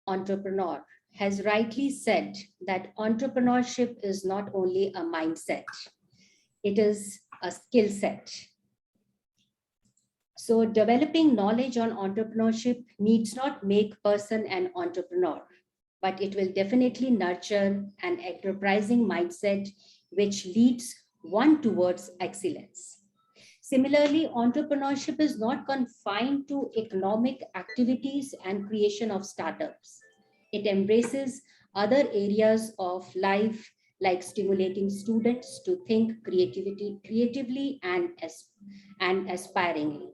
entrepreneur, has rightly said that entrepreneurship is not only a mindset, it is a skill set. So developing knowledge on entrepreneurship needs not make person an entrepreneur, but it will definitely nurture an enterprising mindset which leads one towards excellence. Similarly, entrepreneurship is not confined to economic activities and creation of startups. It embraces other areas of life like stimulating students to think creatively and aspiringly.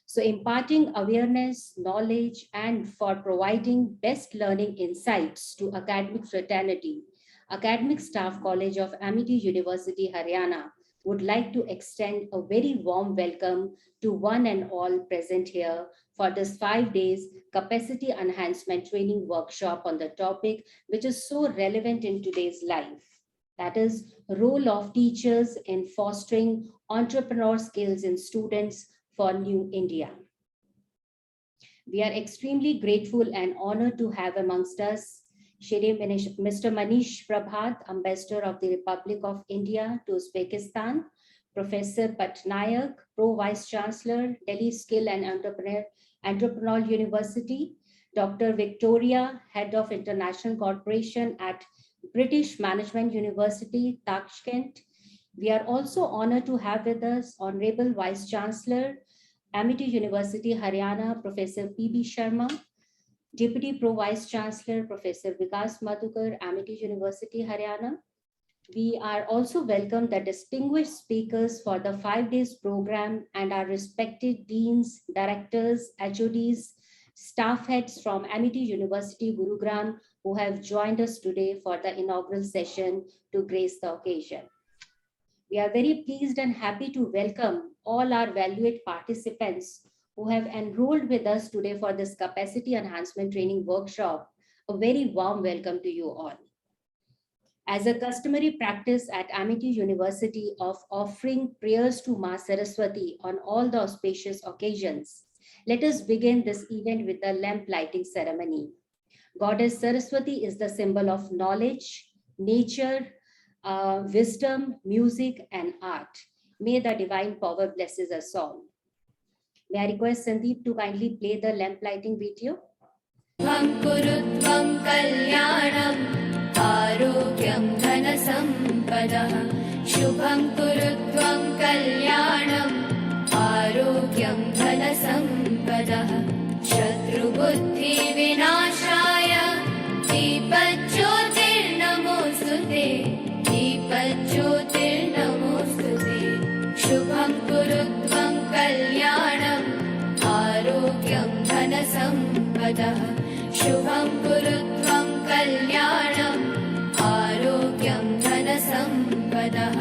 So imparting awareness, knowledge, and for providing best learning insights to academic fraternity, Academic Staff College of Amity University, Haryana would like to extend a very warm welcome to one and all present here for this 5 days capacity enhancement training workshop on the topic, which is so relevant in today's life. That is, role of teachers in fostering entrepreneur skills in students for New India. We are extremely grateful and honored to have amongst us Mr. Manish Prabhat, Ambassador of the Republic of India to Uzbekistan, Professor Patnaik, Pro Vice Chancellor, Delhi Skill and Entrepreneurial University, Dr. Victoria, Head of International Corporation at British Management University, Tashkent. We are also honored to have with us Honorable Vice Chancellor, Amity University, Haryana, Professor P.B. Sharma, Deputy Pro Vice Chancellor, Professor Vikas Madhukar, Amity University, Haryana. We are also welcome the distinguished speakers for the 5 days program and our respected deans, directors, HODs, staff heads from Amity University, Gurugram, who have joined us today for the inaugural session to grace the occasion. We are very pleased and happy to welcome all our valued participants who have enrolled with us today for this capacity enhancement training workshop. A very warm welcome to you all. As a customary practice at Amity University of offering prayers to Ma Saraswati on all the auspicious occasions, let us begin this event with the lamp lighting ceremony. Goddess Saraswati is the symbol of knowledge, nature, wisdom, music, and art. May the divine power blesses us all. May I request Sandeep to kindly play the lamp lighting video? Shubham kurutvam kalyanam arogyam dhana sampadah. Shubham kurutvam kalyanam arogyam dhana sampadah. Shatru buddhi vinashaya deepajyotir namostute. Deepajyotir namostute. Shubham kurutvam kalyanam आरोग्यं धनसम्पदः शुभं कुरुत्वं कल्याणं आरोग्यं धनसम्पदः.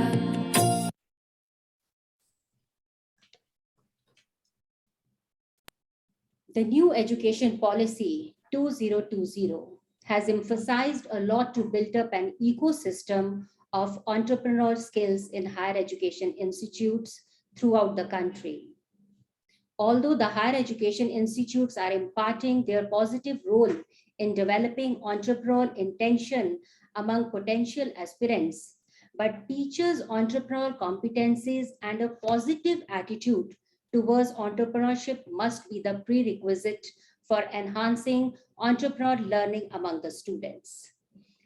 The new education policy 2020 has emphasized a lot to build up an ecosystem of entrepreneurial skills in higher education institutes throughout the country. Although the higher education institutes are imparting their positive role in developing entrepreneurial intention among potential aspirants, but teachers' entrepreneurial competencies and a positive attitude towards entrepreneurship must be the prerequisite for enhancing entrepreneurial learning among the students.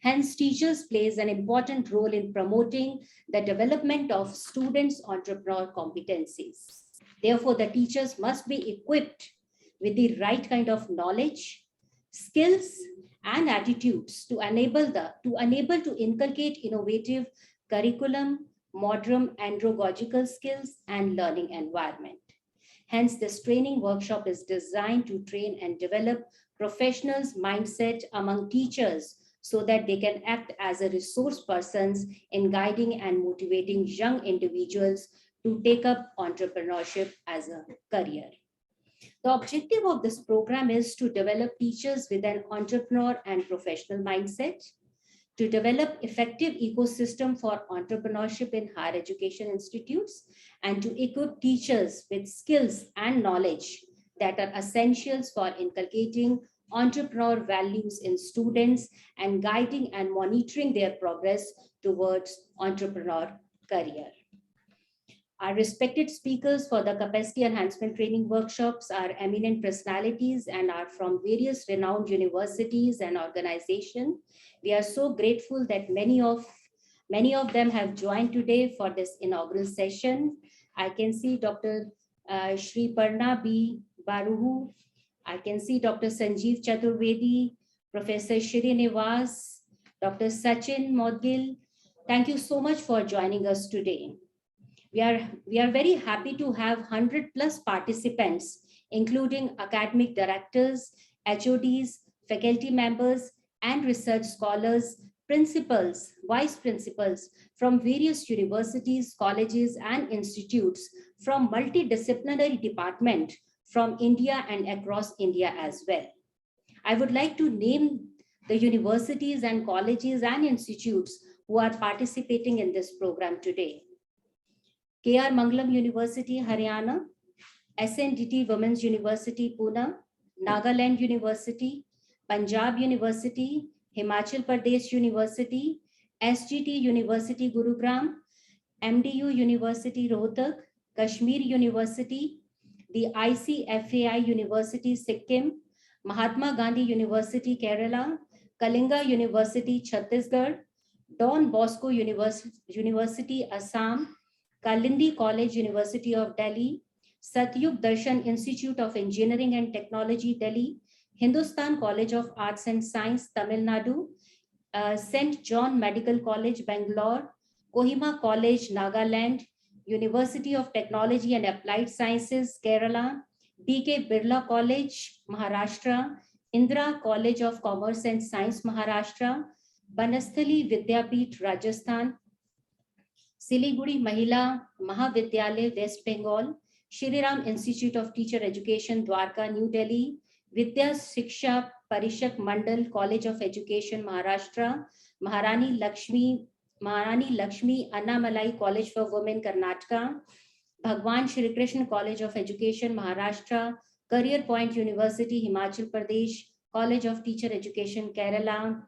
Hence, teachers plays an important role in promoting the development of students' entrepreneurial competencies. Therefore, the teachers must be equipped with the right kind of knowledge, skills, and attitudes to enable to inculcate innovative curriculum, modern andragogical skills, and learning environment. Hence, this training workshop is designed to train and develop professionals' mindset among teachers so that they can act as a resource persons in guiding and motivating young individuals to take up entrepreneurship as a career. The objective of this program is to develop teachers with an entrepreneur and professional mindset, to develop effective ecosystem for entrepreneurship in higher education institutes, and to equip teachers with skills and knowledge that are essentials for inculcating entrepreneur values in students and guiding and monitoring their progress towards entrepreneur career. Our respected speakers for the capacity enhancement training workshops are eminent personalities and are from various renowned universities and organizations. We are so grateful that many of them have joined today for this inaugural session. I can see Dr. Shri Parna B. Baruhu. I can see Dr. Sanjeev Chaturvedi, Professor Shri Nivas, Dr. Sachin Modgil. Thank you so much for joining us today. We are very happy to have 100 plus participants, including academic directors, HODs, faculty members, and research scholars, principals, vice principals from various universities, colleges, and institutes from multidisciplinary department from India and across India as well. I would like to name the universities and colleges and institutes who are participating in this program today. KR Mangalam University, Haryana, SNDT Women's University, Pune, Nagaland University, Punjab University, Himachal Pradesh University, SGT University, Gurugram, MDU University, Rohtak, Kashmir University, the ICFAI University, Sikkim, Mahatma Gandhi University, Kerala, Kalinga University, Chhattisgarh, Don Bosco University, Assam, Kalindi College, University of Delhi, Satyug Darshan Institute of Engineering and Technology, Delhi, Hindustan College of Arts and Science, Tamil Nadu, St. John Medical College, Bangalore, Kohima College, Nagaland, University of Technology and Applied Sciences, Kerala, BK Birla College, Maharashtra, Indira College of Commerce and Science, Maharashtra, Banasthali Vidyapeeth, Rajasthan, Siliguri Mahila Mahavidyalaya, West Bengal, Shri Ram Institute of Teacher Education, Dwarka, New Delhi, Vidya Shiksha Parishak Mandal College of Education, Maharashtra, Maharani Lakshmi Annamalai College for Women, Karnataka, Bhagwan Shri Krishna College of Education, Maharashtra, Career Point University, Himachal Pradesh, College of Teacher Education, Kerala,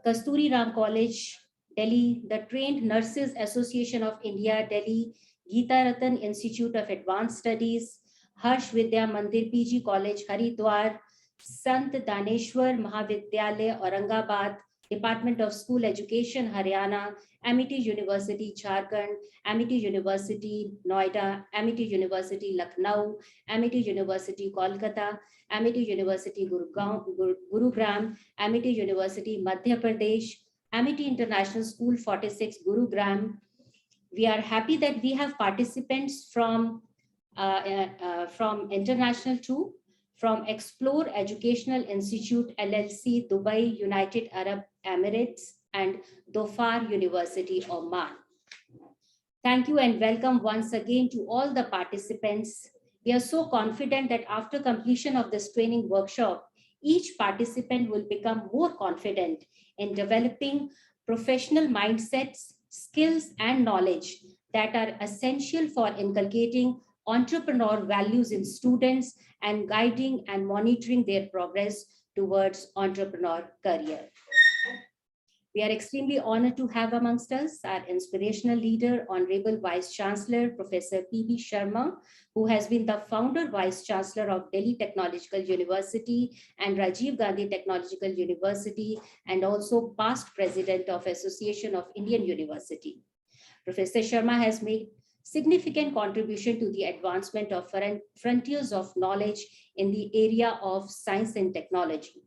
Kasturi Ram College, Delhi, the Trained Nurses Association of India, Delhi, Geeta Ratan Institute of Advanced Studies, Harsh Vidya Mandir PG College, Haridwar, Sant Daneshwar Mahavidyalaya, Aurangabad, Department of School Education, Haryana, Amity University, Jharkhand, Amity University, Noida, Amity University, Lucknow, Amity University, Kolkata, Amity University, Gurugram, Amity University, Madhya Pradesh, Amity International School 46, Gurugram. We are happy that we have participants from international too, from Explore Educational Institute LLC, Dubai, United Arab Emirates, and Dhofar University, Oman. Thank you and welcome once again to all the participants. We are so confident that after completion of this training workshop, each participant will become more confident in developing professional mindsets, skills, and knowledge that are essential for inculcating entrepreneur values in students and guiding and monitoring their progress towards entrepreneur career. We are extremely honored to have amongst us our inspirational leader, Honorable Vice Chancellor, Professor P.B. Sharma, who has been the founder Vice Chancellor of Delhi Technological University and Rajiv Gandhi Technological University, and also past President of Association of Indian University. Professor Sharma has made significant contribution to the advancement of frontiers of knowledge in the area of science and technology.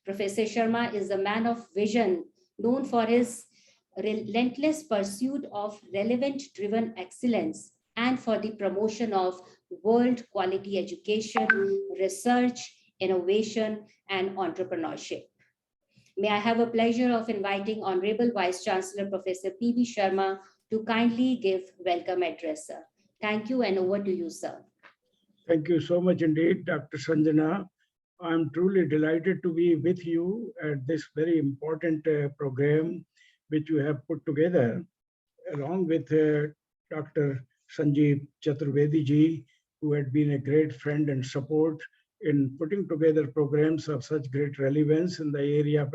Professor Sharma is a man of vision, known for his relentless pursuit of relevant-driven excellence and for the promotion of world quality education, research, innovation, and entrepreneurship. May I have a pleasure of inviting Honorable Vice Chancellor Professor P.B. Sharma to kindly give welcome address, sir. Thank you, and over to you, sir. Thank you so much indeed, Dr. Sanjana. I'm truly delighted to be with you at this very important program which you have put together, along with Dr. Sanjeev Chaturvedi ji, who had been a great friend and support in putting together programs of such great relevance in the area of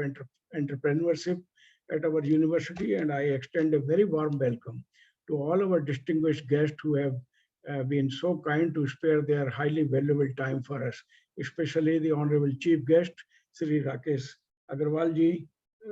entrepreneurship at our university. And I extend a very warm welcome to all our distinguished guests who have been so kind to spare their highly valuable time for us, especially the Honorable Chief Guest, Sri Rakesh Agarwal ji.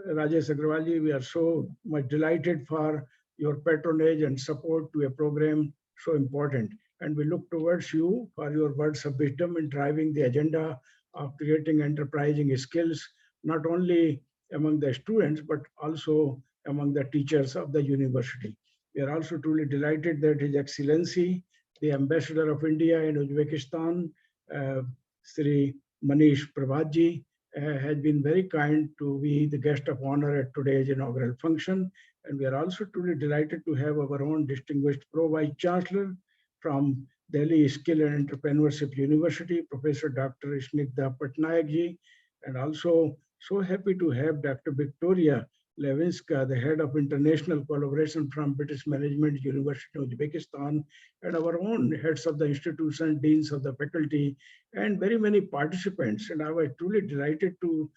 Rajesh Agarwal ji, we are so much delighted for your patronage and support to a program so important. And we look towards you for your words of wisdom in driving the agenda of creating enterprising skills, not only among the students, but also among the teachers of the university. We are also truly delighted that His Excellency, the Ambassador of India in Uzbekistan, uh, Sri Manish Prabhatji, has been very kind to be the guest of honor at today's inaugural function. And we are also truly delighted to have our own distinguished Pro Vice Chancellor from Delhi Skill and Entrepreneurship University, Professor Dr. Snigdha Patnaik ji, and also so happy to have Dr. Victoria Levinska, the head of international collaboration from British Management University of Uzbekistan, and our own heads of the institution, deans of the faculty, and very many participants. And I was truly delighted to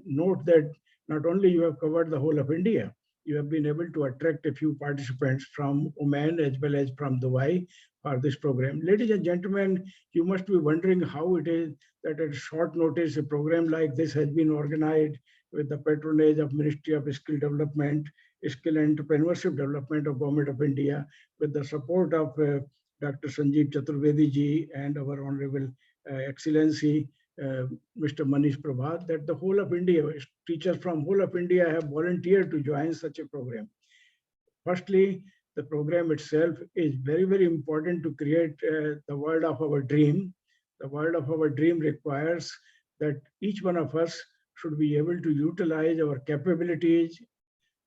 note that not only you have covered the whole of India, you have been able to attract a few participants from Oman as well as from Dubai for this program. Ladies and gentlemen, you must be wondering how it is that at short notice a program like this has been organized with the patronage of Ministry of Skill Development, Skill and Entrepreneurship Development of Government of India, with the support of Dr. Sanjeev Chaturvedi ji and our Honorable Excellency Mr. Manish Prabhat, that the whole of India, teachers from whole of India have volunteered to join such a program. Firstly, the program itself is very, very important to create the world of our dream. The world of our dream requires that each one of us should be able to utilize our capabilities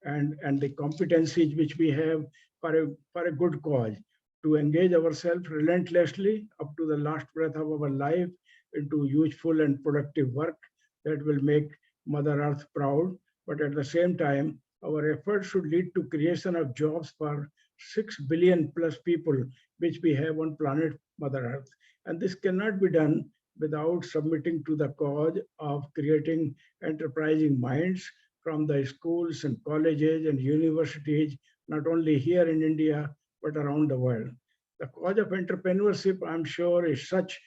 and the competencies which we have for a good cause, to engage ourselves relentlessly up to the last breath of our life into useful and productive work that will make Mother Earth proud. But at the same time, our efforts should lead to creation of jobs for 6 billion plus people which we have on planet Mother Earth. And this cannot be done without submitting to the cause of creating enterprising minds from the schools and colleges and universities, not only here in India, but around the world. The cause of entrepreneurship, I'm sure, is such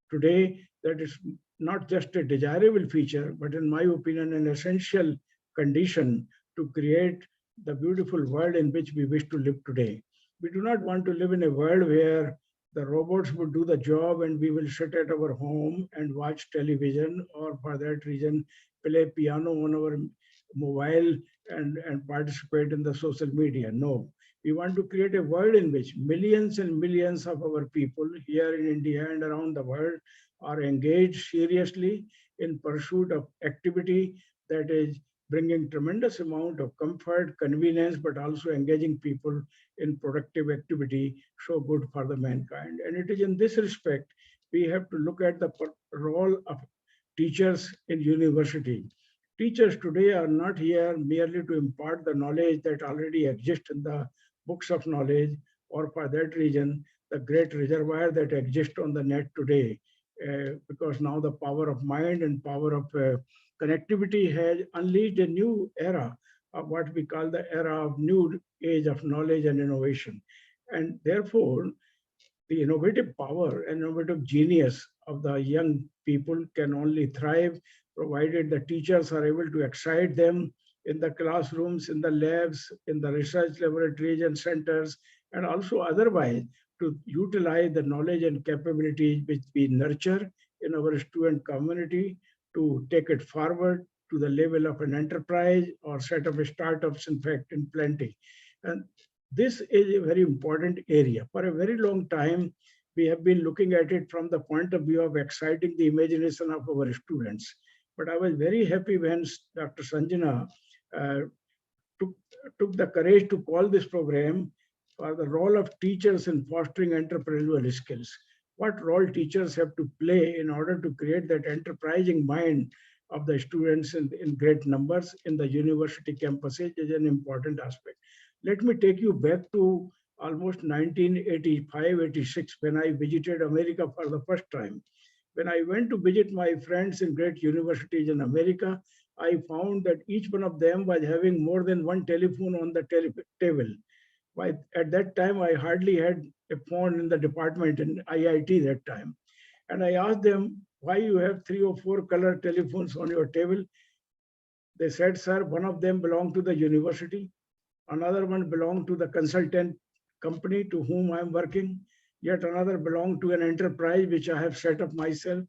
today that it's not just a desirable feature, but in my opinion, an essential condition to create the beautiful world in which we wish to live today. We do not want to live in a world where the robots would do the job and we will sit at our home and watch television, or for that reason play piano on our mobile and participate in the social media. No, we want to create a world in which millions and millions of our people here in India and around the world are engaged seriously in pursuit of activity that is bringing tremendous amount of comfort, convenience, but also engaging people in productive activity so good for the mankind. And it is in this respect we have to look at the role of teachers in university. Teachers today are not here merely to impart the knowledge that already exists in the books of knowledge, or for that reason, the great reservoir that exists on the net today, because now the power of mind and power of connectivity has unleashed a new era of what we call the era of new age of knowledge and innovation. And therefore, the innovative power and innovative genius of the young people can only thrive provided the teachers are able to excite them in the classrooms, in the labs, in the research laboratories and centers, and also otherwise to utilize the knowledge and capabilities which we nurture in our student community to take it forward to the level of an enterprise or set up startups, in fact, in plenty. And this is a very important area. For a very long time, we have been looking at it from the point of view of exciting the imagination of our students. But I was very happy when Dr. Sanjana uh, took, took the courage to call this program for the role of teachers in fostering entrepreneurial skills. What role teachers have to play in order to create that enterprising mind of the students in great numbers in the university campuses is an important aspect. Let me take you back to almost 1985, 86, when I visited America for the first time, When I went to visit my friends in great universities in America, I found that each one of them was having more than one telephone on the table. At that time, I hardly had a phone in the department in IIT that time. And I asked them, why you have 3 or 4 color telephones on your table? They said, sir, one of them belonged to the university, another one belonged to the consultant company to whom I am working, yet another belonged to an enterprise which I have set up myself,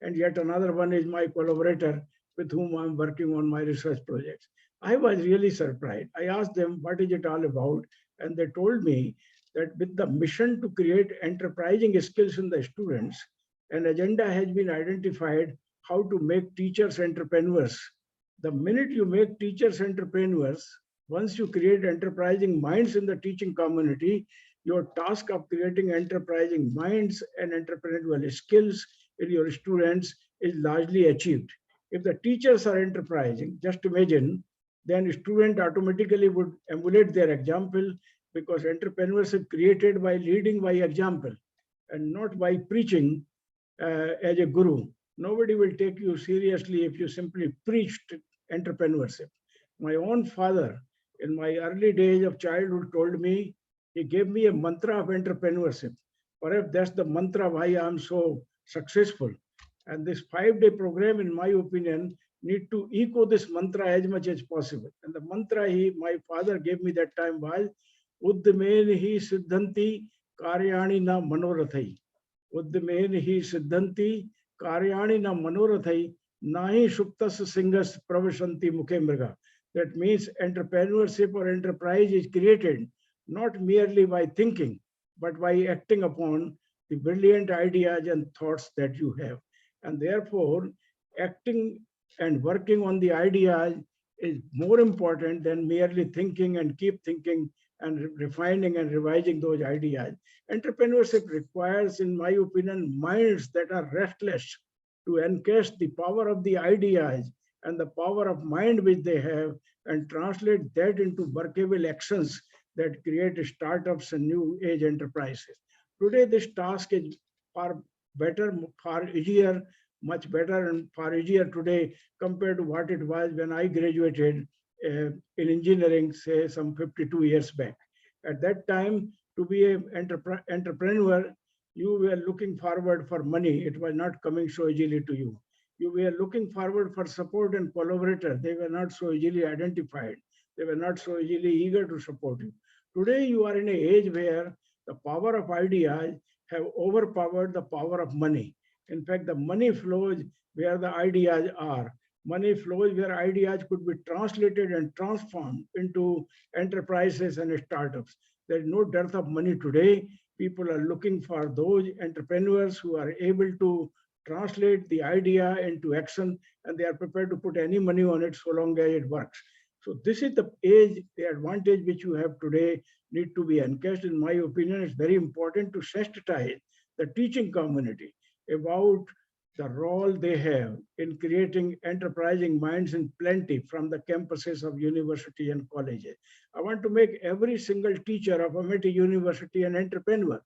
and yet another one is my collaborator with whom I'm working on my research projects. I was really surprised. I asked them, what is it all about? And they told me that with the mission to create enterprising skills in the students, an agenda has been identified how to make teachers entrepreneurs. The minute you make teachers entrepreneurs, once you create enterprising minds in the teaching community, your task of creating enterprising minds and entrepreneurial skills in your students is largely achieved. If the teachers are enterprising, just imagine, then student automatically would emulate their example, because entrepreneurship created by leading by example and not by preaching as a guru. Nobody will take you seriously if you simply preached entrepreneurship. My own father, in my early days of childhood, told me, he gave me a mantra of entrepreneurship. Perhaps that's the mantra why I'm so successful. And this 5-day program, in my opinion, need to echo this mantra as much as possible. And the mantra my father gave me that time was, Uddmen hi siddhanti karyani na manorathai. Uddmen hi siddhanti karyani na manorathai nahi shuptas singas pravashanti mukhe mriga. That means entrepreneurship or enterprise is created not merely by thinking, but by acting upon the brilliant ideas and thoughts that you have. And therefore, acting and working on the ideas is more important than merely thinking and keep thinking and refining and revising those ideas. Entrepreneurship requires, in my opinion, minds that are restless to encash the power of the ideas and the power of mind which they have and translate that into workable actions that create startups and new age enterprises. Today, this task is far better, far easier, much better and far easier today compared to what it was when I graduated in engineering, say some 52 years back. At that time, to be an entrepreneur, you were looking forward for money. It was not coming so easily to you. You were looking forward for support and collaborator. They were not so easily identified. They were not so easily eager to support you. Today, you are in an age where the power of ideas have overpowered the power of money. In fact, the money flows where the ideas are. Money flows where ideas could be translated and transformed into enterprises and startups. There is no dearth of money today. People are looking for those entrepreneurs who are able to translate the idea into action, and they are prepared to put any money on it so long as it works. So this is the age, the advantage which you have today need to be encashed. In my opinion, it's very important to sensitize the teaching community about the role they have in creating enterprising minds in plenty from the campuses of university and colleges. I want to make every single teacher of Amity University an entrepreneur.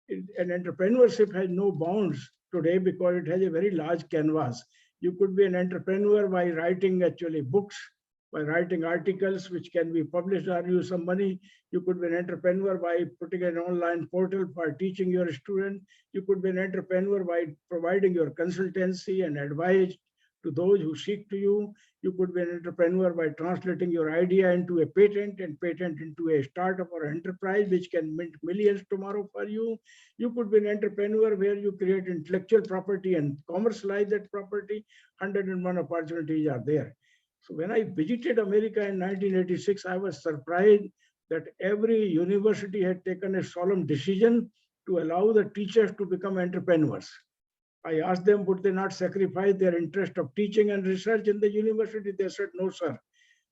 And entrepreneurship has no bounds today because it has a very large canvas. You could be an entrepreneur by writing actually books, by writing articles which can be published or use some money. You could be an entrepreneur by putting an online portal for teaching your students. You could be an entrepreneur by providing your consultancy and advice to those who seek to you. You could be an entrepreneur by translating your idea into a patent and patent into a startup or enterprise which can mint millions tomorrow for you. You could be an entrepreneur where you create intellectual property and commercialize that property. 101 opportunities are there. So when I visited America in 1986, I was surprised that every university had taken a solemn decision to allow the teachers to become entrepreneurs. I asked them, would they not sacrifice their interest of teaching and research in the university? They said, no, sir.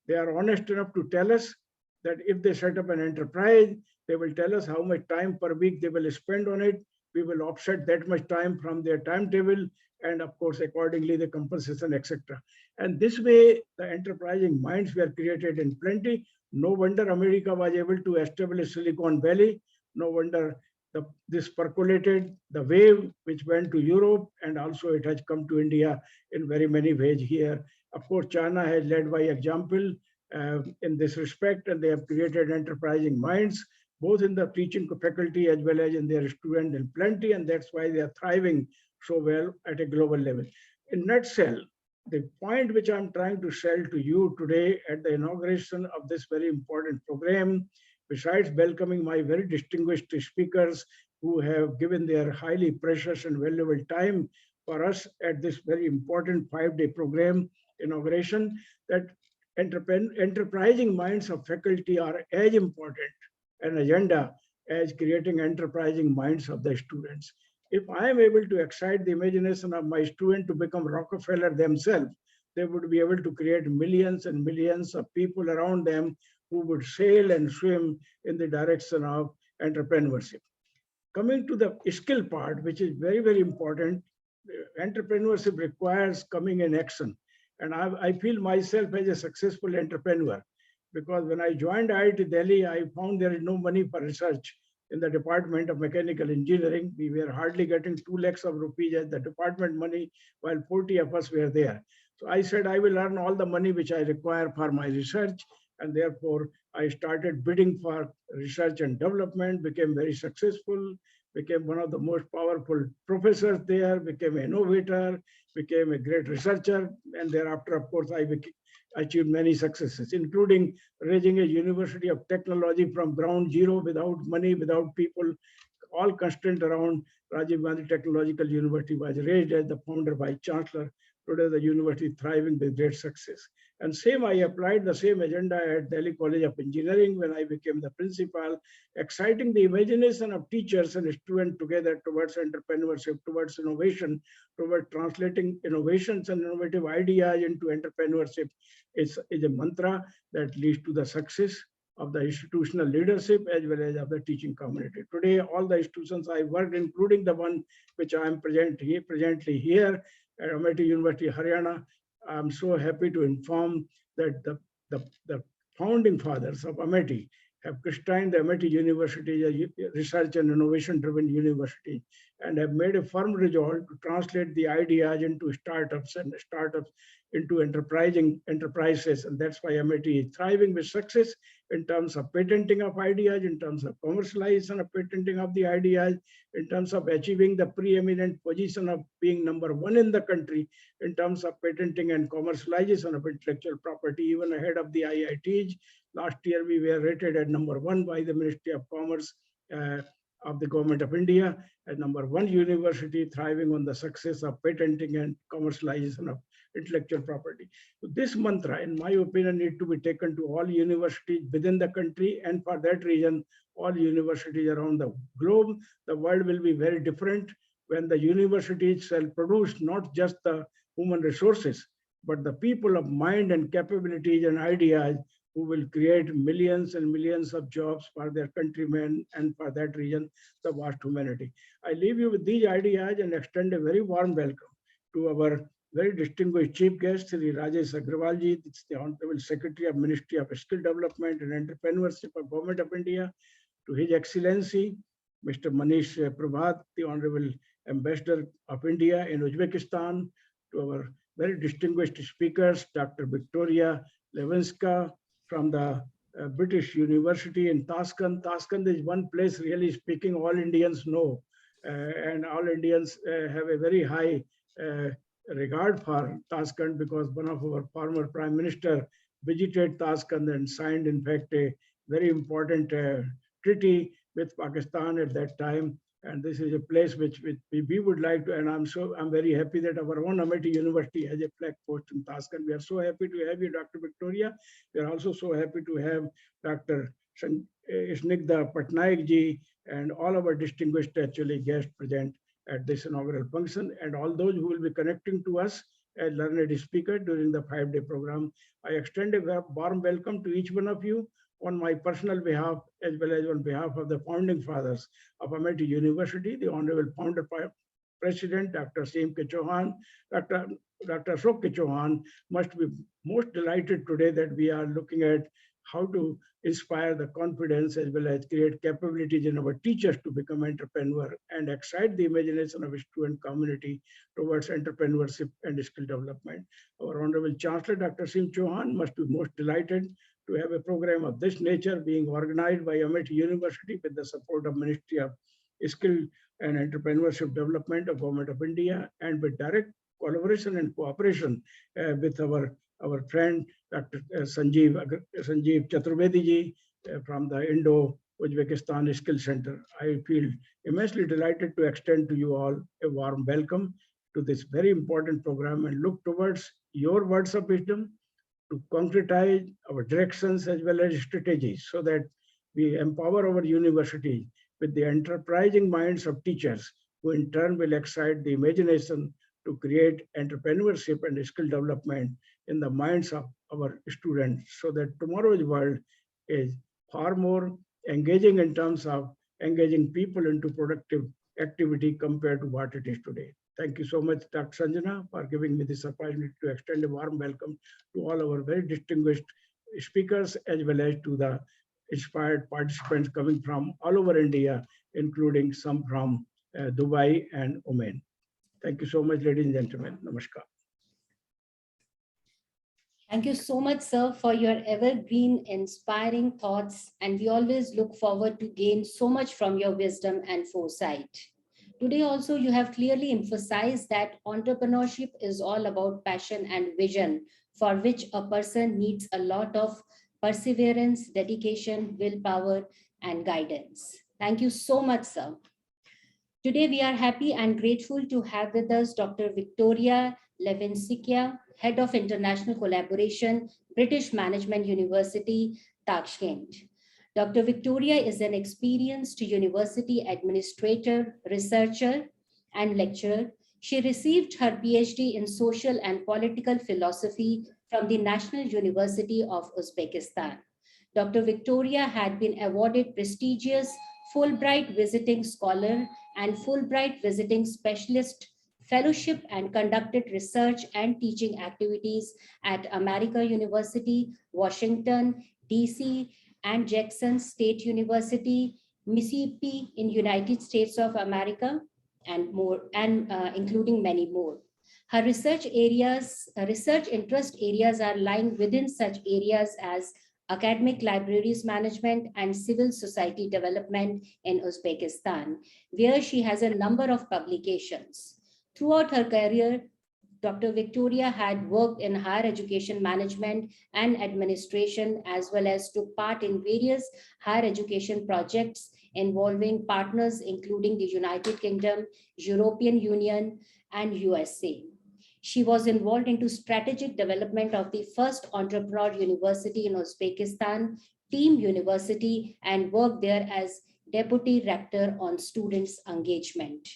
They are honest enough to tell us that if they set up an enterprise, they will tell us how much time per week they will spend on it. We will offset that much time from their timetable, and of course, accordingly, the compensation, etc. And this way, the enterprising minds were created in plenty. No wonder America was able to establish Silicon Valley. No wonder this percolated, the wave which went to Europe, and also it has come to India in very many ways here. Of course, China has led by example in this respect, and they have created enterprising minds, both in the teaching faculty as well as in their student and plenty, and that's why they are thriving so well at a global level. In nutshell, the point which I'm trying to sell to you today at the inauguration of this very important program, besides welcoming my very distinguished speakers who have given their highly precious and valuable time for us at this very important 5-day program inauguration, that enterprising minds of faculty are as important an agenda as creating enterprising minds of the students. If I am able to excite the imagination of my student to become Rockefeller themselves, they would be able to create millions and millions of people around them who would sail and swim in the direction of entrepreneurship. Coming to the skill part, which is very, very important, entrepreneurship requires coming in action. And I feel myself as a successful entrepreneur because when I joined IIT Delhi, I found there is no money for research in the Department of Mechanical Engineering. We were hardly getting 2 lakhs of rupees as the department money, while 40 of us were there. So I said, I will earn all the money which I require for my research. And therefore, I started bidding for research and development, became very successful, became one of the most powerful professors there, became an innovator, became a great researcher. And thereafter, of course, I achieved many successes, including raising a university of technology from ground zero without money, without people. All constraint around Rajiv Gandhi Technological University was raised as the founder vice chancellor. Today, the university thriving with great success. And same, I applied the same agenda at Delhi College of Engineering when I became the principal, exciting the imagination of teachers and students together towards entrepreneurship, towards innovation, towards translating innovations and innovative ideas into entrepreneurship. Is a mantra that leads to the success of the institutional leadership as well as of the teaching community. Today, all the institutions I worked, including the one which I am presently here at Amity University, Haryana, I'm so happy to inform that the founding fathers of Amity have christened the Amity University as a research and innovation-driven university and have made a firm resolve to translate the ideas into startups and startups into enterprises. And that's why Amity is thriving with success in terms of patenting of ideas, in terms of commercialization of patenting of the ideas, in terms of achieving the preeminent position of being #1 in the country, in terms of patenting and commercialization of intellectual property, even ahead of the IITs. Last year, we were rated at #1 by the Ministry of Commerce of the Government of India as #1 university thriving on the success of patenting and commercialization of intellectual property. So this mantra, in my opinion, need to be taken to all universities within the country, and for that reason, all universities around the globe. The world will be very different when the universities shall produce not just the human resources, but the people of mind and capabilities and ideas who will create millions and millions of jobs for their countrymen and for that region, the vast humanity. I leave you with these ideas and extend a very warm welcome to our very distinguished chief guest, Sri Rajesh Agrawalji, the Honorable Secretary of Ministry of Skill Development and Entrepreneurship of Government of India, to His Excellency, Mr. Manish Prabhat, the Honorable Ambassador of India in Uzbekistan, to our very distinguished speakers, Dr. Victoria Levinska from the British University in Tashkent. Tashkent is one place really speaking all Indians know, and all Indians have a very high regard for Tashkent because one of our former Prime Minister visited Tashkent and signed, in fact, a very important treaty with Pakistan at that time. And this is a place which we would like to, and I'm very happy that our own Amity University has a flag post in Tashkent. We are so happy to have you, Dr. Victoria. We are also so happy to have Dr. Snigdha Patnaik ji and all our distinguished actually guests present at this inaugural function, and all those who will be connecting to us as learned speaker during the 5-day program. I extend a warm welcome to each one of you on my personal behalf, as well as on behalf of the founding fathers of Amity University, the Honorable Founder President, Dr. Seem K. Chauhan. Dr. Ashok K. Chauhan must be most delighted today that we are looking at how to inspire the confidence as well as create capabilities in our teachers to become entrepreneur and excite the imagination of a student community towards entrepreneurship and skill development. Our Honorable Chancellor, Dr. Sim Chauhan, must be most delighted to have a program of this nature being organized by Amity University with the support of Ministry of Skill and Entrepreneurship Development of Government of India and with direct collaboration and cooperation with our friend Dr. Sanjeev Chaturvedi ji from the Indo-Uzbekistan Skill Center. I feel immensely delighted to extend to you all a warm welcome to this very important program and look towards your words of wisdom to concretize our directions as well as strategies so that we empower our university with the enterprising minds of teachers who in turn will excite the imagination to create entrepreneurship and skill development in the minds of our students so that tomorrow's world is far more engaging in terms of engaging people into productive activity compared to what it is today. Thank you so much, Dr. Sanjana, for giving me this opportunity to extend a warm welcome to all our very distinguished speakers as well as to the inspired participants coming from all over India, including some from Dubai and Oman. Thank you so much, ladies and gentlemen. Namaskar. Thank you so much, sir, for your evergreen, inspiring thoughts. And we always look forward to gain so much from your wisdom and foresight. Today also, you have clearly emphasized that entrepreneurship is all about passion and vision, for which a person needs a lot of perseverance, dedication, willpower, and guidance. Thank you so much, sir. Today, we are happy and grateful to have with us Dr. Victoria Levinsikia, Head of International Collaboration, British Management University, Tashkent. Dr. Victoria is an experienced university administrator, researcher, and lecturer. She received her PhD in social and political philosophy from the National University of Uzbekistan. Dr. Victoria had been awarded prestigious Fulbright Visiting Scholar and Fulbright Visiting Specialist Fellowship and conducted research and teaching activities at America University, Washington, D.C., and Jackson State University, Mississippi in United States of America, and more, and including many more. Her research interest areas are lying within such areas as academic libraries management and civil society development in Uzbekistan, where she has a number of publications. Throughout her career, Dr. Victoria had worked in higher education management and administration, as well as took part in various higher education projects involving partners including the United Kingdom, European Union, and USA. She was involved into strategic development of the first entrepreneur university in Uzbekistan, Team University, and worked there as deputy rector on students' engagement.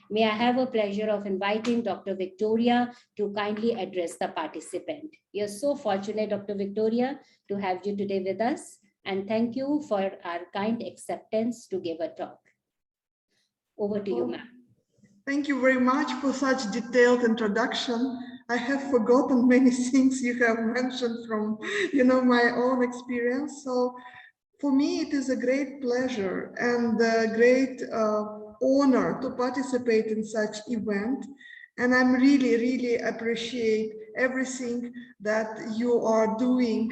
May I have a pleasure of inviting Dr. Victoria to kindly address the participant. We are so fortunate, Dr. Victoria, to have you today with us. And thank you for our kind acceptance to give a talk. Over to you, ma'am. Thank you very much for such detailed introduction. I have forgotten many things you have mentioned from, my own experience. So for me, it is a great pleasure and a great honor to participate in such event. And I'm really appreciate everything that you are doing,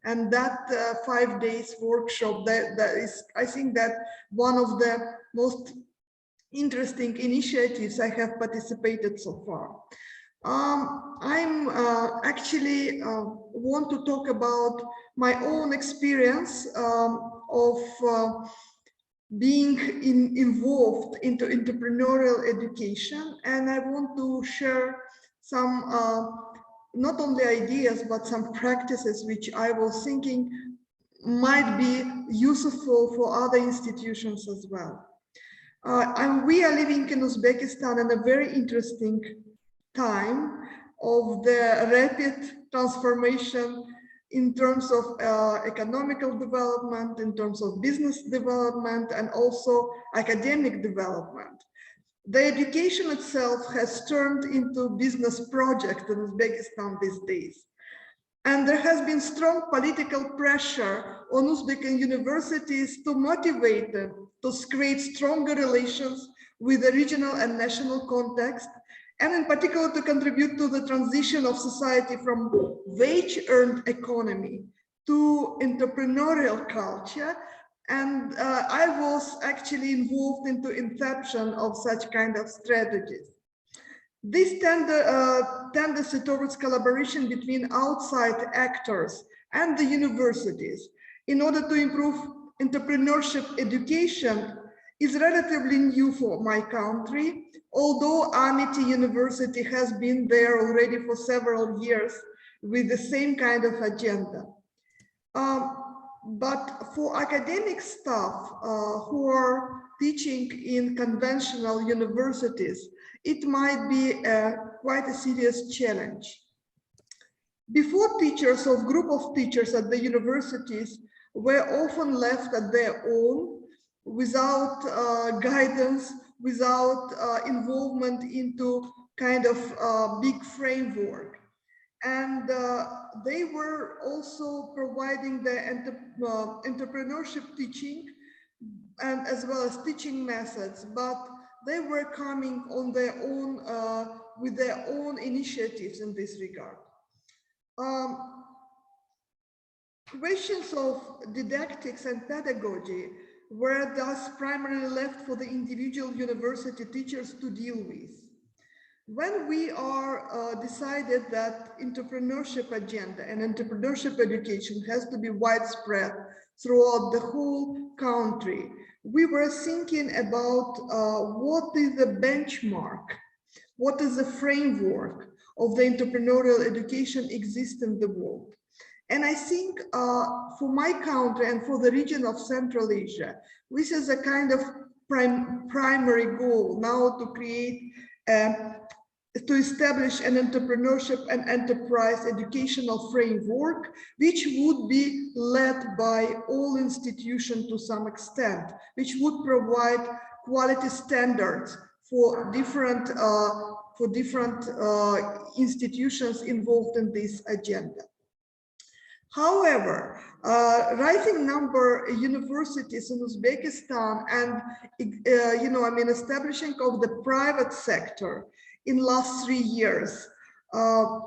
and that 5 days workshop, that is, I think that one of the most interesting initiatives I have participated so far. I'm actually want to talk about my own experience of being involved into entrepreneurial education, and I want to share some not only ideas but some practices which I was thinking might be useful for other institutions as well. And we are living in Uzbekistan in a very interesting time of the rapid transformation in terms of economical development, in terms of business development, and also academic development. The education itself has turned into business project in Uzbekistan these days. And there has been strong political pressure on Uzbek universities to motivate them to create stronger relations with the regional and national context, and in particular to contribute to the transition of society from wage-earned economy to entrepreneurial culture. And I was actually involved into inception of such kind of strategies. This tendency towards collaboration between outside actors and the universities in order to improve entrepreneurship education is relatively new for my country, although Amity University has been there already for several years with the same kind of agenda. But for academic staff who are teaching in conventional universities, it might be quite a serious challenge. Before, teachers of group of teachers at the universities were often left at their own without guidance, without involvement into kind of big framework. And they were also providing the entrepreneurship teaching and as well as teaching methods, but they were coming on their own with their own initiatives in this regard. Questions of didactics and pedagogy were thus primarily left for the individual university teachers to deal with. When we are decided that entrepreneurship agenda and entrepreneurship education has to be widespread throughout the whole country, we were thinking about what is the benchmark, what is the framework of the entrepreneurial education exists in the world. And I think for my country and for the region of Central Asia, this is a kind of primary goal now to create to establish an entrepreneurship and enterprise educational framework, which would be led by all institutions to some extent, which would provide quality standards for different institutions involved in this agenda. However, rising number of universities in Uzbekistan and establishing of the private sector in last 3 years.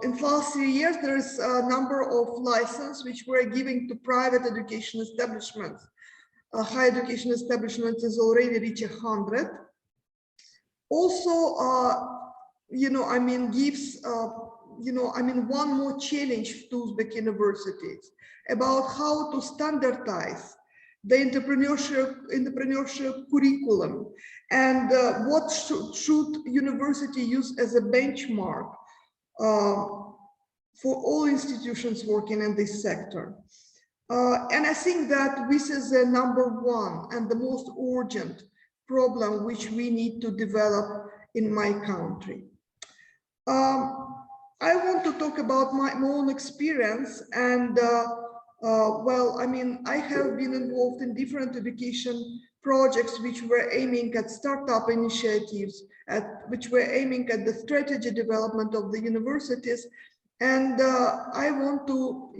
In last 3 years, there is a number of licenses which were given to private education establishments. Higher education establishments is already reached 100. Also, gives one more challenge to Uzbek universities about how to standardize the entrepreneurship curriculum and what should university use as a benchmark for all institutions working in this sector. And I think that this is the number one and the most urgent problem which we need to develop in my country. I want to talk about my own experience and I have been involved in different education projects which were aiming at startup initiatives, which were aiming at the strategy development of the universities. And I want to,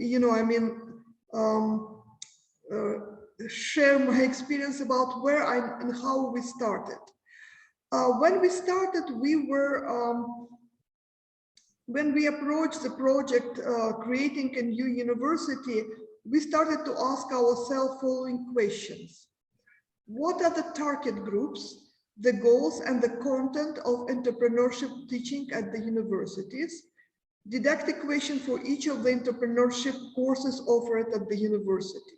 share my experience about where and how we started. When we started, when we approached the project creating a new university, we started to ask ourselves following questions. What are the target groups, the goals and the content of entrepreneurship teaching at the universities? Didactic question for each of the entrepreneurship courses offered at the university.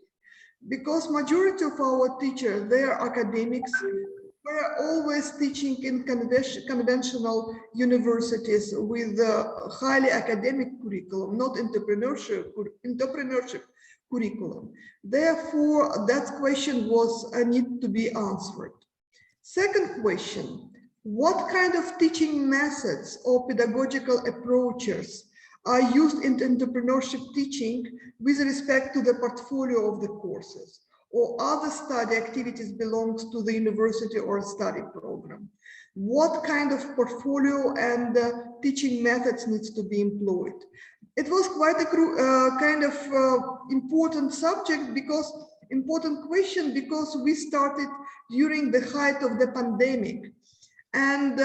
Because majority of our teachers, they are academics, we're always teaching in conventional universities with a highly academic curriculum, not entrepreneurship curriculum. Therefore, that question was need to be answered. Second question, what kind of teaching methods or pedagogical approaches are used in entrepreneurship teaching with respect to the portfolio of the courses or other study activities belongs to the university or study program? What kind of portfolio and teaching methods needs to be employed? it was quite a kind of important subject, because important question, because we started during the height of the pandemic. And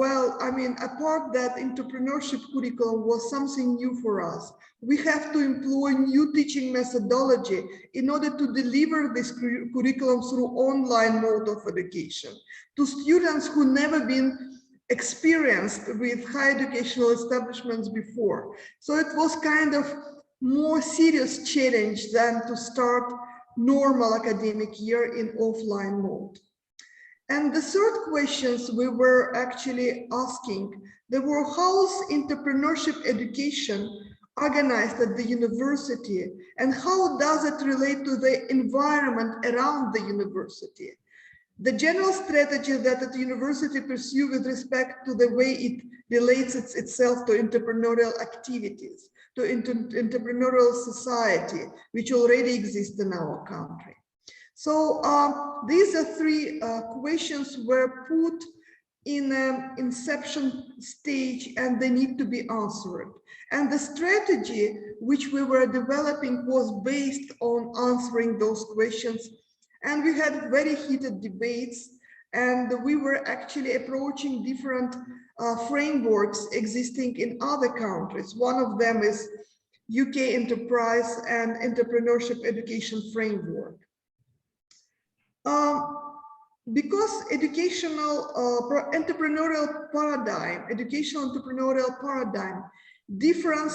well, I mean, apart that entrepreneurship curriculum was something new for us. We have to employ new teaching methodology in order to deliver this curriculum through online mode of education to students who never been experienced with higher educational establishments before. So it was kind of more serious challenge than to start normal academic year in offline mode. And the third questions we were actually asking, they were how's entrepreneurship education organized at the university, and how does it relate to the environment around the university? The general strategy that the university pursue with respect to the way it relates itself to entrepreneurial activities, to entrepreneurial society, which already exists in our country. So these are three questions were put in an inception stage, and they need to be answered. And the strategy which we were developing was based on answering those questions. And we had very heated debates, and we were actually approaching different frameworks existing in other countries. One of them is UK Enterprise and Entrepreneurship Education Framework. Because educational entrepreneurial paradigm differs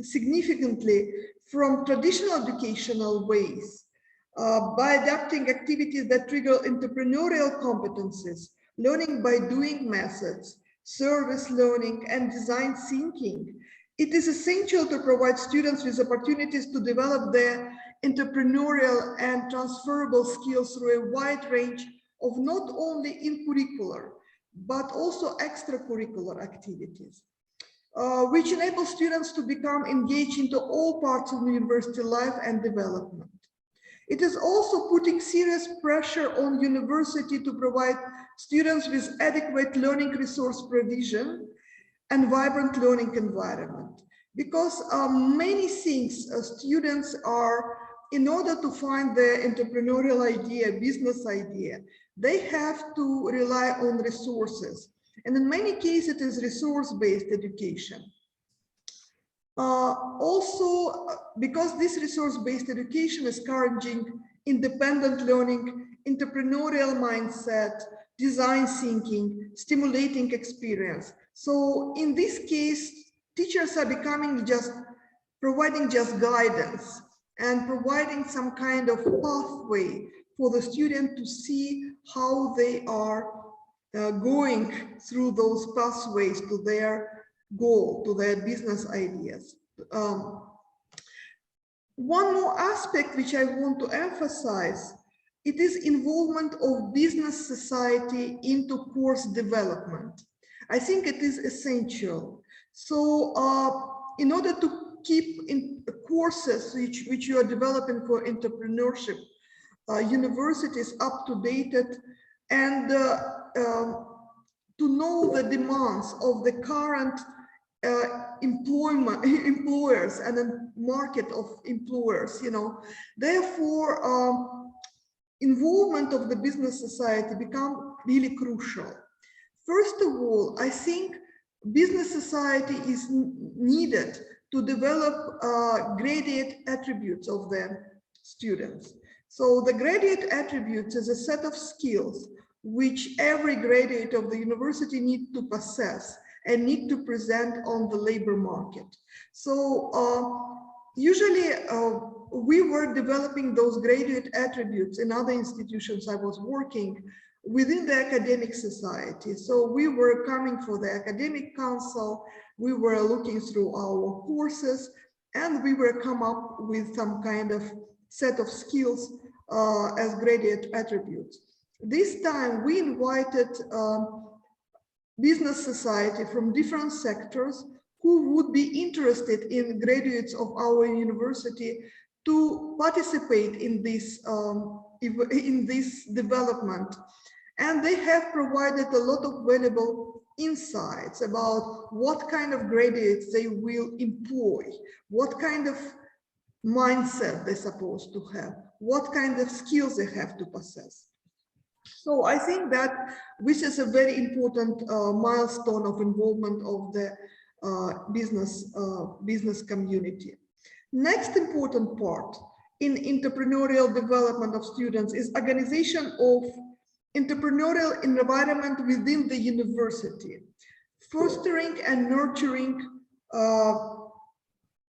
significantly from traditional educational ways by adapting activities that trigger entrepreneurial competencies, learning by doing methods, service learning, and design thinking. It is essential to provide students with opportunities to develop their entrepreneurial and transferable skills through a wide range of not only in-curricular, but also extracurricular activities, which enable students to become engaged into all parts of university life and development. It is also putting serious pressure on university to provide students with adequate learning resource provision and vibrant learning environment. Because many things students are, in order to find their entrepreneurial idea, business idea, they have to rely on resources. And in many cases, it is resource-based education. Also, because this resource-based education is encouraging independent learning, entrepreneurial mindset, design thinking, stimulating experience. So in this case, teachers are becoming providing just guidance and providing some kind of pathway for the student to see how they are going through those pathways to their goal, to their business ideas. One more aspect which I want to emphasize, it is involvement of business society into course development. I think it is essential. So in order to keep in courses which you are developing for entrepreneurship, universities up to date and to know the demands of the current employers and the market of employers, you know. Therefore, involvement of the business society become really crucial. First of all, I think business society is needed to develop graduate attributes of their students. So the graduate attributes is a set of skills which every graduate of the university need to possess and need to present on the labor market. So usually we were developing those graduate attributes in other institutions I was working within the academic society. So we were coming for the academic council, we were looking through our courses, and we were come up with some kind of set of skills as graduate attributes. This time we invited business society from different sectors who would be interested in graduates of our university to participate in this development. And they have provided a lot of valuable insights about what kind of graduates they will employ, what kind of mindset they're supposed to have, what kind of skills they have to possess. So I think that which is a very important milestone of involvement of the business community. Next important part in entrepreneurial development of students is organization of entrepreneurial environment within the university, fostering and nurturing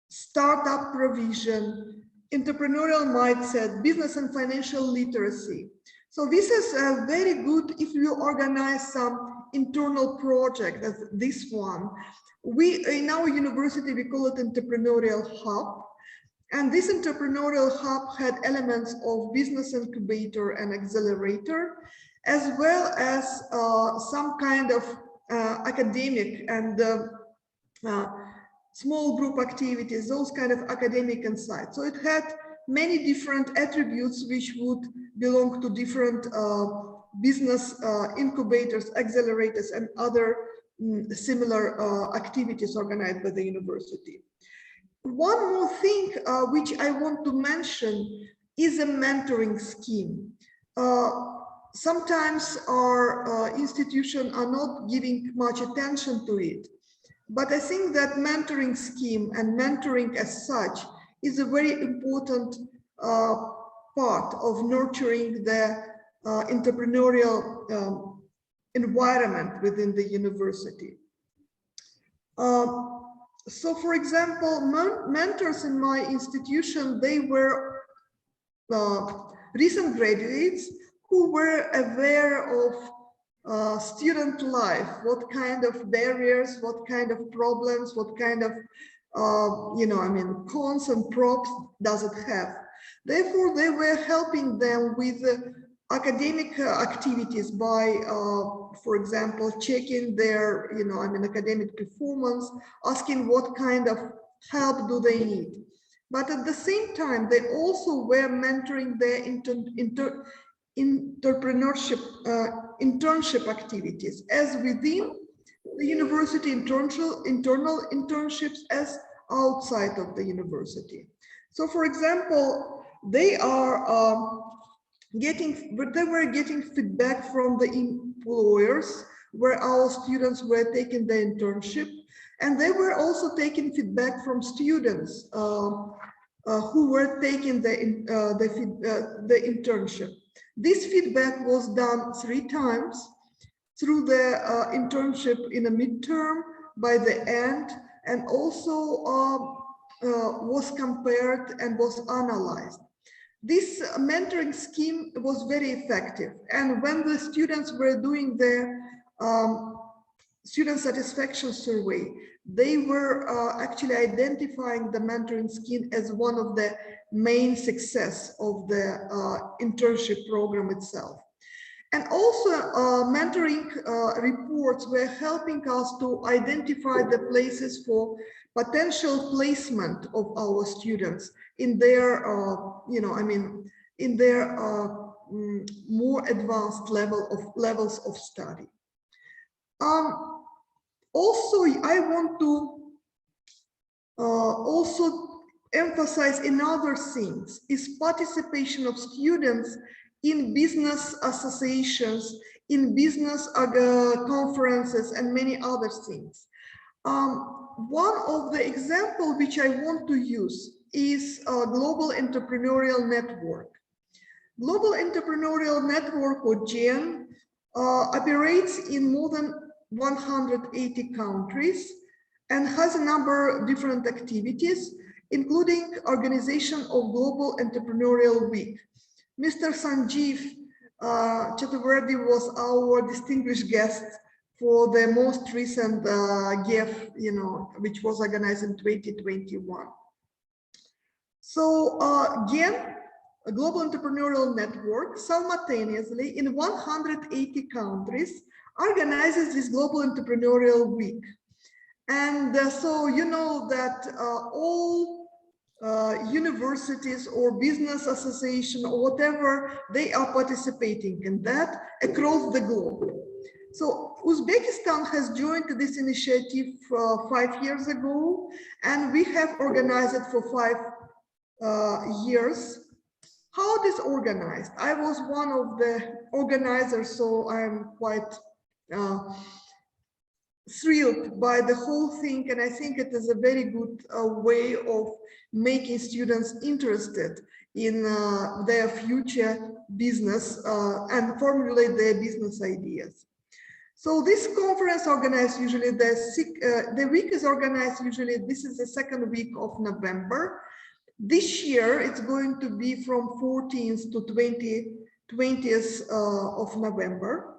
startup provision, entrepreneurial mindset, business and financial literacy. So this is very good if you organize some internal project as this one. We, in our university, we call it entrepreneurial hub. And this entrepreneurial hub had elements of business incubator and accelerator, as well as some kind of academic and small group activities, those kind of academic insights. So it had many different attributes which would belong to different business incubators, accelerators, and other similar activities organized by the university. One more thing which I want to mention is a mentoring scheme. Sometimes our institutions are not giving much attention to it, but I think that mentoring scheme and mentoring as such is a very important part of nurturing the entrepreneurial environment within the university. So, for example, mentors in my institution, they were recent graduates who were aware of student life, what kind of barriers, what kind of problems, what kind of, cons and pros does it have. Therefore, they were helping them with academic activities by, for example, checking their, academic performance, asking what kind of help do they need. But at the same time, they also were mentoring their internship activities, as within the university internal internships as outside of the university. So, for example, they were getting feedback from the employers where our students were taking the internship, and they were also taking feedback from students who were taking the internship. This feedback was done 3 times through the internship in a midterm, by the end, and also was compared and was analyzed. This mentoring scheme was very effective. And when the students were doing their student satisfaction survey, they were actually identifying the mentoring scheme as one of the main success of the internship program itself. And also mentoring reports were helping us to identify the places for potential placement of our students in their, in their more advanced levels of study. Also, I want to also emphasize another things is participation of students in business associations, in business conferences, and many other things. One of the examples which I want to use is a Global Entrepreneurial Network. Global Entrepreneurial Network, or GEN, operates in more than 180 countries and has a number of different activities, including organization of Global Entrepreneurial Week. Mr. Sanjeev Chaturvedi was our distinguished guest for the most recent GEF, which was organized in 2021. So GEN, a Global Entrepreneurial Network, simultaneously in 180 countries, organizes this Global Entrepreneurial Week. And so you know that all universities or business association or whatever, they are participating in that across the globe. So Uzbekistan has joined this initiative 5 years ago, and we have organized it for 5 years. How it is organized? I was one of the organizers, so I'm quite thrilled by the whole thing, and I think it is a very good way of making students interested in their future business and formulate their business ideas. So this conference organized usually, the week is organized usually, this is the second week of November. This year, it's going to be from 14th to 20th of November.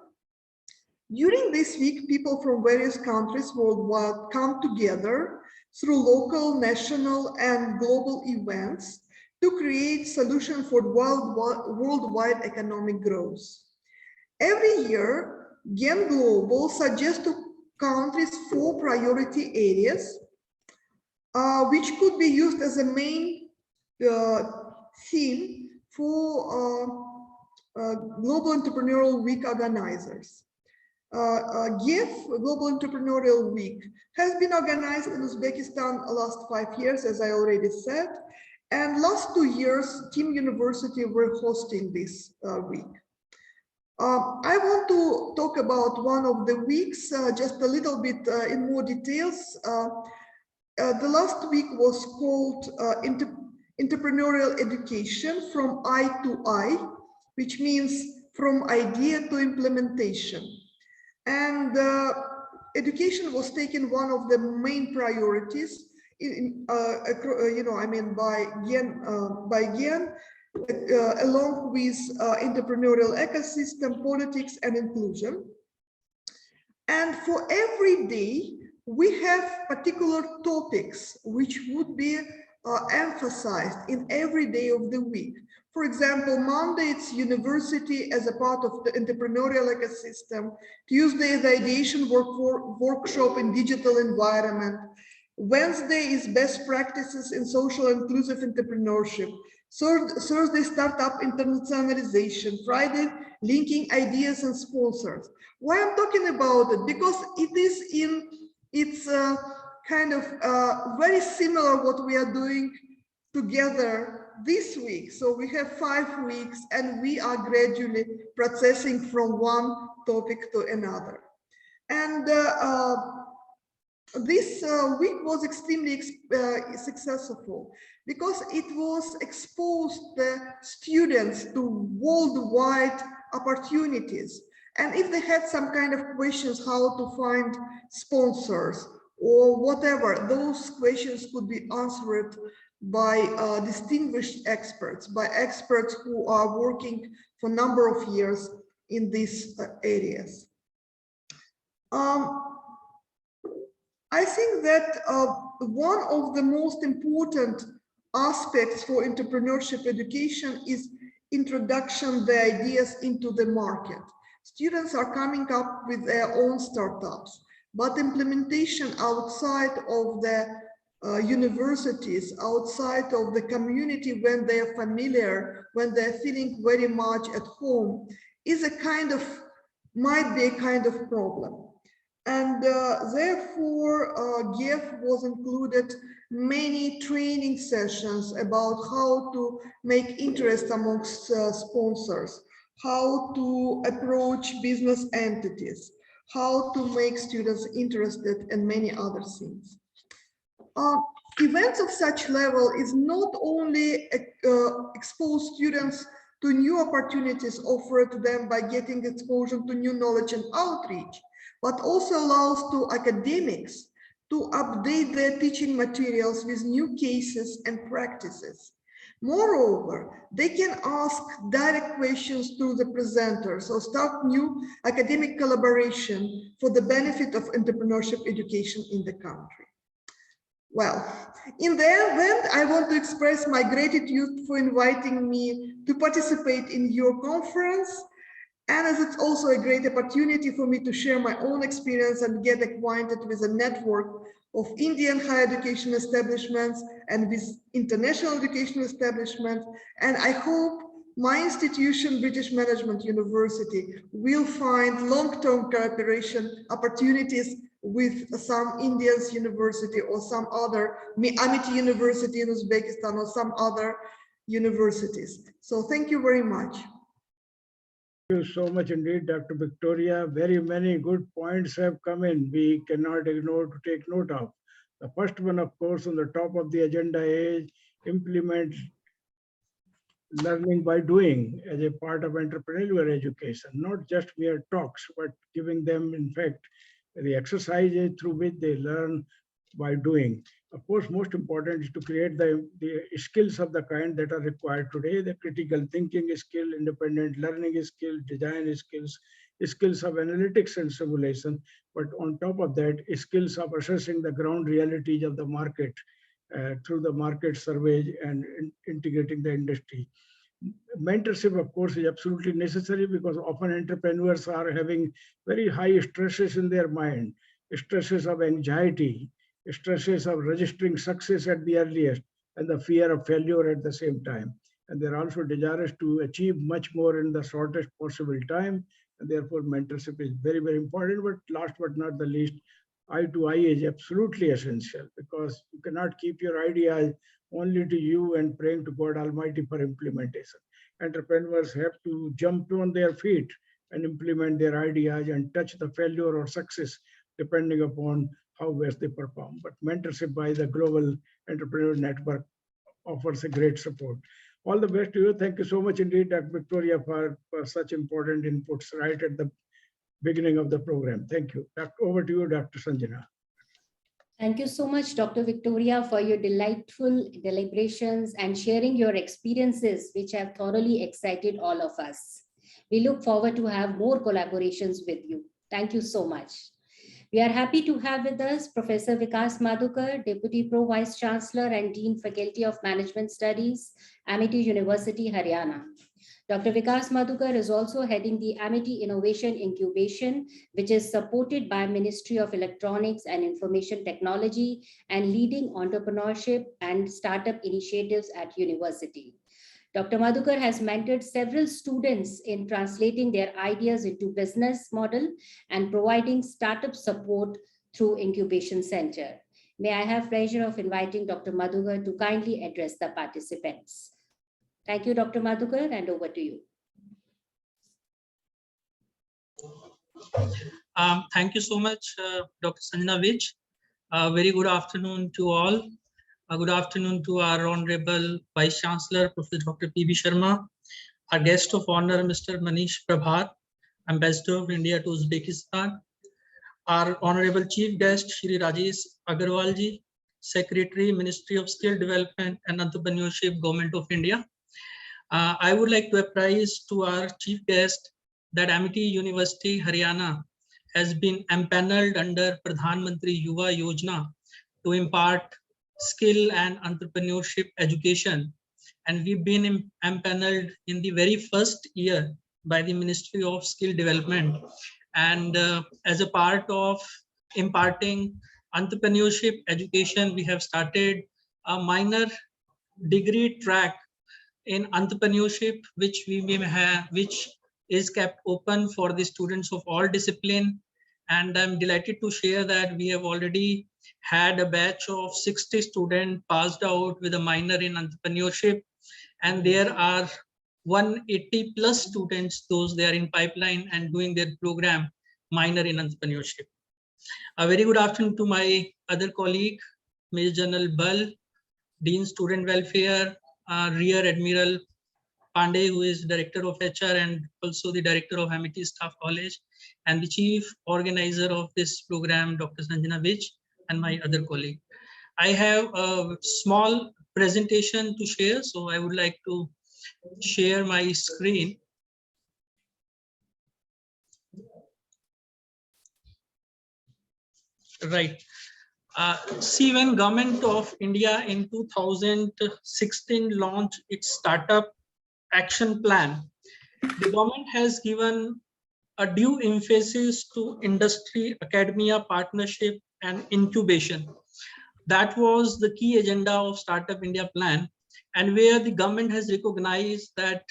During this week, people from various countries worldwide come together through local, national, and global events to create solutions for worldwide economic growth. Every year, GEN Global suggests to countries 4 priority areas, which could be used as a main theme for Global Entrepreneurial Week organizers. GIF, Global Entrepreneurial Week, has been organized in Uzbekistan the last 5 years, as I already said, and last 2 years, Team University were hosting this week. I want to talk about one of the weeks, just a little bit in more details. The last week was called Entrepreneurial Education from I to I, which means from idea to implementation. And education was taken one of the main priorities, by GEN, along with entrepreneurial ecosystem, politics, and inclusion. And for every day, we have particular topics which would be emphasized in every day of the week. For example, Monday, it's university as a part of the entrepreneurial ecosystem. Tuesday, the ideation workshop in digital environment. Wednesday is best practices in social inclusive entrepreneurship. Thursday, startup internationalization. Friday, linking ideas and sponsors. Why I'm talking about it? Because it is it's kind of very similar what we are doing together this week. So we have 5 weeks and we are gradually processing from one topic to another. And this week was extremely successful because it was exposed the students to worldwide opportunities. And if they had some kind of questions how to find sponsors or whatever, those questions could be answered by distinguished experts, by experts who are working for a number of years in these areas. I think that one of the most important aspects for entrepreneurship education is introduction the ideas into the market. Students are coming up with their own startups, but implementation outside of the universities, outside of the community, when they are familiar, when they're feeling very much at home, is a kind of, might be a kind of problem. And therefore, GIF was included many training sessions about how to make interest amongst sponsors, how to approach business entities, how to make students interested, and many other things. Events of such level is not only expose students to new opportunities offered to them by getting exposure to new knowledge and outreach, but also allows to academics to update their teaching materials with new cases and practices. Moreover, they can ask direct questions to the presenters or start new academic collaboration for the benefit of entrepreneurship education in the country. Well, in the end, I want to express my gratitude for inviting me to participate in your conference. And as it's also a great opportunity for me to share my own experience and get acquainted with a network of Indian higher education establishments and with international education establishments. And I hope My institution, British Management University, will find long-term cooperation opportunities with some India's university or some other, Amity University in Uzbekistan or some other universities. So thank you very much. Thank you so much indeed, Dr. Victoria. Very many good points have come in. We cannot ignore to take note of. The first one, of course, on the top of the agenda is implement learning by doing as a part of entrepreneurial education, not just mere talks, but giving them, in fact, the exercises through which they learn by doing. Of course, most important is to create the skills of the kind that are required today, the critical thinking skill, independent learning skill, design skills, skills of analytics and simulation, but on top of that, skills of assessing the ground realities of the market through the market surveys and integrating the industry. Mentorship, of course, is absolutely necessary because often entrepreneurs are having very high stresses in their mind, stresses of anxiety, stresses of registering success at the earliest, and the fear of failure at the same time. And they're also desirous to achieve much more in the shortest possible time. And therefore, mentorship is very, very important. But last but not the least, eye to eye is absolutely essential because you cannot keep your ideas only to you and praying to God Almighty for implementation. Entrepreneurs have to jump on their feet and implement their ideas and touch the failure or success depending upon how best they perform. But mentorship by the Global Entrepreneur Network offers a great support. All the best to you. Thank you so much indeed, Dr. Victoria, for such important inputs right at the beginning of the program. Thank you. Over to you, Dr. Sanjana. Thank you so much, Dr. Victoria, for your delightful deliberations and sharing your experiences, which have thoroughly excited all of us. We look forward to have more collaborations with you. Thank you so much. We are happy to have with us Professor Vikas Madhukar, Deputy Pro Vice Chancellor and Dean Faculty of Management Studies, Amity University, Haryana. Dr. Vikas Madhukar is also heading the Amity Innovation Incubation, which is supported by Ministry of Electronics and Information Technology and leading entrepreneurship and startup initiatives at university. Dr. Madhukar has mentored several students in translating their ideas into business model and providing startup support through Incubation Center. May I have pleasure of inviting Dr. Madhukar to kindly address the participants. Thank you, Dr. Madhukar, and over to you. Thank you so much, Dr. Sanjana Vij. Very good afternoon to all. Good afternoon to our Honorable Vice Chancellor, Professor Dr. P.B. Sharma, our guest of honor, Mr. Manish Prabhat, Ambassador of India to Uzbekistan, our Honorable Chief Guest, Shri Rajesh Agarwal ji, Secretary, Ministry of Skill Development and Entrepreneurship, Government of India. I would like to apprise to our Chief Guest that Amity University, Haryana has been empaneled under Pradhan Mantri Yuva Yojana to impart skill and entrepreneurship education. And we've been empaneled in the very first year by the Ministry of Skill Development. And as a part of imparting entrepreneurship education, we have started a minor degree track in entrepreneurship, which we may have, which is kept open for the students of all discipline. And I'm delighted to share that we have already had a batch of 60 students passed out with a minor in entrepreneurship. And there are 180 plus students, those they are in pipeline and doing their program minor in entrepreneurship. A very good afternoon to my other colleague, Major General Bal, Dean Student Welfare, Rear Admiral Pandey, who is Director of HR and also the Director of Amity Staff College, and the Chief Organizer of this program, Dr. Sanjana Vij, and my other colleague. I have a small presentation to share, so I would like to share my screen. Right. See, when Government of India in 2016 launched its startup action plan, the government has given a due emphasis to industry, academia, partnership, and incubation. That was the key agenda of Startup India plan, and where the government has recognized that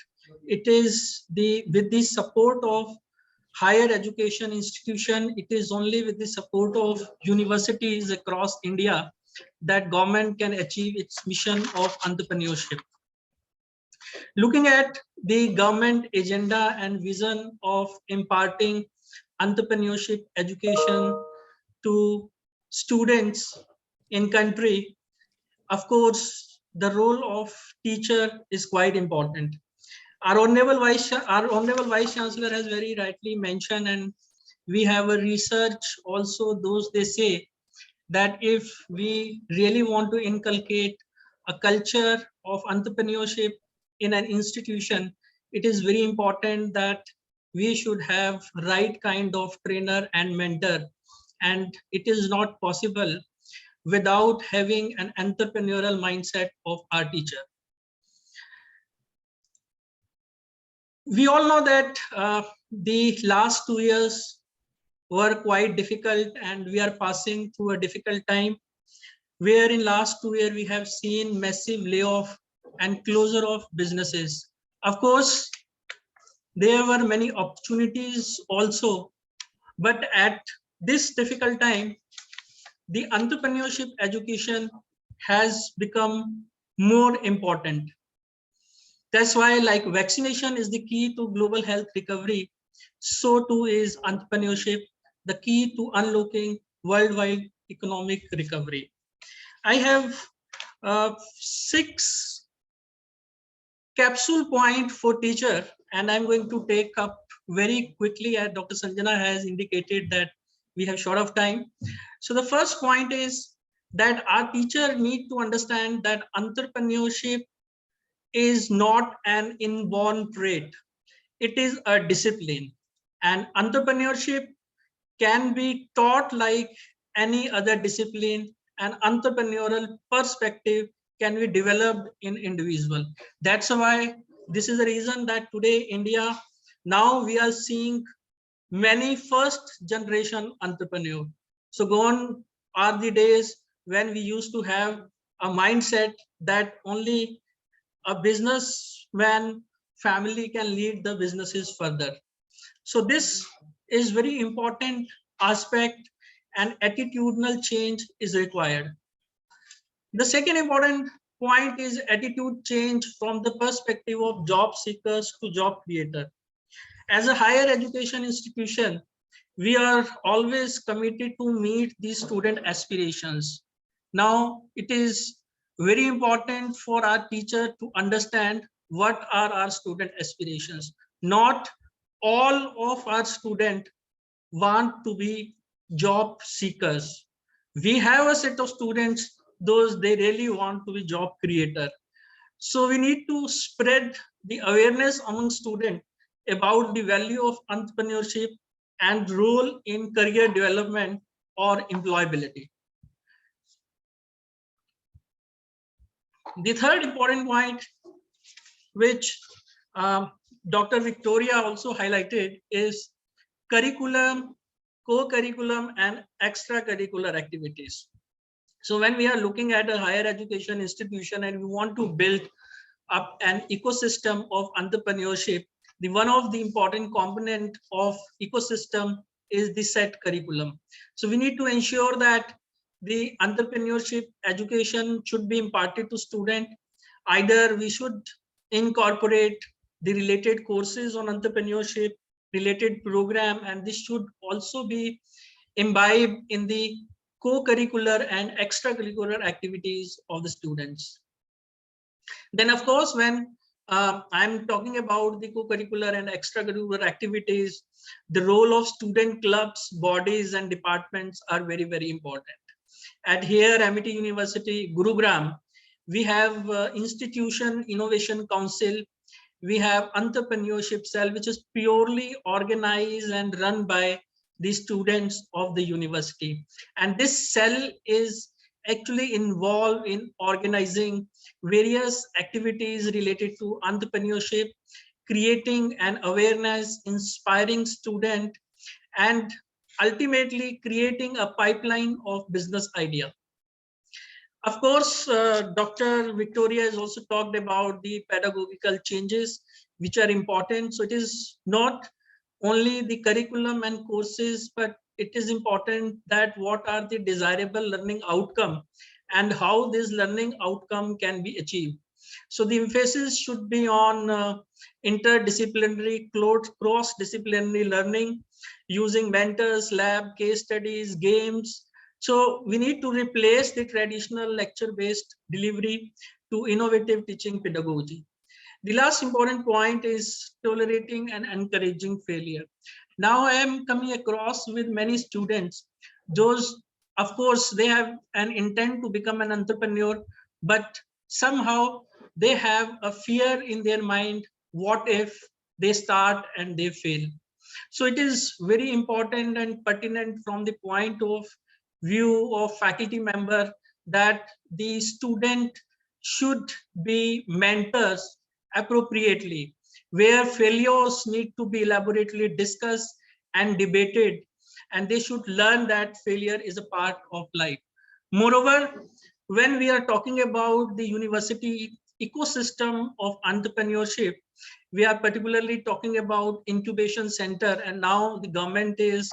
it is with the support of higher education institution, it is only with the support of universities across India that government can achieve its mission of entrepreneurship. Looking at the government agenda and vision of imparting entrepreneurship education to students in country, of course, the role of teacher is quite important. Our Honorable Vice Chancellor has very rightly mentioned, and we have a research also, those they say that if we really want to inculcate a culture of entrepreneurship in an institution, it is very important that we should have right kind of trainer and mentor. And it is not possible without having an entrepreneurial mindset of our teacher. We all know that the last 2 years were quite difficult, and we are passing through a difficult time where in last 2 years we have seen massive layoff and closure of businesses. Of course, there were many opportunities also, but at this difficult time, the entrepreneurship education has become more important. That's why, like vaccination is the key to global health recovery, so too is entrepreneurship the key to unlocking worldwide economic recovery. I have 6 capsule point for teacher, and I'm going to take up very quickly, as Dr. Sanjana has indicated that we have short of time. So the first point is that our teacher need to understand that entrepreneurship is not an inborn trait. It is a discipline, and entrepreneurship can be taught like any other discipline. An entrepreneurial perspective can be developed in individual. That's why this is the reason that today India, now we are seeing many first generation entrepreneur. So gone are the days when we used to have a mindset that only a businessman family can lead the businesses further. So this is very important aspect, and attitudinal change is required. The second important point is attitude change from the perspective of job seekers to job creator. As a higher education institution, we are always committed to meet these student aspirations. Now, it is very important for our teacher to understand what are our student aspirations. Not all of our students want to be job seekers. We have a set of students, those they really want to be job creator. So we need to spread the awareness among students about the value of entrepreneurship and role in career development or employability. The third important point, which Dr. Victoria also highlighted, is curriculum, co-curriculum, and extracurricular activities. So when we are looking at a higher education institution and we want to build up an ecosystem of entrepreneurship, the one of the important component of ecosystem is the set curriculum. So we need to ensure that the entrepreneurship education should be imparted to student. Either we should incorporate the related courses on entrepreneurship, related program, and this should also be imbibed in the co-curricular and extracurricular activities of the students. Then, of course, when I'm talking about the co-curricular and extracurricular activities, the role of student clubs, bodies, and departments are very, very important. At here, Amity University, Gurugram, we have Institution Innovation Council. We have Entrepreneurship Cell, which is purely organized and run by the students of the university. And this cell is actually involved in organizing various activities related to entrepreneurship, creating an awareness, inspiring student, and ultimately creating a pipeline of business idea. Of course, Dr. Victoria has also talked about the pedagogical changes which are important. So it is not only the curriculum and courses, but it is important that what are the desirable learning outcome and how this learning outcome can be achieved. So the emphasis should be on interdisciplinary, cross-disciplinary learning using mentors, lab, case studies, games. So we need to replace the traditional lecture-based delivery to innovative teaching pedagogy. The last important point is tolerating and encouraging failure. Now I am coming across with many students. Those, of course, they have an intent to become an entrepreneur, but somehow they have a fear in their mind. What if they start and they fail? So it is very important and pertinent from the point of view of faculty member that the student should be mentors appropriately, where failures need to be elaborately discussed and debated, and they should learn that failure is a part of life. Moreover, when we are talking about the university ecosystem of entrepreneurship, we are particularly talking about incubation center, and now the government is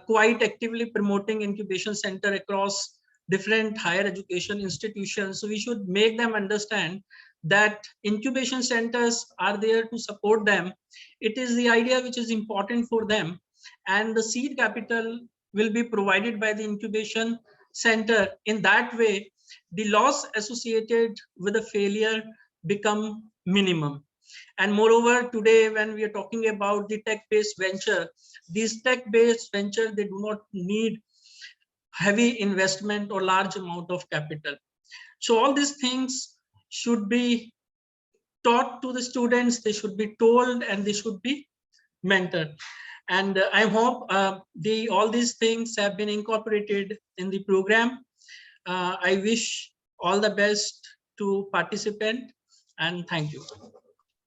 quite actively promoting incubation center across different higher education institutions. So we should make them understand that incubation centers are there to support them. It is the idea which is important for them, and the seed capital will be provided by the incubation center. In that way, the loss associated with a failure become minimum. And moreover, today when we are talking about the tech-based venture, these tech-based venture, they do not need heavy investment or large amount of capital. So all these things should be taught to the students, they should be told, and they should be mentored. And I hope all these things have been incorporated in the program. I wish all the best to participant, and thank you.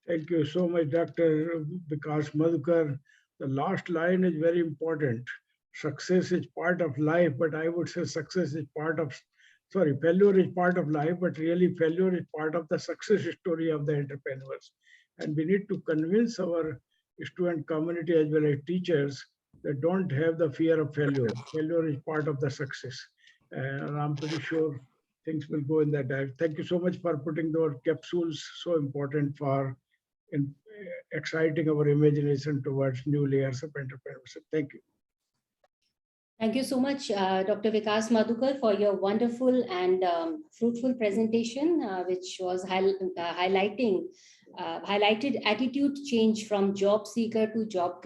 Thank you so much, Dr. Vikas Madhukar. The last line is very important. Success is part of life, but I would say success is part of, sorry, failure is part of life, but really failure is part of the success story of the entrepreneurs. And we need to convince our student community as well as teachers that don't have the fear of failure. Failure is part of the success. And I'm pretty sure things will go in that direction. Thank you so much for putting those capsules, so important for in exciting our imagination towards new layers of entrepreneurship. Thank you. Thank you so much, Dr. Vikas Madhukar, for your wonderful and fruitful presentation, which was highlighted attitude change from job seeker to job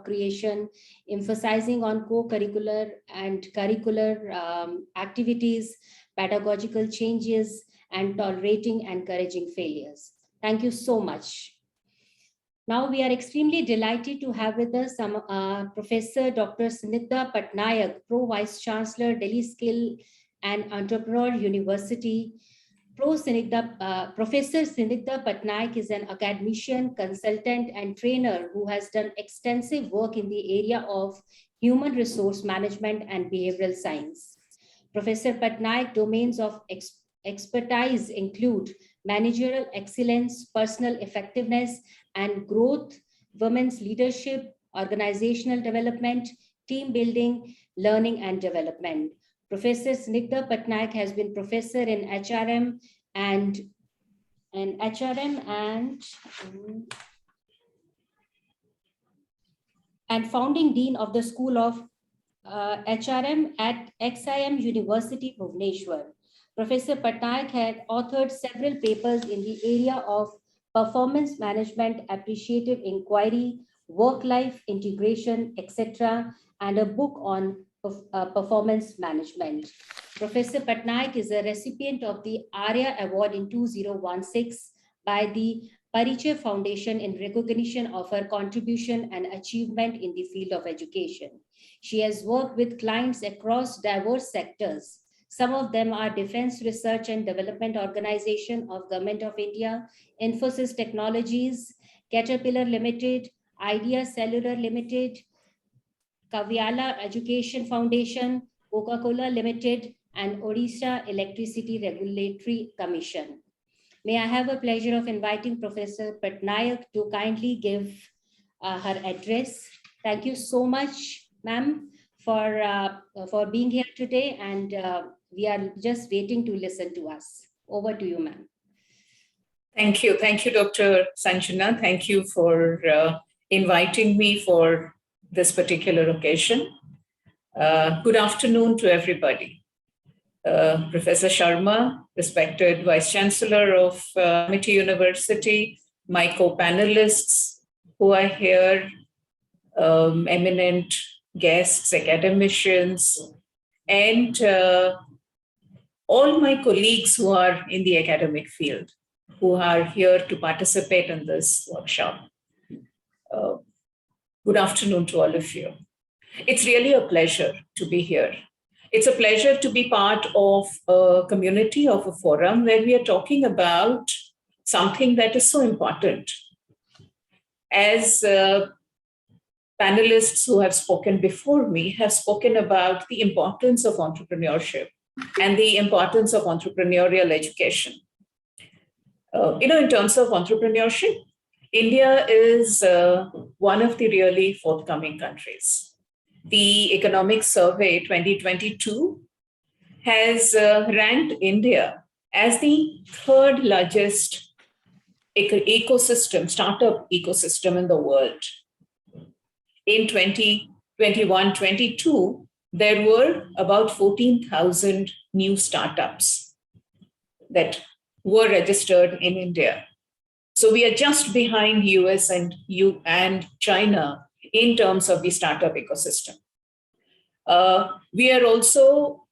creation, emphasizing on co-curricular and curricular activities, pedagogical changes, and tolerating and encouraging failures. Thank you so much. Now we are extremely delighted to have with us Professor Dr. Snigdha Patnaik, Pro Vice Chancellor, Delhi Skill and Entrepreneur University. Professor Snigdha Patnaik is an academician, consultant, and trainer who has done extensive work in the area of human resource management and behavioral science. Professor Patnaik domains of expertise include managerial excellence, personal effectiveness and growth, women's leadership, organizational development, team building, learning and development. Professor Snigdha Patnaik has been professor in HRM and founding dean of the School of HRM at XIM University, Bhubaneswar. Professor Patnaik had authored several papers in the area of performance management, appreciative inquiry, work-life integration, etc., and a book on performance management. Professor Patnaik is a recipient of the Arya Award in 2016 by the Parichaya Foundation in recognition of her contribution and achievement in the field of education. She has worked with clients across diverse sectors. Some of them are Defense Research and Development Organization of Government of India, Infosys Technologies, Caterpillar Limited, Idea Cellular Limited, Kavyala Education Foundation, Coca-Cola Limited, and Odisha Electricity Regulatory Commission. May I have a pleasure of inviting Professor Patnaik to kindly give her address. Thank you so much, ma'am, for being here today, and we are just waiting to listen to us. Over to you, ma'am. Thank you, Dr. Sanjana. Thank you for inviting me for this particular occasion. Good afternoon to everybody. Professor Sharma, respected Vice Chancellor of Amity University, my co-panelists who are here, eminent guests, academicians, and all my colleagues who are in the academic field, who are here to participate in this workshop. Good afternoon to all of you. It's really a pleasure to be here. It's a pleasure to be part of a community, of a forum where we are talking about something that is so important. As panelists who have spoken before me have spoken about the importance of entrepreneurship and the importance of entrepreneurial education. In terms of entrepreneurship, India is one of the really forthcoming countries. The Economic Survey 2022 has ranked India as the third largest startup ecosystem in the world. In 2021-22, there were about 14,000 new startups that were registered in India. So we are just behind US and China in terms of the startup ecosystem. We are also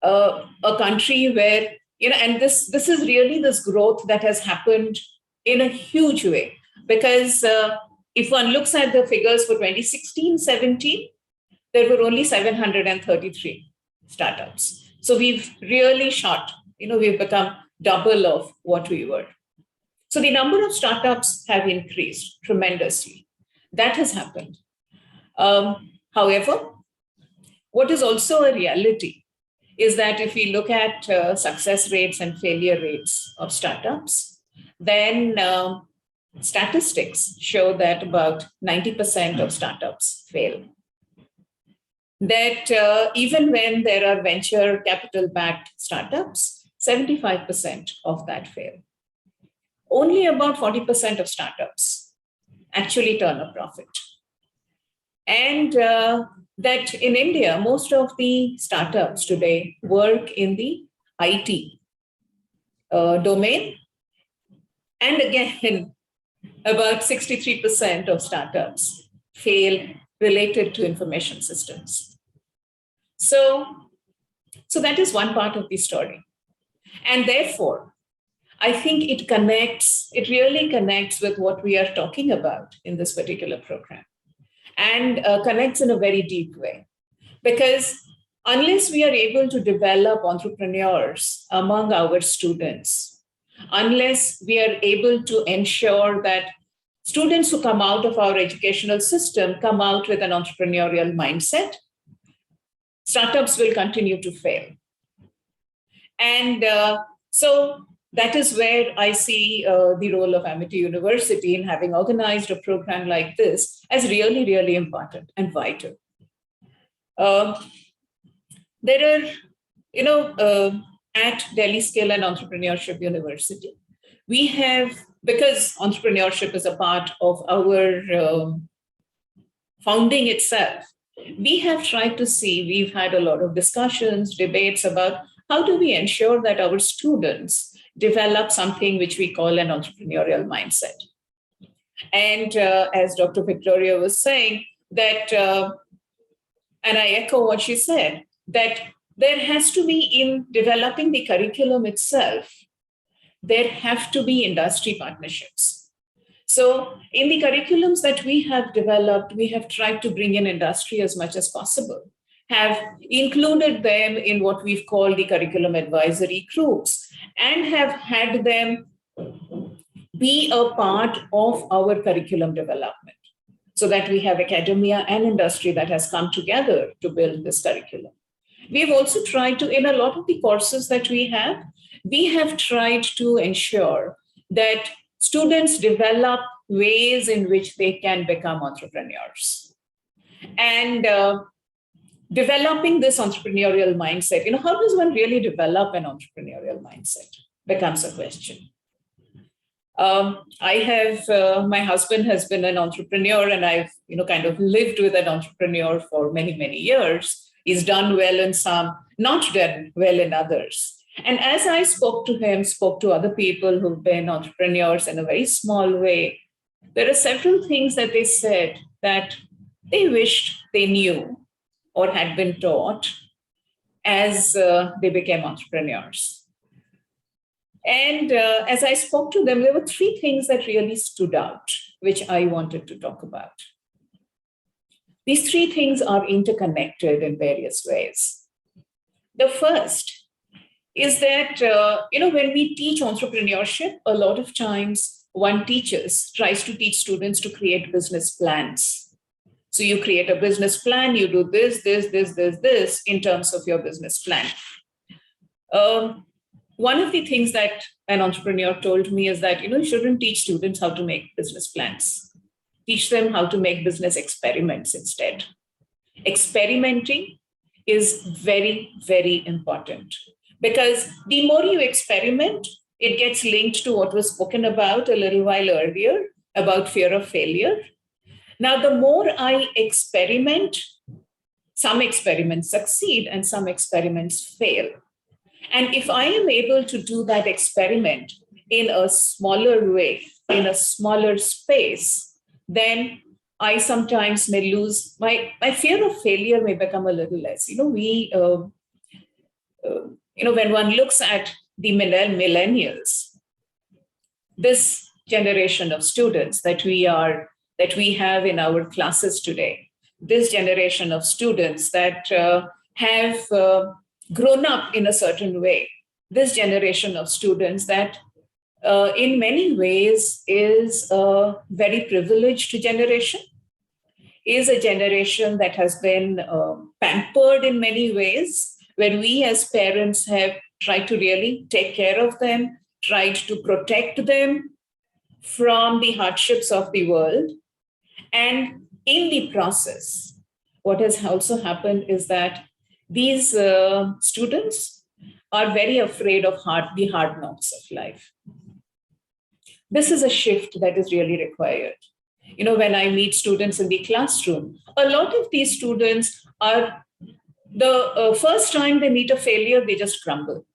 a country where, and this is really this growth that has happened in a huge way, because if one looks at the figures for 2016-17, there were only 733 startups. So we've really shot, we've become double of what we were. So the number of startups have increased tremendously. That has happened. However, what is also a reality is that if we look at success rates and failure rates of startups, then statistics show that about 90% of startups fail. That even when there are venture capital-backed startups, 75% of that fail. Only about 40% of startups actually turn a profit. And that in India, most of the startups today work in the IT domain. And again, about 63% of startups fail related to information systems. So that is one part of the story. And therefore, I think it really connects with what we are talking about in this particular program, and connects in a very deep way. Because unless we are able to develop entrepreneurs among our students, unless we are able to ensure that students who come out of our educational system come out with an entrepreneurial mindset, startups will continue to fail. And so that is where I see the role of Amity University in having organized a program like this as really, really important and vital. There are, at Delhi Skill and Entrepreneurship University, we have, because entrepreneurship is a part of our founding itself, we have tried to see, we've had a lot of discussions, debates about how do we ensure that our students develop something which we call an entrepreneurial mindset. And as Dr. Victoria was saying, that, and I echo what she said, that there has to be, in developing the curriculum itself, there have to be industry partnerships. So in the curriculums that we have developed, we have tried to bring in industry as much as possible, have included them in what we've called the curriculum advisory groups, and have had them be a part of our curriculum development, so that we have academia and industry that has come together to build this curriculum. We have also tried to, in a lot of the courses that we have tried to ensure that students develop ways in which they can become entrepreneurs. And developing this entrepreneurial mindset, how does one really develop an entrepreneurial mindset becomes a question. My husband has been an entrepreneur, and I've, kind of lived with an entrepreneur for many, many years. He's done well in some, not done well in others. And as I spoke to other people who've been entrepreneurs in a very small way, there are several things that they said that they wished they knew or had been taught as they became entrepreneurs. And as I spoke to them, there were three things that really stood out, which I wanted to talk about. These three things are interconnected in various ways. The first is that, when we teach entrepreneurship, a lot of times one tries to teach students to create business plans. So you create a business plan, you do this in terms of your business plan. One of the things that an entrepreneur told me is that, you shouldn't teach students how to make business plans. Teach them how to make business experiments instead. Experimenting is very, very important, because the more you experiment, it gets linked to what was spoken about a little while earlier about fear of failure. Now, the more I experiment, some experiments succeed and some experiments fail. And if I am able to do that experiment in a smaller way, in a smaller space, then I sometimes may lose, my fear of failure may become a little less. When one looks at the millennials, this generation of students that we have in our classes today, this generation of students that have grown up in a certain way, this generation of students that in many ways is a very privileged generation, is a generation that has been pampered in many ways, where we as parents have tried to really take care of them, tried to protect them from the hardships of the world. And in the process, what has also happened is that these students are very afraid of the hard knocks of life. This is a shift that is really required. When I meet students in the classroom, a lot of these students are, the first time they meet a failure, they just crumble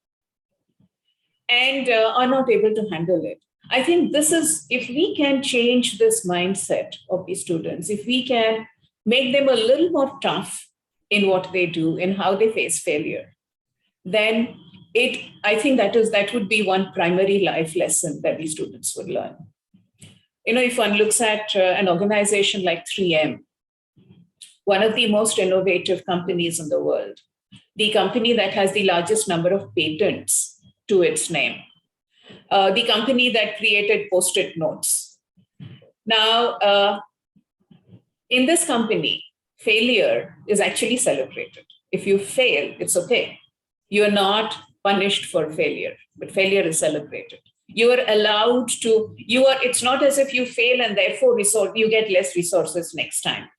and are not able to handle it. I think if we can change this mindset of these students, if we can make them a little more tough in what they do, in how they face failure, then I think that would be one primary life lesson that these students would learn. If one looks at an organization like 3M, one of the most innovative companies in the world, the company that has the largest number of patents to its name, the company that created Post-it notes. Now, in this company, failure is actually celebrated. If you fail, it's okay. You're not punished for failure, but failure is celebrated. You are allowed to, it's not as if you fail and therefore you get less resources next time.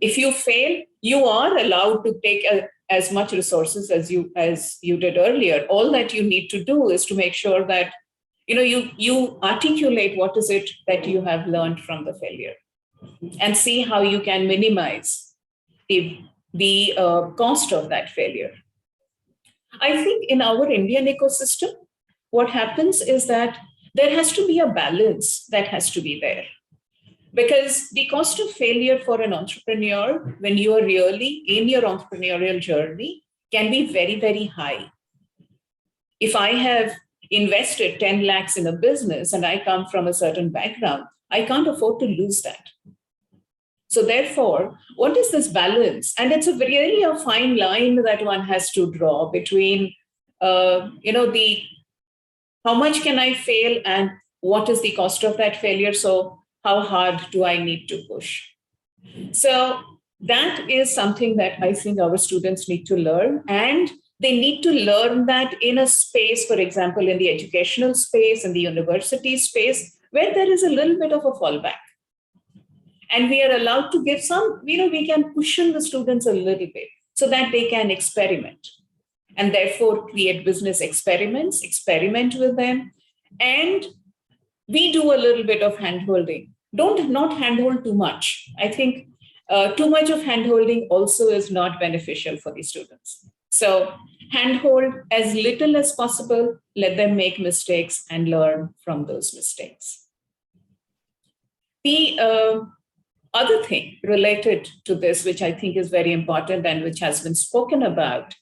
If you fail, you are allowed to take as much resources as you did earlier. All that you need to do is to make sure that you articulate what is it that you have learned from the failure, and see how you can minimize the cost of that failure. I think in our Indian ecosystem, what happens is that there has to be a balance that has to be there. Because the cost of failure for an entrepreneur, when you are really in your entrepreneurial journey, can be very, very high. If I have invested 10 lakhs in a business and I come from a certain background, I can't afford to lose that. So therefore, what is this balance? And it's really a fine line that one has to draw between, how much can I fail and what is the cost of that failure? So how hard do I need to push? So That is something that I think our students need to learn, and they need to learn that in a space, for example, in the educational space, in the university space, where there is a little bit of a fallback. And we are allowed to give some, we can cushion the students a little bit so that they can experiment and therefore create business experiments, experiment with them. And we do a little bit of handholding. Not handhold too much. I think too much of handholding also is not beneficial for the students. So handhold as little as possible, let them make mistakes and learn from those mistakes. The other thing related to this, which I think is very important and which has been spoken about,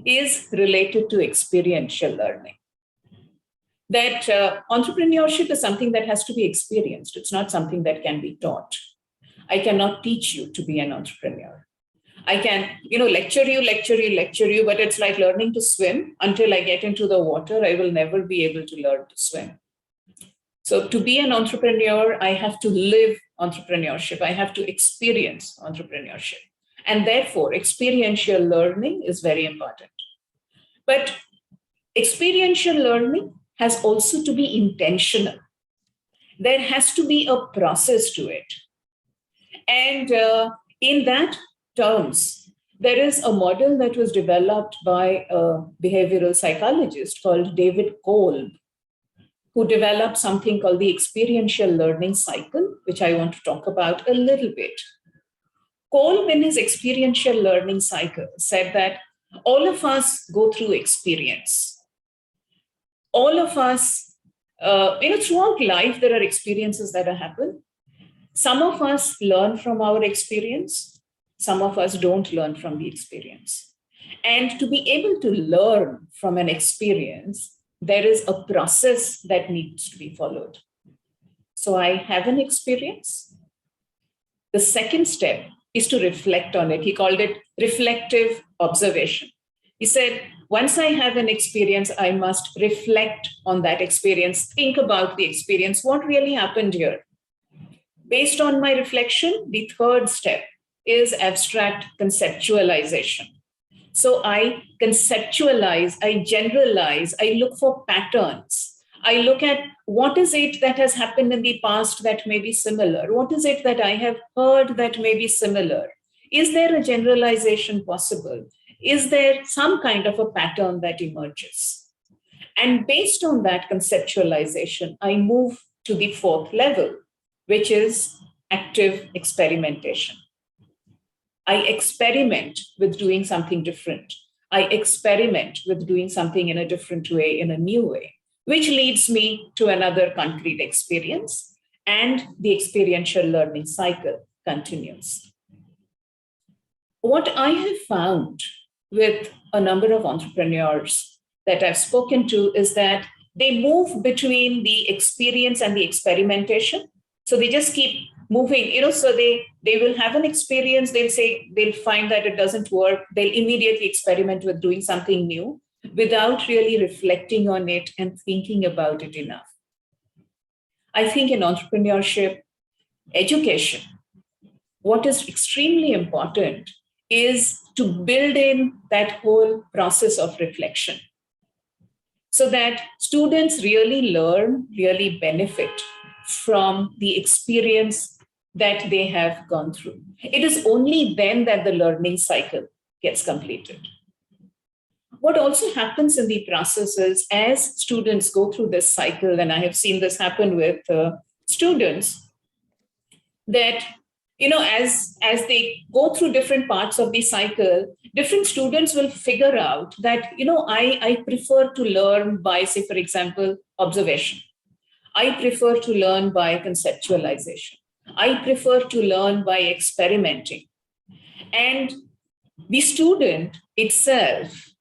is related to experiential learning. That entrepreneurship is something that has to be experienced. It's not something that can be taught. I cannot teach you to be an entrepreneur. I can, lecture you, but it's like learning to swim. Until I get into the water, I will never be able to learn to swim. So to be an entrepreneur, I have to live entrepreneurship. I have to experience entrepreneurship. And therefore, experiential learning is very important. But experiential learning has also to be intentional. There has to be a process to it. And in that terms, there is a model that was developed by a behavioral psychologist called David Kolb, who developed something called the experiential learning cycle, which I want to talk about a little bit. Kolb, in his experiential learning cycle, said that all of us go through experience. All of us, throughout life, there are experiences that happen. Some of us learn from our experience. Some of us don't learn from the experience. And to be able to learn from an experience, there is a process that needs to be followed. So I have an experience. The second step is to reflect on it. He called it reflective observation. He said, once I have an experience, I must reflect on that experience, think about the experience, what really happened here. Based on my reflection, the third step is abstract conceptualization. So I conceptualize, I generalize, I look for patterns. I look at what is it that has happened in the past that may be similar? What is it that I have heard that may be similar? Is there a generalization possible? Is there some kind of a pattern that emerges? And based on that conceptualization, I move to the fourth level, which is active experimentation. I experiment with doing something different. I experiment with doing something in a different way, in a new way, which leads me to another concrete experience, and the experiential learning cycle continues. What I have found with a number of entrepreneurs that I've spoken to is that they move between the experience and the experimentation. So they just keep moving, so they will have an experience, they'll find that it doesn't work, they'll immediately experiment with doing something new without really reflecting on it and thinking about it enough. I think in entrepreneurship, education, what is extremely important is to build in that whole process of reflection so that students really learn, really benefit from the experience that they have gone through. It is only then that the learning cycle gets completed. What also happens in the process is as students go through this cycle, and I have seen this happen with students, that as they go through different parts of the cycle, different students will figure out that, I prefer to learn by, say, for example, observation. I prefer to learn by conceptualization. I prefer to learn by experimenting. And the student itself,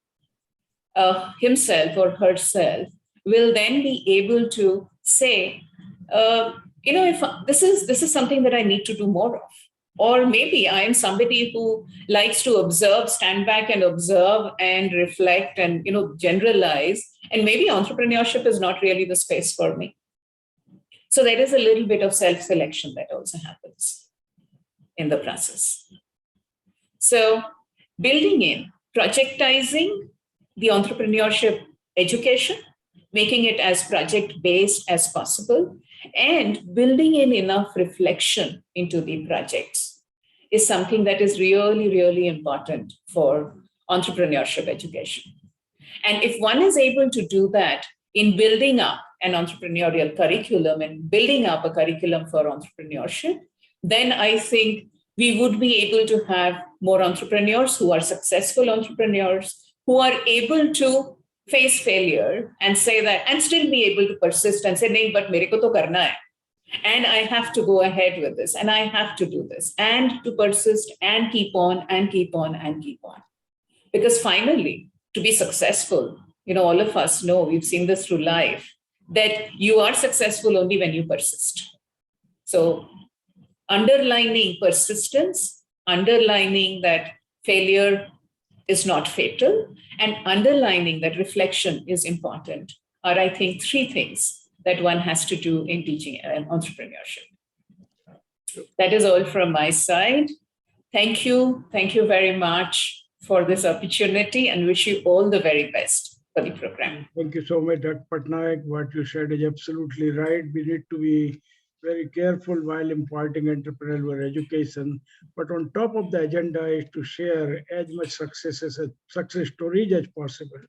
himself or herself, will then be able to say, if this is something that I need to do more of. Or maybe I am somebody who likes to observe, stand back and observe and reflect and, generalize. And maybe entrepreneurship is not really the space for me. So there is a little bit of self-selection that also happens in the process. So building in, projectizing the entrepreneurship education, making it as project-based as possible, and building in enough reflection into the projects is something that is really, really important for entrepreneurship education. And if one is able to do that in building up an entrepreneurial curriculum and building up a curriculum for entrepreneurship, then I think we would be able to have more entrepreneurs who are successful entrepreneurs, who are able to face failure and say that, and still be able to persist and say, nahi, but mere ko to karna hai. And I have to go ahead with this, and I have to do this, and to persist and keep on and keep on and keep on. Because finally, to be successful, all of us know, we've seen this through life, that you are successful only when you persist. So underlining persistence, underlining that failure is not fatal, and underlining that reflection is important are, I think, three things that one has to do in teaching entrepreneurship. That is all from my side. Thank you. Thank you very much for this opportunity, and wish you all the very best for the program. Thank you so much, Dr. Patnaik. What you said is absolutely right. We need to be very careful while imparting entrepreneurial education. But on top of the agenda is to share as much success stories as possible,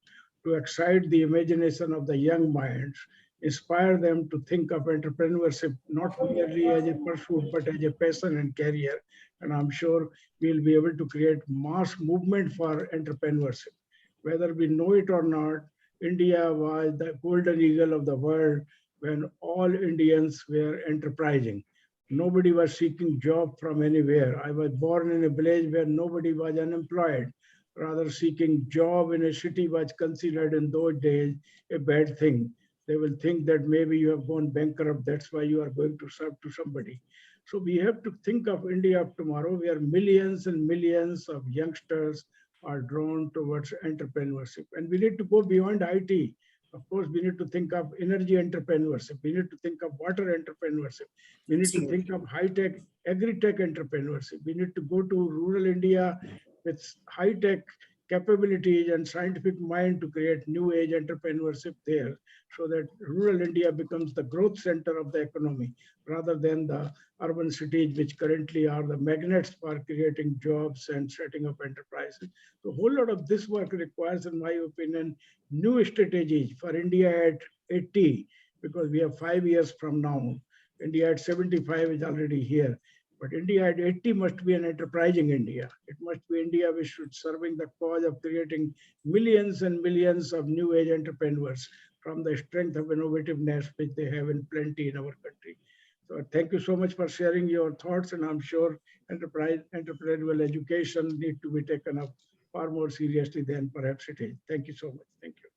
to excite the imagination of the young minds, inspire them to think of entrepreneurship not merely as a pursuit, but as a passion and career. And I'm sure we'll be able to create mass movement for entrepreneurship. Whether we know it or not, India was the golden eagle of the world when all Indians were enterprising. Nobody was seeking job from anywhere. I was born in a village where nobody was unemployed. Rather, seeking job in a city was considered in those days a bad thing. They will think that maybe you have gone bankrupt, that's why you are going to serve to somebody. So we have to think of India of tomorrow, where millions and millions of youngsters are drawn towards entrepreneurship. And we need to go beyond IT. Of course, we need to think of energy entrepreneurship. We need to think of water entrepreneurship. We need to think of high-tech, agri-tech entrepreneurship. We need to go to rural India with high-tech capabilities and scientific mind to create new age entrepreneurship there, so that rural India becomes the growth center of the economy rather than the urban cities, which currently are the magnets for creating jobs and setting up enterprises. So a whole lot of this work requires, in my opinion, new strategies for India at 80, because we have 5 years from now. India at 75 is already here. But India at 80 must be an enterprising India. It must be India which should serving the cause of creating millions and millions of new age entrepreneurs from the strength of innovativeness which they have in plenty in our country. So thank you so much for sharing your thoughts, and I'm sure entrepreneurial education need to be taken up far more seriously than perhaps it is. Thank you so much. Thank you.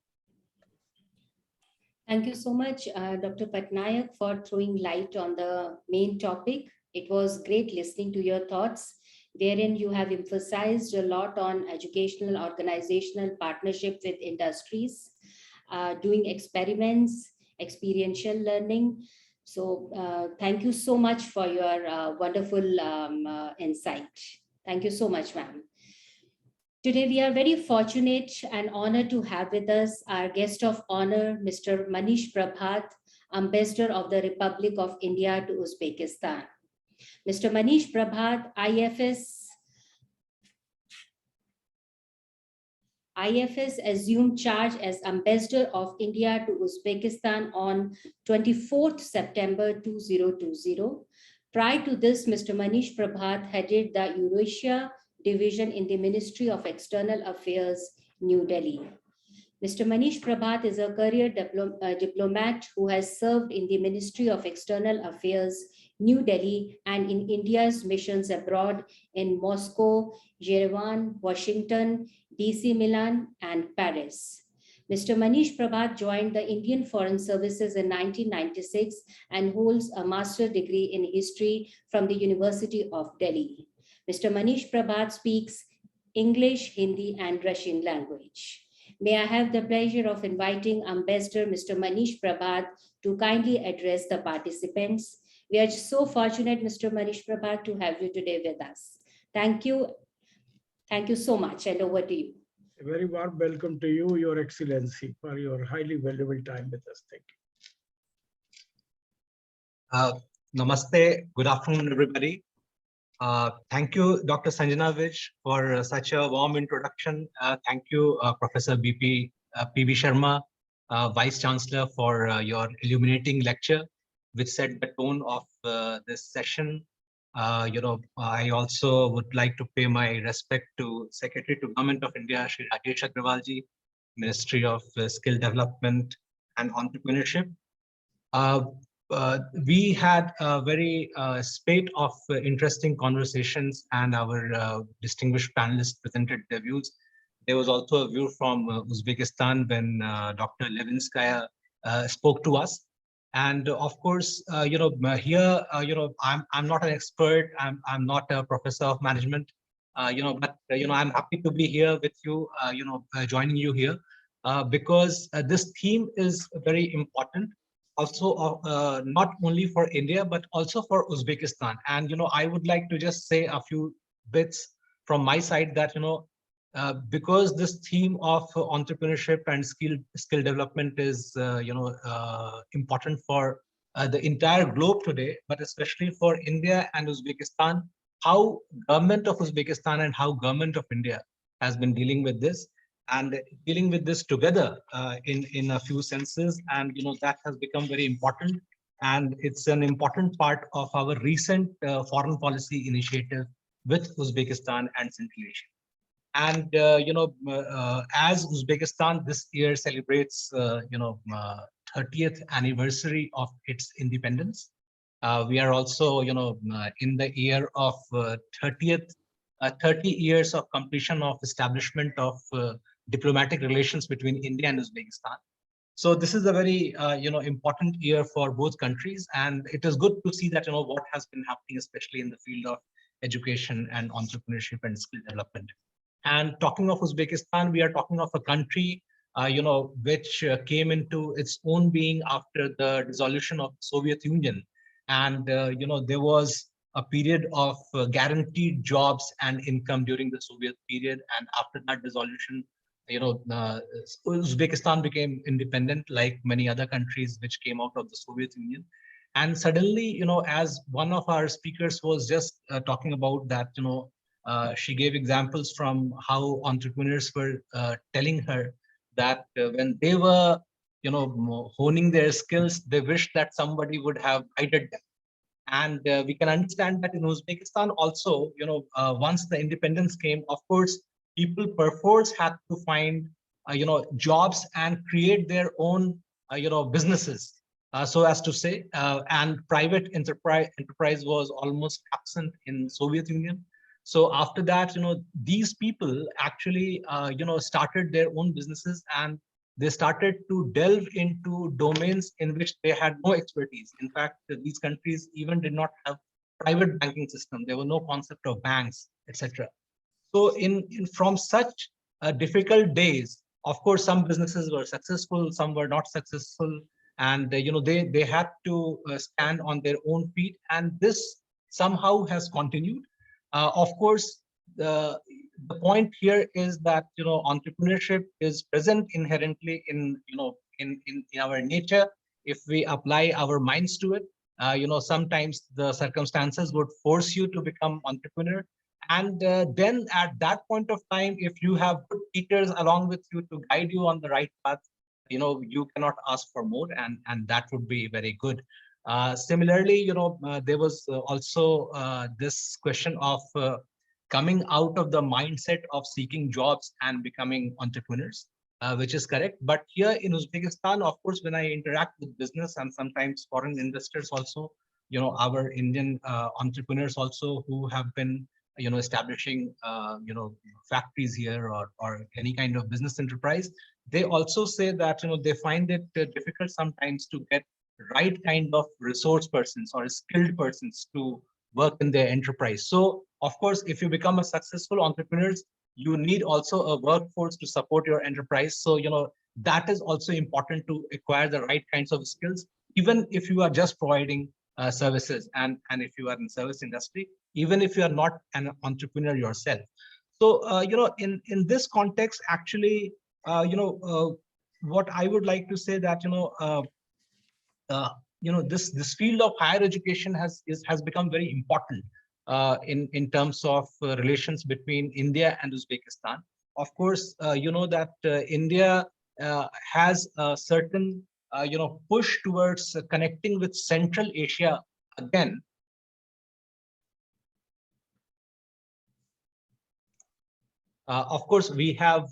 Thank you so much, Dr. Patnaik, for throwing light on the main topic. It was great listening to your thoughts, wherein you have emphasized a lot on educational, organizational partnership with industries, doing experiments, experiential learning. So thank you so much for your wonderful insight. Thank you so much, ma'am. Today, we are very fortunate and honored to have with us our guest of honor, Mr. Manish Prabhat, Ambassador of the Republic of India to Uzbekistan. Mr. Manish Prabhat, IFS assumed charge as Ambassador of India to Uzbekistan on 24th September 2020. Prior to this, Mr. Manish Prabhat headed the Eurasia Division in the Ministry of External Affairs, New Delhi. Mr. Manish Prabhat is a career diplomat who has served in the Ministry of External Affairs, New Delhi, and in India's missions abroad in Moscow, Yerevan, Washington, DC, Milan, and Paris. Mr. Manish Prabhat joined the Indian Foreign Services in 1996 and holds a master's degree in history from the University of Delhi. Mr. Manish Prabhat speaks English, Hindi, and Russian language. May I have the pleasure of inviting Ambassador Mr. Manish Prabhat to kindly address the participants. We are so fortunate, Mr. Manish Prabhat, to have you today with us. Thank you. Thank you so much, and over to you. A very warm welcome to you, Your Excellency, for your highly valuable time with us. Thank you. Namaste. Good afternoon, everybody. Thank you, Dr. Sanjana Vij, for such a warm introduction. Thank you, Professor P.B. Sharma, Vice Chancellor, for your illuminating lecture, which set the tone of this session. I also would like to pay my respect to Secretary to Government of India, Shri Rajesh Agrawalji, Ministry of Skill Development and Entrepreneurship. We had a very spate of interesting conversations, and our distinguished panelists presented their views. There was also a view from Uzbekistan when Dr. Levinskaya spoke to us. And of course, here, I'm not an expert. I'm not a professor of management, but I'm happy to be here with you, joining you here, because this theme is very important. Also, not only for India, but also for Uzbekistan. And, I would like to just say a few bits from my side that, because this theme of entrepreneurship and skill development is, important for the entire globe today, but especially for India and Uzbekistan, how government of Uzbekistan and how government of India has been dealing with this, and dealing with this together in a few senses, and that has become very important, and it's an important part of our recent foreign policy initiative with Uzbekistan and Central Asia. And as Uzbekistan this year celebrates 30th anniversary of its independence, we are also in the year of 30 years of completion of establishment of diplomatic relations between India and Uzbekistan. So this is a very important year for both countries, and it is good to see that what has been happening, especially in the field of education and entrepreneurship and skill development. And talking of Uzbekistan, we are talking of a country which came into its own being after the dissolution of the Soviet Union, and there was a period of guaranteed jobs and income during the Soviet period, and after that dissolution, Uzbekistan became independent like many other countries which came out of the Soviet Union. And suddenly, as one of our speakers was just talking about that, she gave examples from how entrepreneurs were telling her that when they were, honing their skills, they wished that somebody would have guided them. And we can understand that in Uzbekistan also, once the independence came, of course, people perforce had to find, jobs and create their own, businesses, so as to say, and private enterprise was almost absent in Soviet Union. So after that, these people actually, started their own businesses, and they started to delve into domains in which they had no expertise. In fact, these countries even did not have private banking system. There were no concept of banks, etc. So from such difficult days, of course, some businesses were successful, some were not successful, and they had to stand on their own feet, and this somehow has continued. Of course, the point here is that entrepreneurship is present inherently in our nature if we apply our minds to it. Sometimes the circumstances would force you to become entrepreneur, and then at that point of time, if you have good teachers along with you to guide you on the right path, you cannot ask for more, and that would be very good. Similarly, there was also this question of coming out of the mindset of seeking jobs and becoming entrepreneurs, which is correct. But here in Uzbekistan, of course, when I interact with business and sometimes foreign investors also, our Indian entrepreneurs also who have been, establishing, factories here or any kind of business enterprise, they also say that, they find it difficult sometimes to get right kind of resource persons or skilled persons to work in their enterprise. So of course, if you become a successful entrepreneur, you need also a workforce to support your enterprise. So, that is also important to acquire the right kinds of skills, even if you are just providing services and if you are in service industry, even if you are not an entrepreneur yourself. So, in this context, actually, what I would like to say that, uh, this field of higher education has become very important in terms of relations between India and Uzbekistan. Of course, you know that India has a certain push towards connecting with Central Asia again. Of course, we have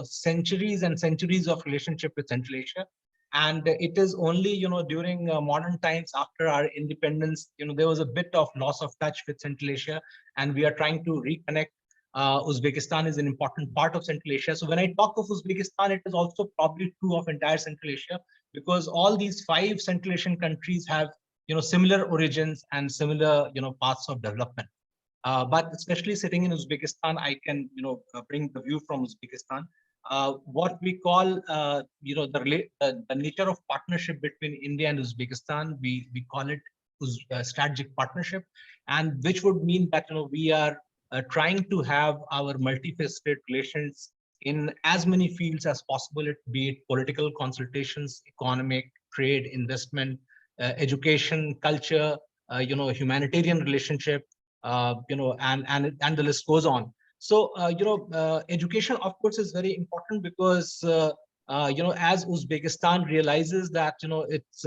centuries and centuries of relationship with Central Asia, and it is only during modern times after our independence, there was a bit of loss of touch with Central Asia, and we are trying to reconnect. Uzbekistan is an important part of Central Asia. So when I talk of Uzbekistan, it is also probably true of entire Central Asia, because all these 5 Central Asian countries have similar origins and similar paths of development. But especially sitting in Uzbekistan, I can bring the view from Uzbekistan. What we call the nature of partnership between India and Uzbekistan, we call it strategic partnership, and which would mean that we are trying to have our multifaceted relations in as many fields as possible, be it political consultations, economic, trade, investment, education, culture, humanitarian relationship, and the list goes on. So, education, of course, is very important because, as Uzbekistan realizes that, it's,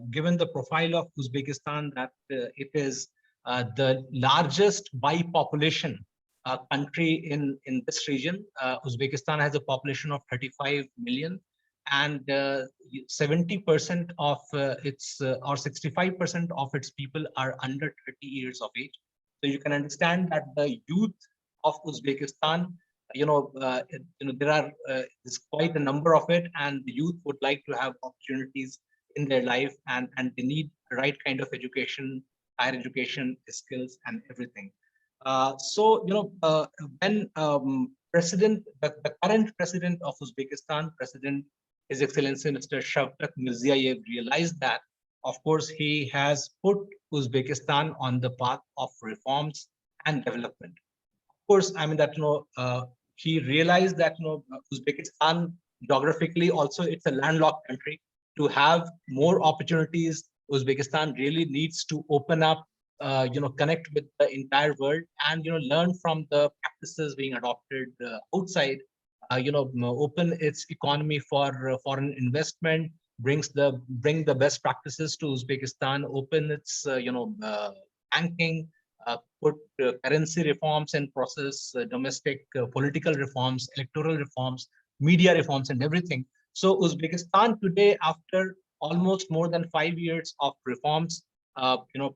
given the profile of Uzbekistan, that it is the largest by population country in this region. Uzbekistan has a population of 35 million, and 70% of its or 65% of its people are under 30 years of age. So you can understand that the youth of Uzbekistan, there are there's quite a number of it, and the youth would like to have opportunities in their life, and they need the right kind of education, higher education, skills, and everything. So when the current president of Uzbekistan, President His Excellency Mr. Shavkat Mirziyoyev, realized that, of course, he has put Uzbekistan on the path of reforms and development. Of course, I mean that he realized that Uzbekistan geographically also it's a landlocked country. To have more opportunities, Uzbekistan really needs to open up, connect with the entire world, and learn from the practices being adopted outside. Open its economy for foreign investment, bring the best practices to Uzbekistan, open its banking, put currency reforms in process, domestic political reforms, electoral reforms, media reforms, and everything. So Uzbekistan today, after almost more than 5 years of reforms,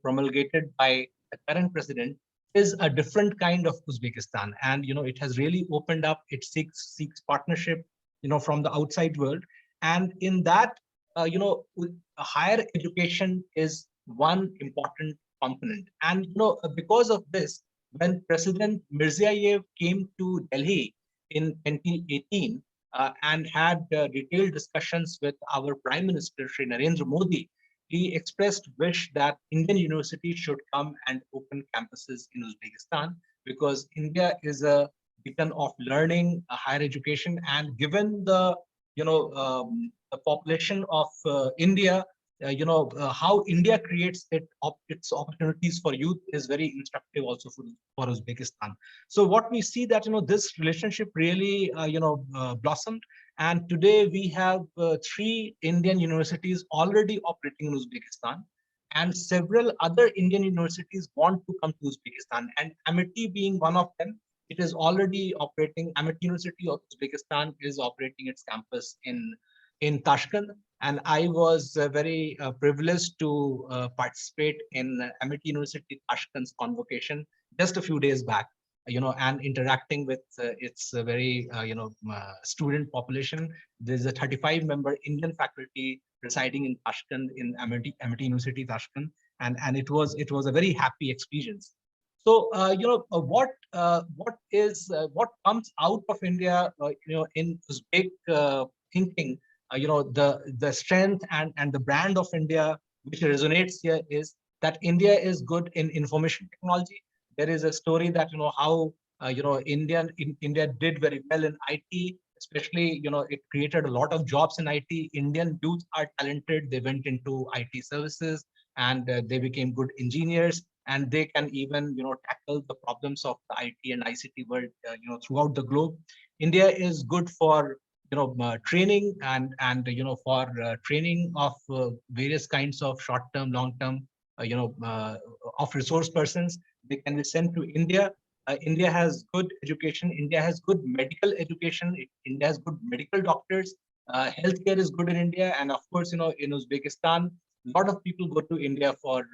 promulgated by the current president, is a different kind of Uzbekistan, and it has really opened up. It seeks partnership, from the outside world, and in that, higher education is one important component. And because of this, when President Mirziyoyev came to Delhi in 2018 and had detailed discussions with our Prime Minister Shri Narendra Modi, he expressed wish that Indian universities should come and open campuses in Uzbekistan, because India is a beacon of learning, higher education, and given the the population of India, how India creates its opportunities for youth is very instructive also for Uzbekistan. So what we see that this relationship really blossomed, and today we have 3 Indian universities already operating in Uzbekistan, and several other Indian universities want to come to Uzbekistan, and Amity being one of them. It is already operating. Amity University of Uzbekistan is operating its campus in Tashkent, and I was very privileged to participate in Amity University Tashkent's convocation just a few days back, and interacting with its very student population. There's a 35-member Indian faculty residing in Tashkent, in Amity University Tashkent, and it was a very happy experience. So what comes out of India, in Uzbek thinking, the strength and the brand of India which resonates here is that India is good in information technology. There is a story that how India did very well in IT, especially, it created a lot of jobs in IT. Indian youth are talented. They went into IT services and they became good engineers, and they can even, tackle the problems of the IT and ICT world, throughout the globe. India is good for, training for training of various kinds of short-term, long-term, of resource persons. They can be sent to India. India has good education. India has good medical education. India has good medical doctors. Healthcare is good in India, and of course, in Uzbekistan, a lot of people go to India for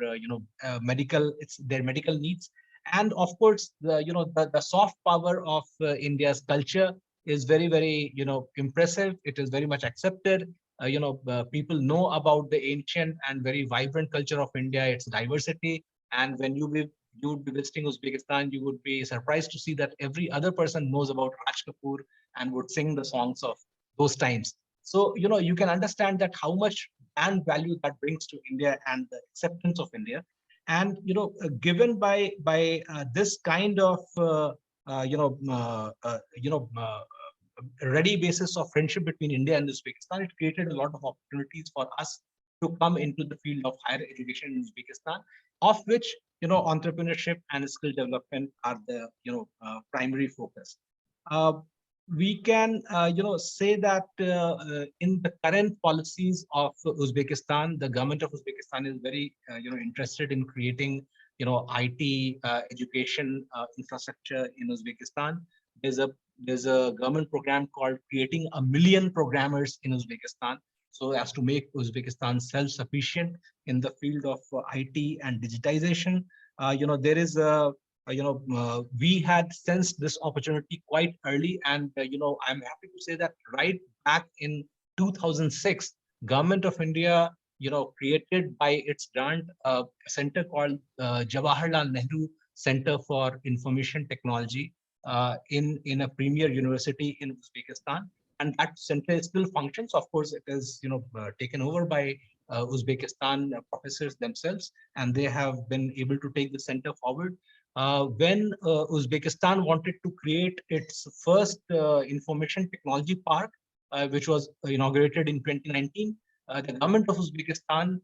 medical. It's their medical needs, and of course, the soft power of India's culture is very, very, impressive. It is very much accepted. People know about the ancient and very vibrant culture of India, its diversity, and when you would be visiting Uzbekistan, you would be surprised to see that every other person knows about Raj Kapoor and would sing the songs of those times. So, you can understand that how much brand value that brings to India and the acceptance of India. And, given by this kind of, uh, you know, uh, uh, you know, uh, ready basis of friendship between India and Uzbekistan, it created a lot of opportunities for us to come into the field of higher education in Uzbekistan, of which, entrepreneurship and skill development are the, primary focus. Uh, we can, say that in the current policies of Uzbekistan, the government of Uzbekistan is very, interested in creating, IT education infrastructure in Uzbekistan. There's a there's a government program called Creating a Million Programmers in Uzbekistan, so as to make Uzbekistan self-sufficient in the field of IT and digitization. There is we had sensed this opportunity quite early, and I'm happy to say that right back in 2006, Government of India, created by its grant a center called Jawaharlal Nehru Center for Information Technology in a premier university in Uzbekistan, and that center still functions. Of course, it is taken over by Uzbekistan professors themselves, and they have been able to take the center forward. When Uzbekistan wanted to create its first information technology park, which was inaugurated in 2019, the government of Uzbekistan,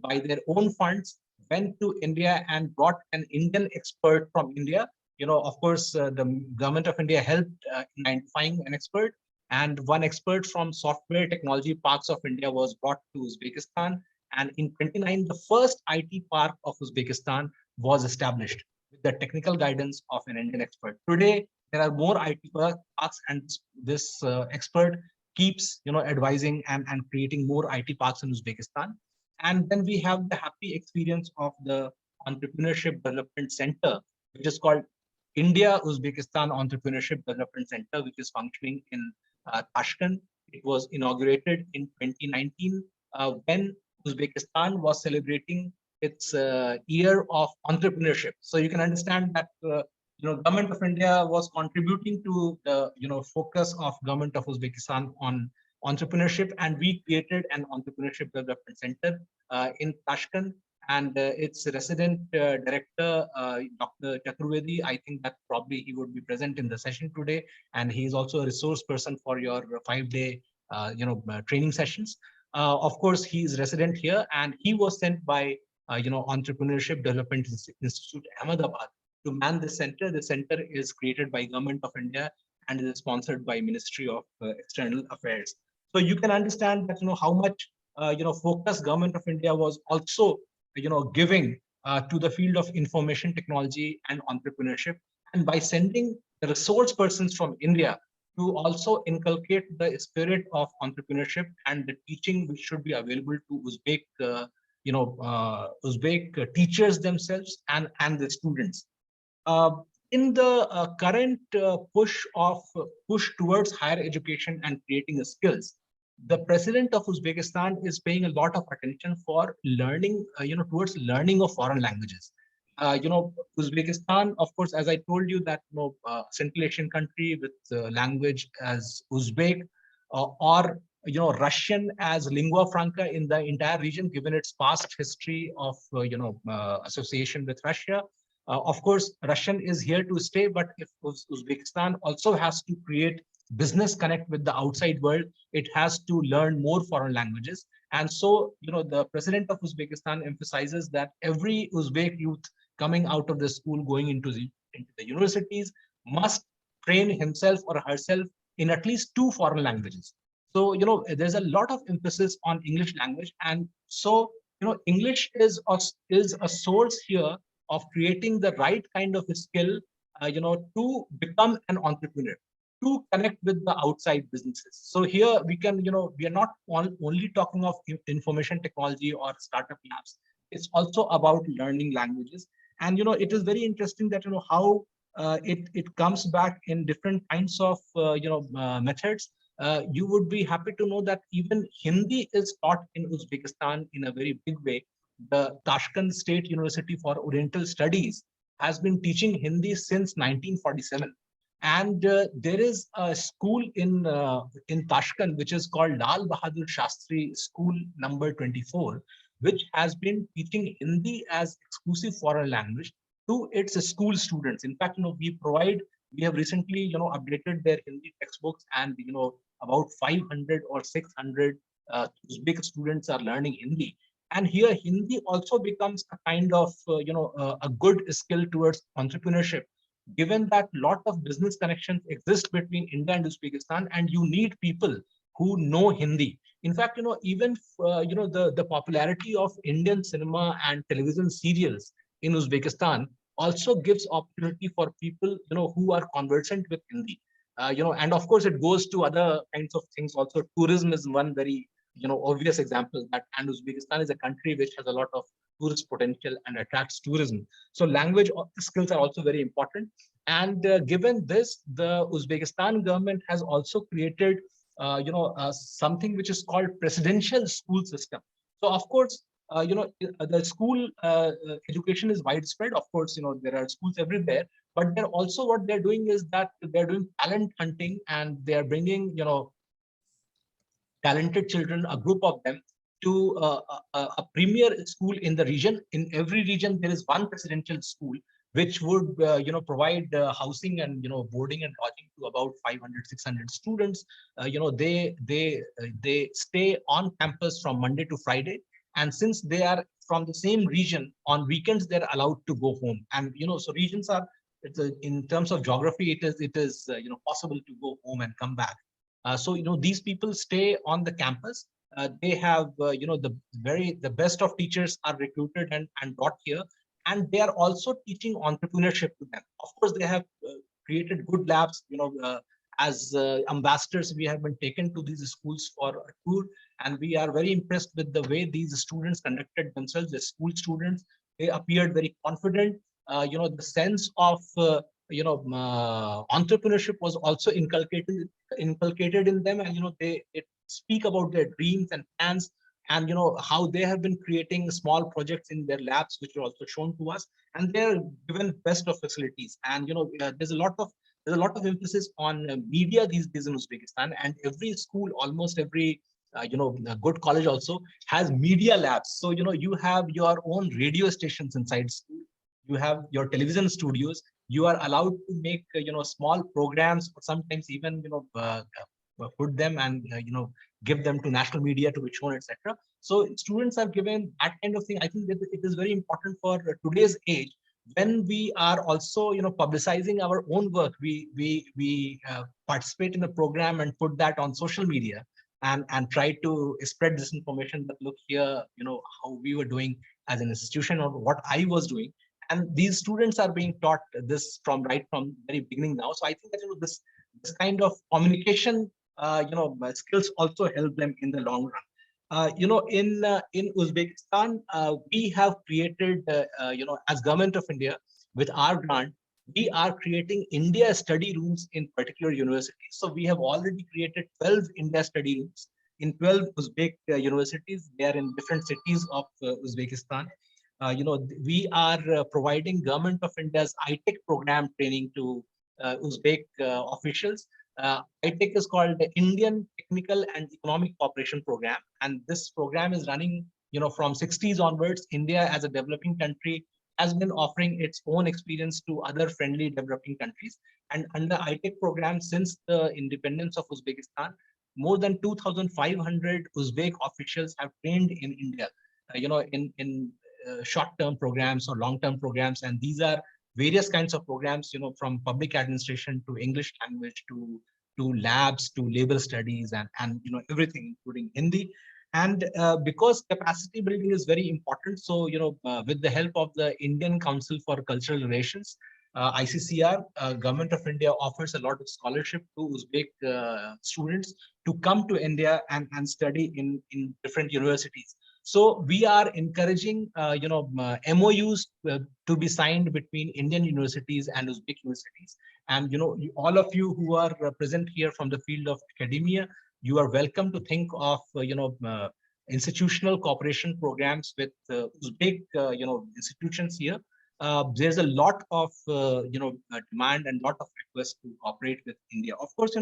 by their own funds, went to India and brought an Indian expert from India. Of course, the government of India helped in identifying an expert, and one expert from Software Technology Parks of India was brought to Uzbekistan. And in 29, the first IT park of Uzbekistan was established with the technical guidance of an Indian expert. Today, there are more IT parks, and this expert keeps, advising and creating more IT parks in Uzbekistan. And then we have the happy experience of the Entrepreneurship Development Center, which is called India Uzbekistan Entrepreneurship Development Center, which is functioning in Tashkent. It was inaugurated in 2019 when Uzbekistan was celebrating its year of entrepreneurship. So you can understand that government of India was contributing to the focus of government of Uzbekistan on entrepreneurship, and we created an entrepreneurship development center in Tashkent, and its resident director, Dr. Chaturvedi, I think that probably he would be present in the session today, and he is also a resource person for your 5-day training sessions. Of course, he is resident here, and he was sent by Entrepreneurship Development Institute Ahmedabad to man the center. The center is created by Government of India and is sponsored by Ministry of External Affairs. So you can understand that how much focus Government of India was also giving to the field of information technology and entrepreneurship, and by sending the resource persons from India to also inculcate the spirit of entrepreneurship and the teaching which should be available to Uzbek teachers themselves and the students. Uh, in the current push towards higher education and creating the skills, the president of Uzbekistan is paying a lot of attention for learning, towards learning of foreign languages. Uzbekistan, of course, as I told you, that Central Asian country with language as Uzbek or Russian as lingua franca in the entire region, given its past history of association with Russia. Of course, Russian is here to stay, but if Uzbekistan also has to create business connect with the outside world, it has to learn more foreign languages. And so, the president of Uzbekistan emphasizes that every Uzbek youth coming out of the school, going into the universities, must train himself or herself in at least 2 foreign languages. So, there's a lot of emphasis on English language. And so, English is a source here of creating the right kind of skill, to become an entrepreneur, to connect with the outside businesses. So here we can, we are not only talking of information technology or startup labs. It's also about learning languages. And, it is very interesting that, how it comes back in different kinds of, methods. You would be happy to know that even Hindi is taught in Uzbekistan in a very big way. The Tashkent State University for Oriental Studies has been teaching Hindi since 1947. And there is a school in Tashkent, which is called Lal Bahadur Shastri School number 24, which has been teaching Hindi as exclusive foreign language to its school students. In fact, we have recently, updated their Hindi textbooks, and, about 500 or 600 Uzbek students are learning Hindi. And here Hindi also becomes a kind of, a good skill towards entrepreneurship, given that lot of business connections exist between India and Uzbekistan, and you need people who know Hindi. In fact, even, the popularity of Indian cinema and television serials in Uzbekistan also gives opportunity for people, who are conversant with Hindi. And of course, it goes to other kinds of things also. Tourism is one very, obvious example, that, and Uzbekistan is a country which has a lot of tourist potential and attracts tourism. So language skills are also very important. And given this, the Uzbekistan government has also created, something which is called presidential school system. So of course, the school education is widespread. Of course, there are schools everywhere, but they're also, what they're doing is that they're doing talent hunting, and they're bringing, talented children, a group of them, to a premier school in the region. In every region, there is one presidential school, which would, provide housing and, boarding and lodging to about 500, 600 students. They stay on campus from Monday to Friday. And since they are from the same region, on weekends, they're allowed to go home. And, so regions are, in terms of geography, it is possible to go home and come back. So, these people stay on the campus. They have, the best of teachers are recruited and brought here, and they are also teaching entrepreneurship to them. Of course, they have created good labs. As ambassadors, we have been taken to these schools for a tour, and we are very impressed with the way these students conducted themselves as school students. They appeared very confident. The sense of entrepreneurship was also inculcated in them, and, they speak about their dreams and plans, and, how they have been creating small projects in their labs, which are also shown to us, and they're given best of facilities. And, there's a lot of emphasis on media these days in Uzbekistan, and every school, almost every a good college also has media labs. So, you have your own radio stations inside school. You have your television studios. You are allowed to make, small programs, or sometimes even, put them and, give them to national media to be shown, etc. So students are given that kind of thing. I think that it is very important for today's age, when we are also, publicizing our own work. We participate in a program and put that on social media, and try to spread this information that, look here, how we were doing as an institution, or what I was doing. And these students are being taught this right from very beginning now. So I think that, this kind of communication, skills also help them in the long run. In Uzbekistan, we have created, as Government of India, with our grant, we are creating India study rooms in particular universities. So we have already created 12 India study rooms in 12 Uzbek universities. They are in different cities of Uzbekistan. We are providing Government of India's ITEC program training to Uzbek officials. ITEC is called the Indian Technical and Economic Cooperation Program, and this program is running, from 60s onwards. India, as a developing country, has been offering its own experience to other friendly developing countries. And under ITEC program, since the independence of Uzbekistan, more than 2,500 Uzbek officials have trained in India, in short-term programs or long-term programs. And these are various kinds of programs, from public administration to English language to labs to labor studies and everything, including Hindi. And because capacity building is very important, so with the help of the Indian Council for Cultural Relations, ICCR, Government of India offers a lot of scholarship to Uzbek students to come to India and study in different universities. So we are encouraging, MOUs to be signed between Indian universities and Uzbek universities. And all of you who are present here from the field of academia, you are welcome to think of institutional cooperation programs with Uzbek institutions here. There's a lot of demand and lot of requests to cooperate with India. Of course,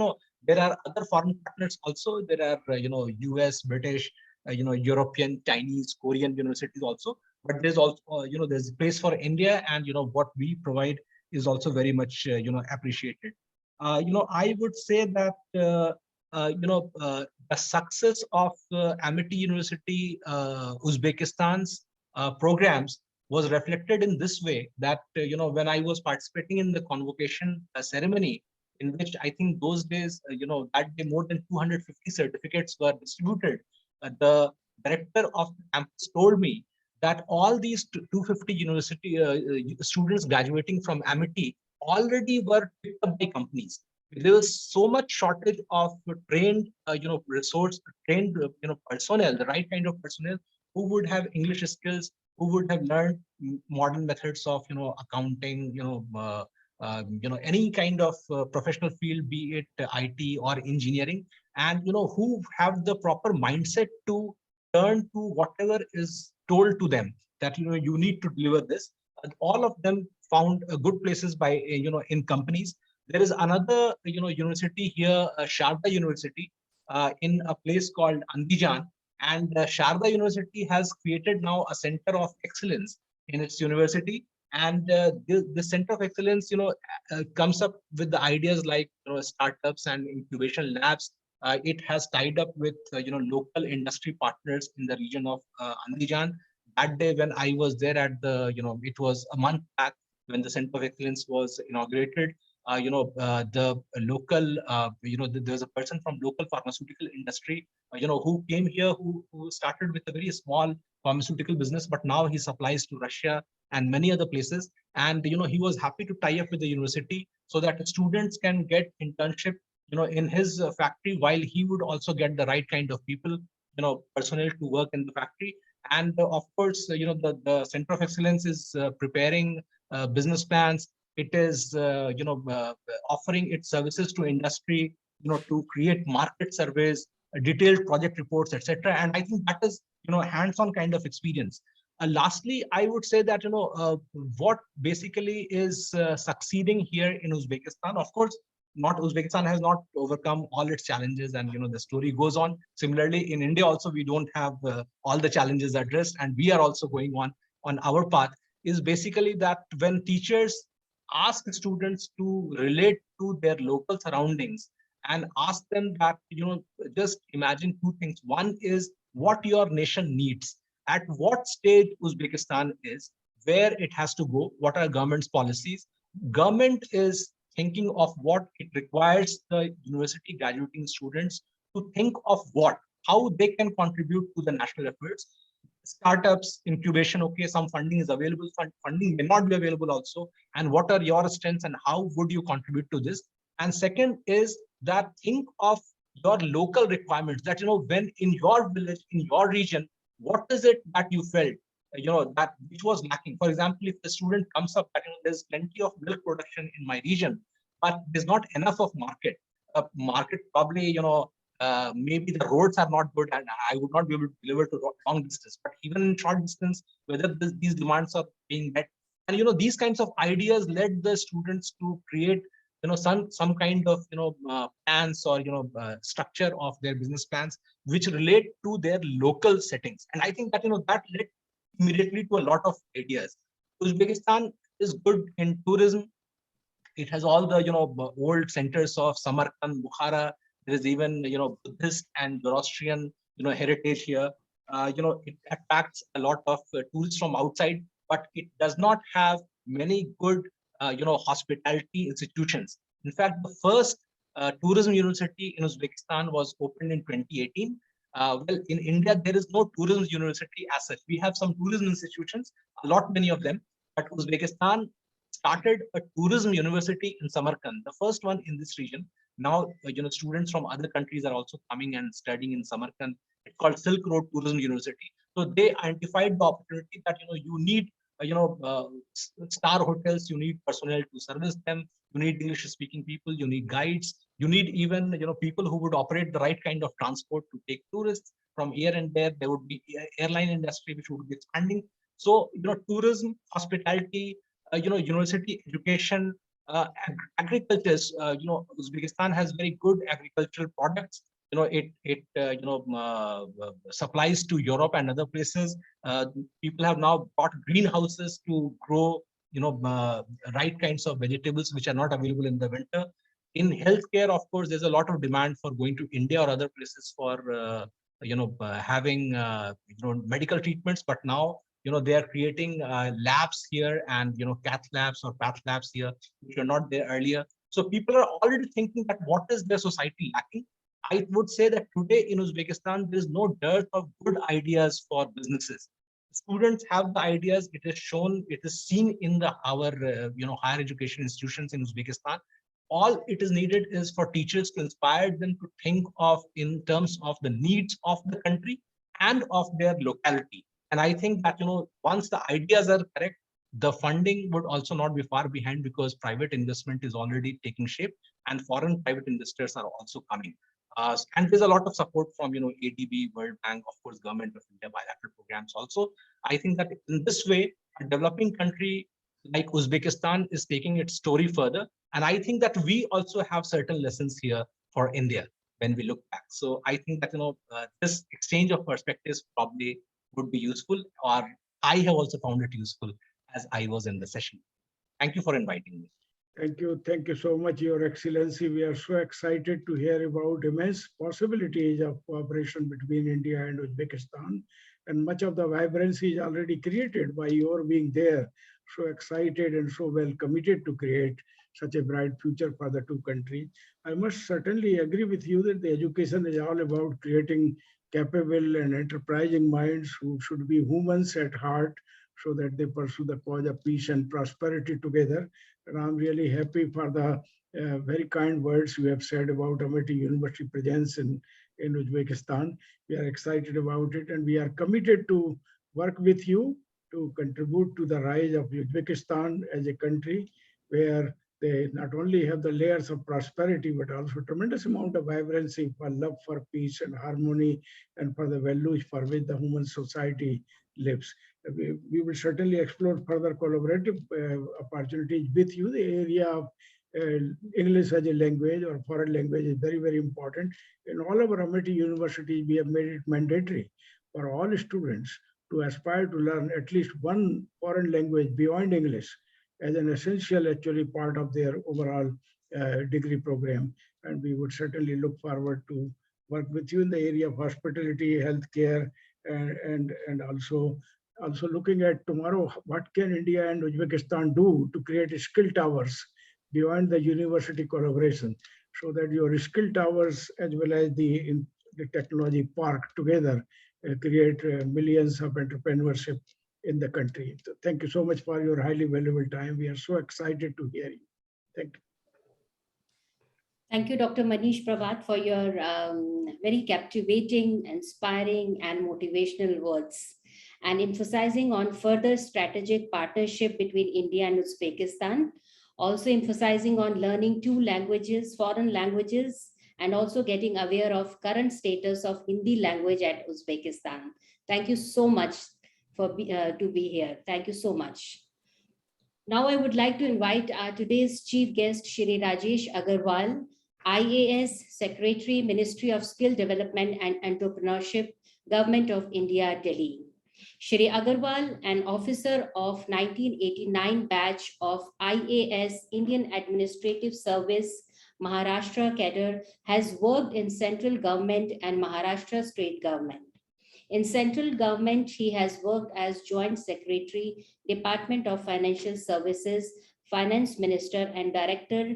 there are other foreign partners also. There are US, British, European, Chinese, Korean universities also. But there's also there's a place for India, and what we provide is also very much appreciated. I would say that the success of Amity University Uzbekistan's programs was reflected in this way, that when I was participating in the convocation ceremony, in which I think those days that day more than 250 certificates were distributed, the director of the campus told me that all these 250 university students graduating from Amity already were picked up by companies. There was so much shortage of trained trained personnel, the right kind of personnel who would have English skills, who would have learned modern methods of accounting, any kind of professional field, be it IT or engineering, and who have the proper mindset to turn to whatever is told to them, that you need to deliver this. And all of them found good places by in companies. There is another university here, Sharda University, in a place called Andijan, and Sharda University has created now a center of excellence in its university. And the center of excellence comes up with the ideas like startups and incubation labs. It has tied up with local industry partners in the region of Andijan. That day when I was there at the it was a month back when the center of excellence was inaugurated. The local there's a person from local pharmaceutical industry who came here, who started with a very small pharmaceutical business, but now he supplies to Russia and many other places. And he was happy to tie up with the university so that students can get internship in his factory, while he would also get the right kind of people, personnel to work in the factory. And of course, the center of excellence is preparing business plans. It is offering its services to industry, to create market surveys, detailed project reports, etc. And I think that is hands-on kind of experience. Lastly, I would say that what basically is succeeding here in Uzbekistan. Of course, not Uzbekistan has not overcome all its challenges, and the story goes on. Similarly, in India also, we don't have all the challenges addressed, and we are also going on our path. Is basically that when teachers ask students to relate to their local surroundings and ask them that just imagine two things. One is what your nation needs, at what stage Uzbekistan is, where it has to go, what are government's policies. Government is thinking of what it requires the university graduating students to think of, how they can contribute to the national efforts. Startups, incubation, okay, some funding is available, funding may not be available also, and what are your strengths and how would you contribute to this. And second is that think of your local requirements, that when in your village, in your region, what is it that you felt that which was lacking. For example, if the student comes up that there's plenty of milk production in my region, but there's not enough of market. Market probably maybe the roads are not good and I would not be able to deliver to long distance. But even in short distance, whether these demands are being met, and these kinds of ideas led the students to create some kind of plans or structure of their business plans which relate to their local settings. And I think that that led immediately to a lot of ideas. Uzbekistan is good in tourism. It has all the old centers of Samarkand, Bukhara. There is even Buddhist and Zoroastrian heritage here. It attracts a lot of tourists from outside, but it does not have many good hospitality institutions. In fact, the first tourism university in Uzbekistan was opened in 2018. Well, in India, there is no tourism university as such. We have some tourism institutions, a lot many of them, but Uzbekistan started a tourism university in Samarkand, the first one in this region. Now, students from other countries are also coming and studying in Samarkand. It's called Silk Road Tourism University. So they identified the opportunity that you need star hotels, you need personnel to service them, you need English-speaking people, you need guides, you need even people who would operate the right kind of transport to take tourists from here and there. There would be airline industry which would be expanding. So tourism, hospitality, university education, agriculture. Uzbekistan has very good agricultural products. It supplies to Europe and other places. People have now bought greenhouses to grow right kinds of vegetables which are not available in the winter. In healthcare, of course, there's a lot of demand for going to India or other places for having medical treatments. But now they are creating labs here and cath labs or path labs here which were not there earlier. So people are already thinking that what is their society lacking. I would say that today in Uzbekistan there is no dearth of good ideas for businesses. Students have the ideas. It is shown, it is seen in our higher education institutions in Uzbekistan. All it is needed is for teachers to inspire them to think of in terms of the needs of the country and of their locality. And I think that once the ideas are correct, the funding would also not be far behind, because private investment is already taking shape and foreign private investors are also coming. And there's a lot of support from ADB, World Bank, of course, Government of India, bilateral programs also. I think that in this way, a developing country like Uzbekistan is taking its story further. And I think that we also have certain lessons here for India when we look back. So I think that this exchange of perspectives probably would be useful, or I have also found it useful as I was in the session. Thank you for inviting me. Thank you so much, Your Excellency. We are so excited to hear about immense possibilities of cooperation between India and Uzbekistan. And much of the vibrancy is already created by your being there, so excited and so well committed to create such a bright future for the two countries. I must certainly agree with you that the education is all about creating capable and enterprising minds who should be humans at heart, so that they pursue the cause of peace and prosperity together. And I'm really happy for the very kind words you have said about Amity University presence in Uzbekistan. We are excited about it, and we are committed to work with you to contribute to the rise of Uzbekistan as a country where they not only have the layers of prosperity, but also tremendous amount of vibrancy for love for peace and harmony and for the values for which the human society lives. We will certainly explore further collaborative opportunities with you. The area of English as a language or foreign language is very, very important. In all of our Amity universities, we have made it mandatory for all students to aspire to learn at least one foreign language beyond English as an essential actually part of their overall degree program. And we would certainly look forward to work with you in the area of hospitality, healthcare, and also looking at tomorrow, what can India and Uzbekistan do to create skill towers beyond the university collaboration, so that your skill towers as well as the technology park together create millions of entrepreneurship in the country. So thank you so much for your highly valuable time. We are so excited to hear you. Thank you. Thank you, Dr. Manish Pravat, for your very captivating, inspiring, and motivational words, and emphasizing on further strategic partnership between India and Uzbekistan, also emphasizing on learning two languages, foreign languages, and also getting aware of current status of Hindi language at Uzbekistan. Thank you so much for to be here. Thank you so much. Now I would like to invite our today's chief guest, Shri Rajesh Agarwal, IAS Secretary, Ministry of Skill Development and Entrepreneurship, Government of India, Delhi. Shri Agarwal, an officer of 1989 batch of IAS Indian Administrative Service Maharashtra cadre, has worked in central government and Maharashtra state government. In central government, he has worked as Joint Secretary, Department of Financial Services, Finance Minister, and Director,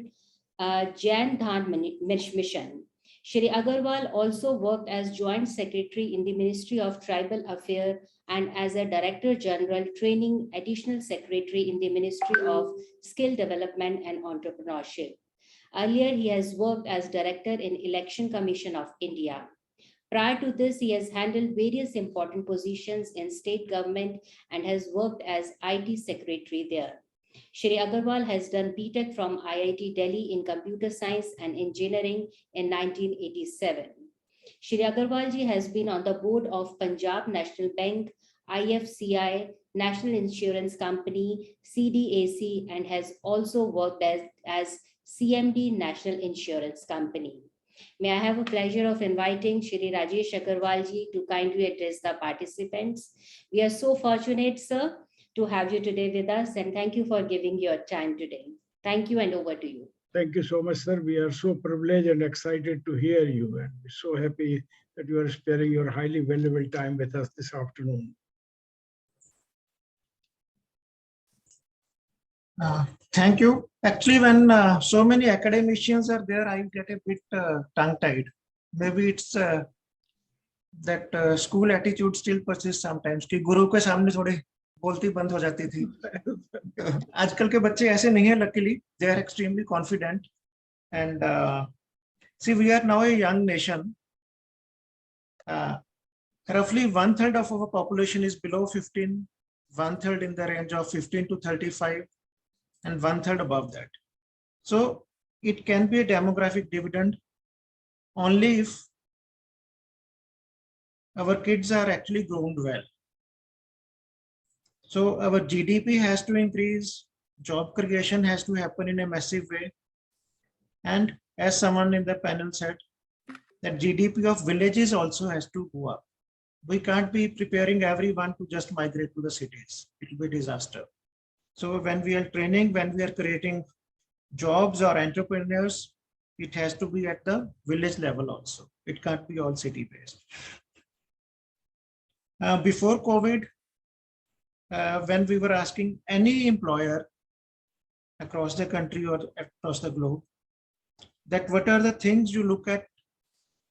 Jan Dhan Mission. Shri Agarwal also worked as Joint Secretary in the Ministry of Tribal Affairs and as a Director General Training Additional Secretary in the Ministry of Skill Development and Entrepreneurship. Earlier, he has worked as Director in Election Commission of India. Prior to this, he has handled various important positions in state government and has worked as IT Secretary there. Shri Agarwal has done BTech from IIT Delhi in Computer Science and Engineering in 1987. Shri Agarwal ji has been on the board of Punjab National Bank, IFCI, National Insurance Company, CDAC, and has also worked as CMD National Insurance Company. May I have a pleasure of inviting Shri Rajesh Agarwal ji to kindly address the participants. We are so fortunate, sir, to have you today with us, and thank you for giving your time today. Thank you, and over to you. Thank you so much, sir. We are so privileged and excited to hear you, and we're so happy that you are sparing your highly valuable time with us this afternoon. Thank you. Actually, when so many academicians are there, I get a bit tongue-tied. Maybe it's that school attitude still persists sometimes. कि गुरु के सामने थोड़े बोलती बंद हो जाती थी. आजकल के बच्चे ऐसे नहीं हैं. Luckily, they are extremely confident. And see, we are now a young nation. Roughly 1/3 of our population is below 15, 1/3 in the range of 15 to 35. And 1/3 above that. So it can be a demographic dividend only if our kids are actually groomed well. So our GDP has to increase, job creation has to happen in a massive way. And as someone in the panel said, that GDP of villages also has to go up. We can't be preparing everyone to just migrate to the cities. It will be a disaster. So when we are training, when we are creating jobs or entrepreneurs, it has to be at the village level also. It can't be all city based. Before COVID, when we were asking any employer across the country or across the globe, that what are the things you look at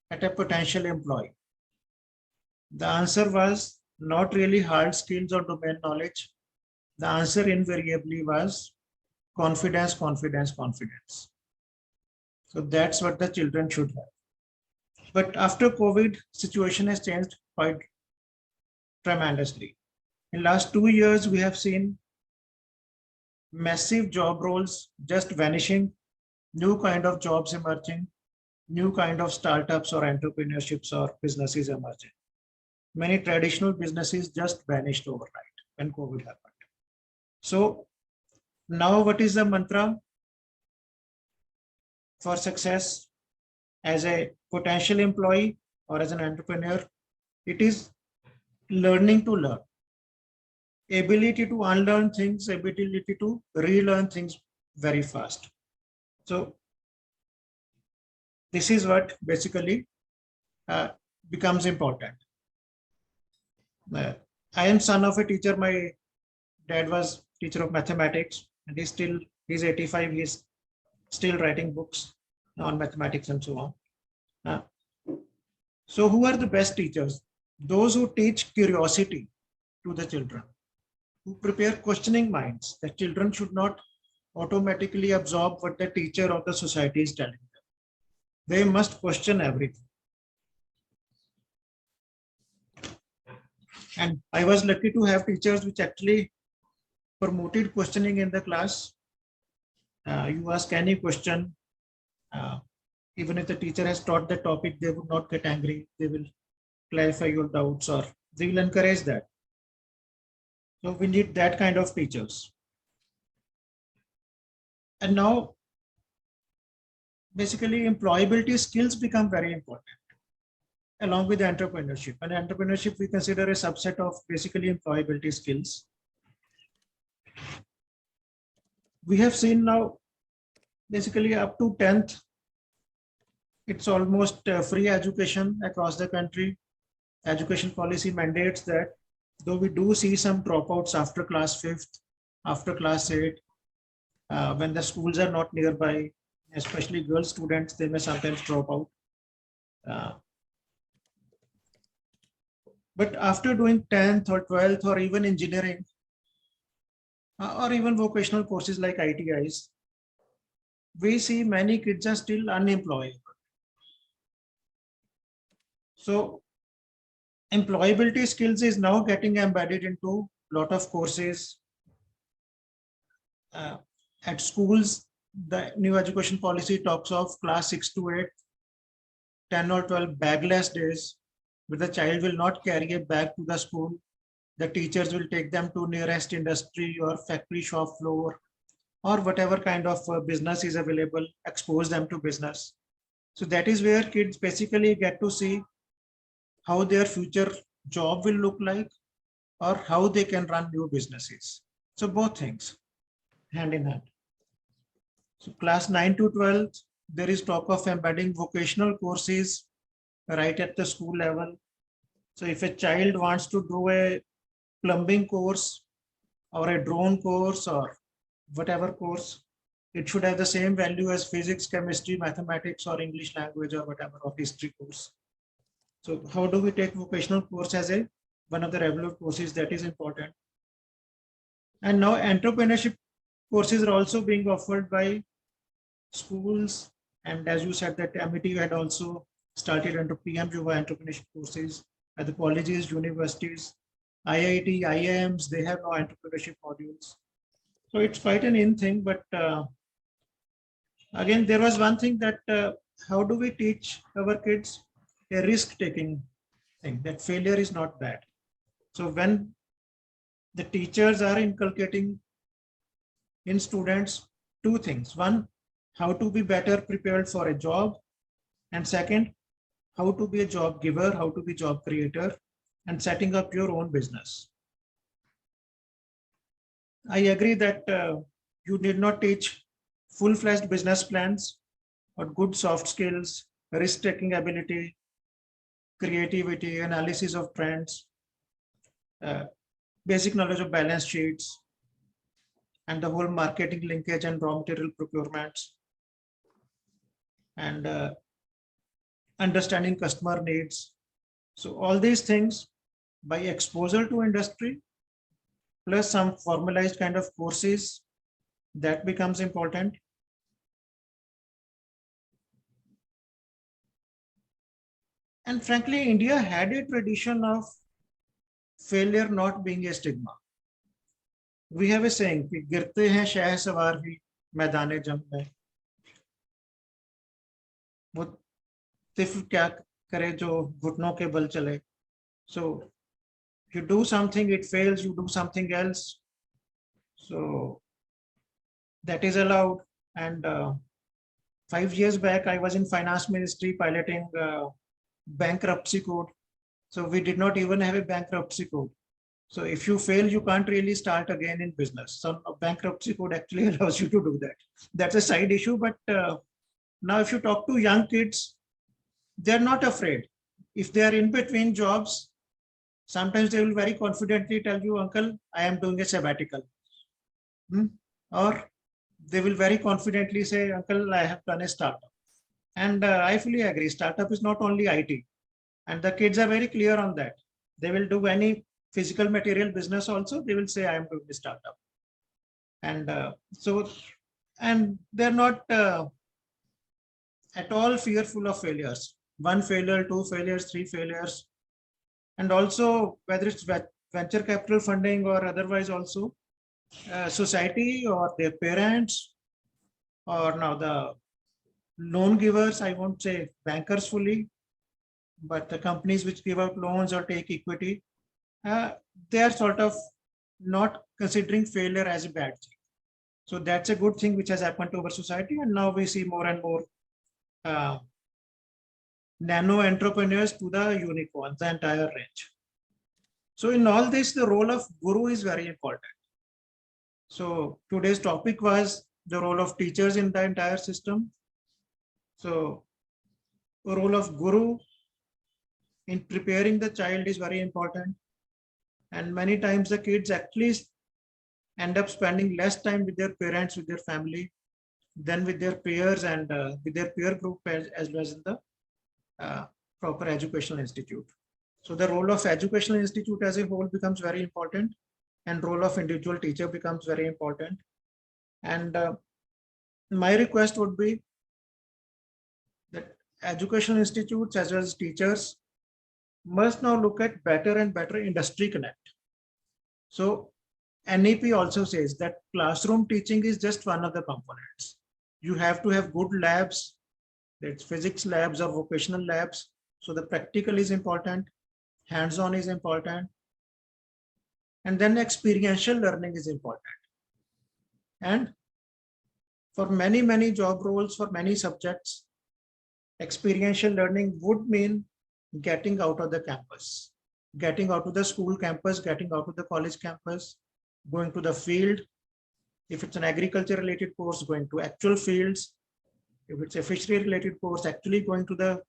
a potential employee? The answer was not really hard skills or domain knowledge. The answer invariably was confidence, confidence, confidence. So that's what the children should have. But after COVID, situation has changed quite tremendously. In last 2 years, we have seen massive job roles just vanishing, new kind of jobs emerging, new kind of startups or entrepreneurships or businesses emerging. Many traditional businesses just vanished overnight when COVID happened. So now what is the mantra for success as a potential employee or as an entrepreneur? It is learning to learn, ability to unlearn things, ability to relearn things very fast. So this is what basically becomes important. I am son of a teacher. My dad was teacher of mathematics, and he's 85. He's still writing books on mathematics and so on. So who are the best teachers? Those who teach curiosity to the children, who prepare questioning minds. The children should not automatically absorb what the teacher or the society is telling them. They must question everything. And I was lucky to have teachers which actually promoted questioning in the class. You ask any question, even if the teacher has taught the topic, they would not get angry. They will clarify your doubts or they will encourage that. So we need that kind of teachers. And now, basically, employability skills become very important. along with entrepreneurship. And entrepreneurship we consider a subset of basically employability skills. We have seen now basically up to 10th, it's almost free education across the country. Education policy mandates that, though we do see some dropouts after class 5th, after class 8, when the schools are not nearby, especially girl students, they may sometimes drop out. But after doing 10th or 12th or even engineering, or even vocational courses like ITIs, we see many kids are still unemployed. So employability skills is now getting embedded into a lot of courses. At schools, the new education policy talks of class 6 to 8, 10 or 12 bagless days, where the child will not carry a bag to the school. The teachers will take them to nearest industry or factory shop floor or whatever kind of business is available, expose them to business. So that is where kids basically get to see how their future job will look like or how they can run new businesses. So both things hand in hand. So class 9 to 12, there is talk of embedding vocational courses right at the school level. So if a child wants to do a plumbing course or a drone course or whatever course, it should have the same value as physics, chemistry, mathematics, or English language or whatever, or history course. So how do we take vocational course as one of the regular courses? That is important. And now entrepreneurship courses are also being offered by schools. And as you said, that MIT had also started under PM Yuva entrepreneurship courses at the colleges, universities, IIT, IIMs, they have now entrepreneurship modules. So it's quite an in thing, but again, there was one thing that how do we teach our kids a risk-taking thing, that failure is not bad. So when the teachers are inculcating in students two things: one, how to be better prepared for a job, and second, how to be a job giver, how to be job creator, and setting up your own business. I agree that you need not teach full-fledged business plans, but good soft skills, risk-taking ability, creativity, analysis of trends, basic knowledge of balance sheets, and the whole marketing linkage and raw material procurements, and understanding customer needs. So all these things, by exposure to industry, plus some formalized kind of courses, that becomes important. And frankly, India had a tradition of failure not being a stigma. We have a saying, कि गिरते हैं शह सवार भी मैदाने जंग में, वो तिफ क्या करे जो घुटनों के बल चले. So you do something, it fails, you do something else. So that is allowed. And 5 years back, I was in finance ministry piloting bankruptcy code. So we did not even have a bankruptcy code. So if you fail, you can't really start again in business. So a bankruptcy code actually allows you to do that. That's a side issue. But now if you talk to young kids, they're not afraid. If they are in between jobs, sometimes they will very confidently tell you, uncle, I am doing a sabbatical. Or they will very confidently say, uncle, I have done a startup. And I fully agree. Startup is not only IT. And the kids are very clear on that. They will do any physical material business also. They will say, I am doing a startup. And and they're not at all fearful of failures. 1 failure, 2 failures, 3 failures. And also, whether it's venture capital funding or otherwise also, society or their parents, or now the loan givers, I won't say bankers fully, but the companies which give out loans or take equity, they are sort of not considering failure as a bad thing. So that's a good thing which has happened to our society. And now we see more and more nano entrepreneurs to the unicorns, the entire range. So in all this, the role of guru is very important. So today's topic was the role of teachers in the entire system. So the role of guru in preparing the child is very important. And many times the kids actually end up spending less time with their parents, with their family, than with their peers and with their peer group as well as in the proper educational institute. So the role of educational institute as a whole becomes very important, and role of individual teacher becomes very important. And my request would be that educational institutes as well as teachers must now look at better and better industry connect. So NEP also says that classroom teaching is just one of the components. You have to have good labs, that's physics labs or vocational labs. So the practical is important, hands-on is important, and then experiential learning is important. And for many, many job roles, for many subjects, experiential learning would mean getting out of the campus, getting out of the school campus, getting out of the college campus, going to the field. If it's an agriculture related course, going to actual fields. If it's a fishery related course, actually going to the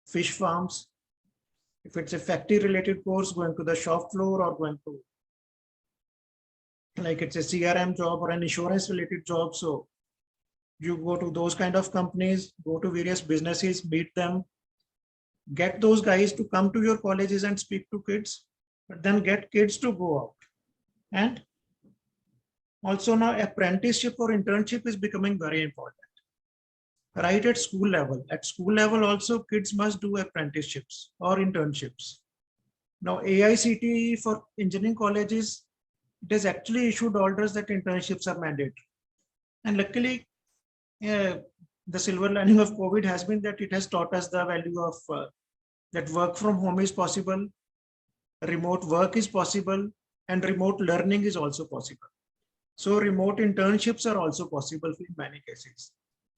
fish farms. If it's a factory related course, going to the shop floor or going to, like it's a CRM job or an insurance related job. So you go to those kind of companies, go to various businesses, meet them, get those guys to come to your colleges and speak to kids, but then get kids to go out. And also now apprenticeship or internship is becoming very important. Right at school level. At school level also kids must do apprenticeships or internships. Now AICTE for engineering colleges, it has actually issued orders that internships are mandatory. And luckily, the silver lining of COVID has been that it has taught us the value of that work from home is possible, remote work is possible, and remote learning is also possible. So remote internships are also possible in many cases.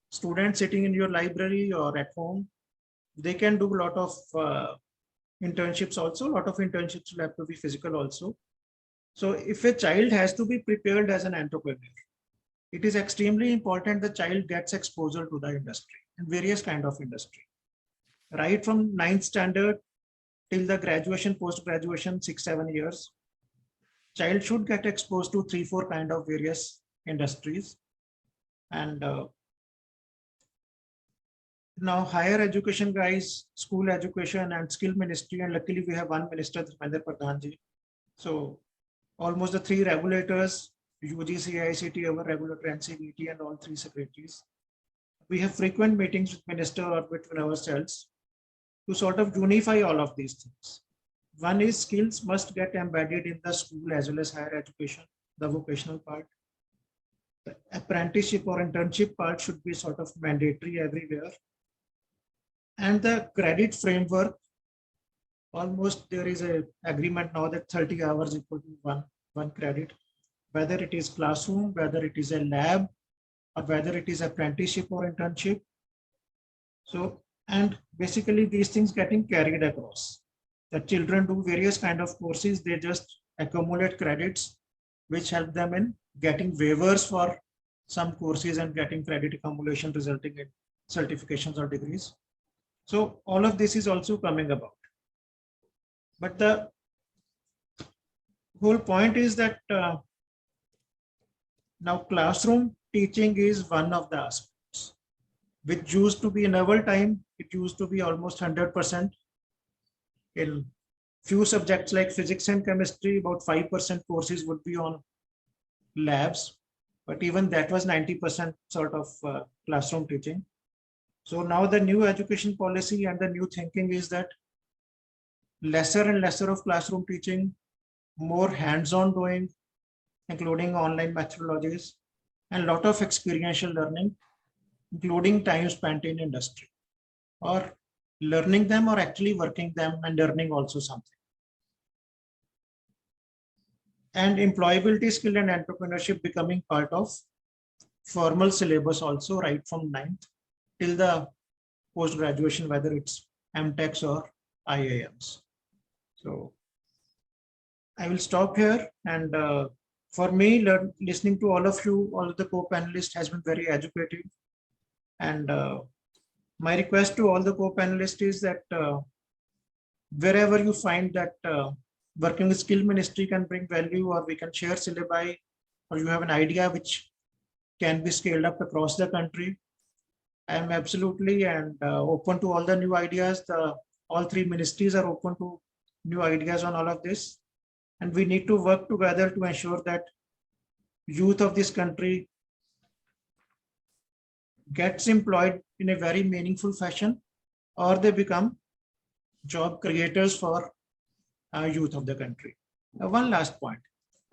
Students sitting in your library or at home, they can do a lot of internships also. A lot of internships will have to be physical also. So if a child has to be prepared as an entrepreneur, it is extremely important the child gets exposure to the industry and various kind of industry. Right from 9th standard till the graduation, post-graduation, 6-7 years, child should get exposed to 3-4 kind of various industries. And now higher education guys, school education and skill ministry, and luckily we have one minister, Dharmendra Pradhanji. So almost the 3 regulators, UGC, ICT, our regulator, NCVT, and all 3 secretaries. We have frequent meetings with minister or between ourselves to sort of unify all of these things. One is skills must get embedded in the school as well as higher education, the vocational part. The apprenticeship or internship part should be sort of mandatory everywhere. And the credit framework, almost there is an agreement now that 30 hours equal to one credit, whether it is classroom, whether it is a lab, or whether it is apprenticeship or internship. So, and basically these things getting carried across. The children do various kind of courses, they just accumulate credits, which help them in getting waivers for some courses and getting credit accumulation resulting in certifications or degrees. So all of this is also coming about. But the whole point is that now classroom teaching is one of the aspects, which used to be in our time, it used to be almost 100%. In few subjects like physics and chemistry, about 5% courses would be on labs, but even that was 90% sort of classroom teaching. So now the new education policy and the new thinking is that lesser and lesser of classroom teaching, more hands-on doing, including online methodologies, and a lot of experiential learning, including time spent in industry, or learning them or actually working them and learning also something. And employability skill and entrepreneurship becoming part of formal syllabus also, right from 9th till the post-graduation, whether it's MTechs or IIMs. So I will stop here. And for me, listening to all of you, all of the co-panelists has been very educative. And my request to all the co-panelists is that wherever you find that working with skill ministry can bring value, or we can share syllabi, or you have an idea which can be scaled up across the country, I am absolutely and open to all the new ideas. All three ministries are open to new ideas on all of this. And we need to work together to ensure that youth of this country gets employed in a very meaningful fashion, or they become job creators for youth of the country. One last point.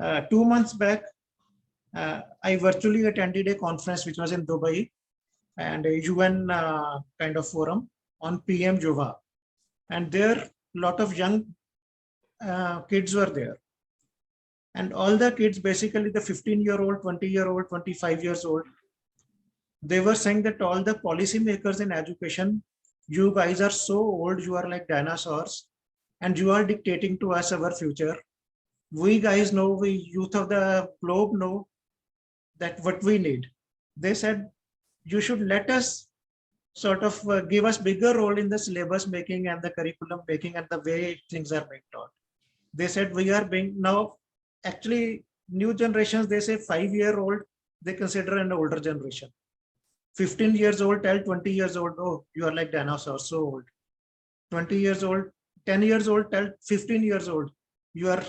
2 months back, I virtually attended a conference which was in Dubai, and a UN kind of forum on PM Jova. And there a lot of young kids were there. And all the kids, basically the 15-year-old, 20-year-old, 25 years old, they were saying that all the policymakers in education, you guys are so old, you are like dinosaurs, and you are dictating to us our future. We guys know, we youth of the globe know that what we need. They said, you should let us sort of give us bigger role in the syllabus making and the curriculum making and the way things are being taught. They said we are being now, actually new generations, they say 5-year-old, they consider an older generation. 15 years old tell 20 years old, oh, you are like dinosaurs, so old. 20 years old, 10 years old tell 15 years old, you are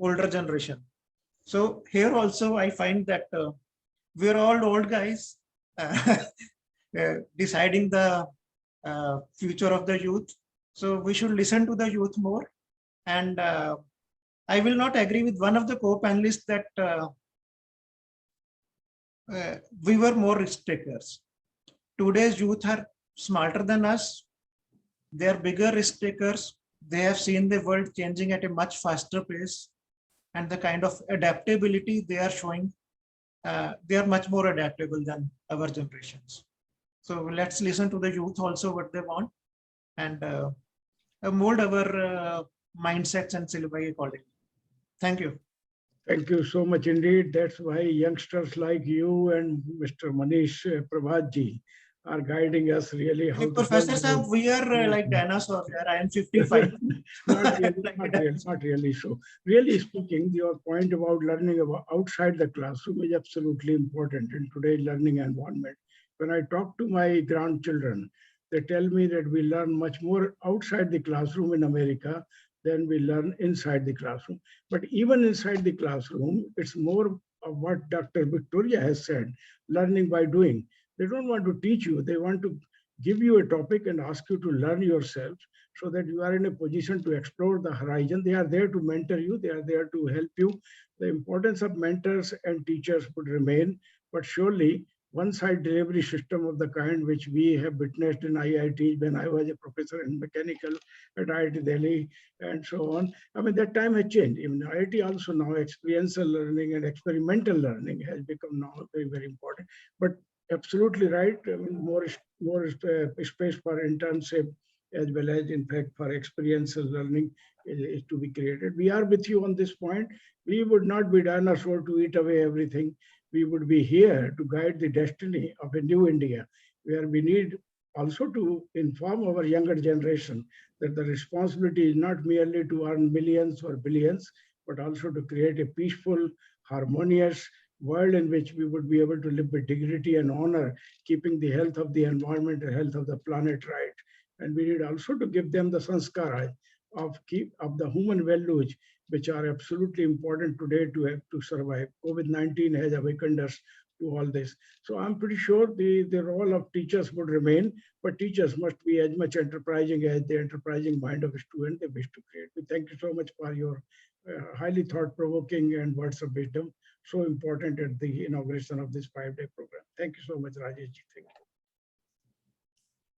older generation. So here also I find that we're all old guys deciding the future of the youth. So we should listen to the youth more. And I will not agree with one of the co-panelists that we were more risk takers. Today's youth are smarter than us. They are bigger risk takers. They have seen the world changing at a much faster pace, and the kind of adaptability they are showing, they are much more adaptable than our generations. So let's listen to the youth also what they want, and mold our mindsets and syllabi accordingly. Thank you. Thank you so much indeed. That's why youngsters like you and Mr. Manish Prabhatji are guiding us really how to. Professor Sahab, we are like dinosaurs. I am 55. Not really so. Really speaking, your point about learning about outside the classroom is absolutely important in today's learning environment. When I talk to my grandchildren, they tell me that we learn much more outside the classroom in America than we learn inside the classroom. But even inside the classroom, it's more of what Dr. Victoria has said, learning by doing. They don't want to teach you. They want to give you a topic and ask you to learn yourself so that you are in a position to explore the horizon. They are there to mentor you. They are there to help you. The importance of mentors and teachers would remain, but surely one-side delivery system of the kind which we have witnessed in IIT when I was a professor in mechanical at IIT Delhi and so on. I mean, that time has changed. Even IIT also now experiential learning and experimental learning has become now very, very important. But absolutely right. I mean, more space for internship as well as, in fact, for experiential learning is to be created. We are with you on this point. We would not be dinosaur to eat away everything. We would be here to guide the destiny of a new India, where we need also to inform our younger generation that the responsibility is not merely to earn millions or billions, but also to create a peaceful, harmonious world in which we would be able to live with dignity and honor, keeping the health of the environment and health of the planet right. And we need also to give them the sanskara of the human values, which are absolutely important today to survive. COVID-19 has awakened us to all this. So I'm pretty sure the role of teachers would remain, but teachers must be as much enterprising as the enterprising mind of a student they wish to create. We thank you so much for your highly thought-provoking and words of wisdom, so important at the inauguration of this 5-day program. Thank you so much, Rajesh. Thank you.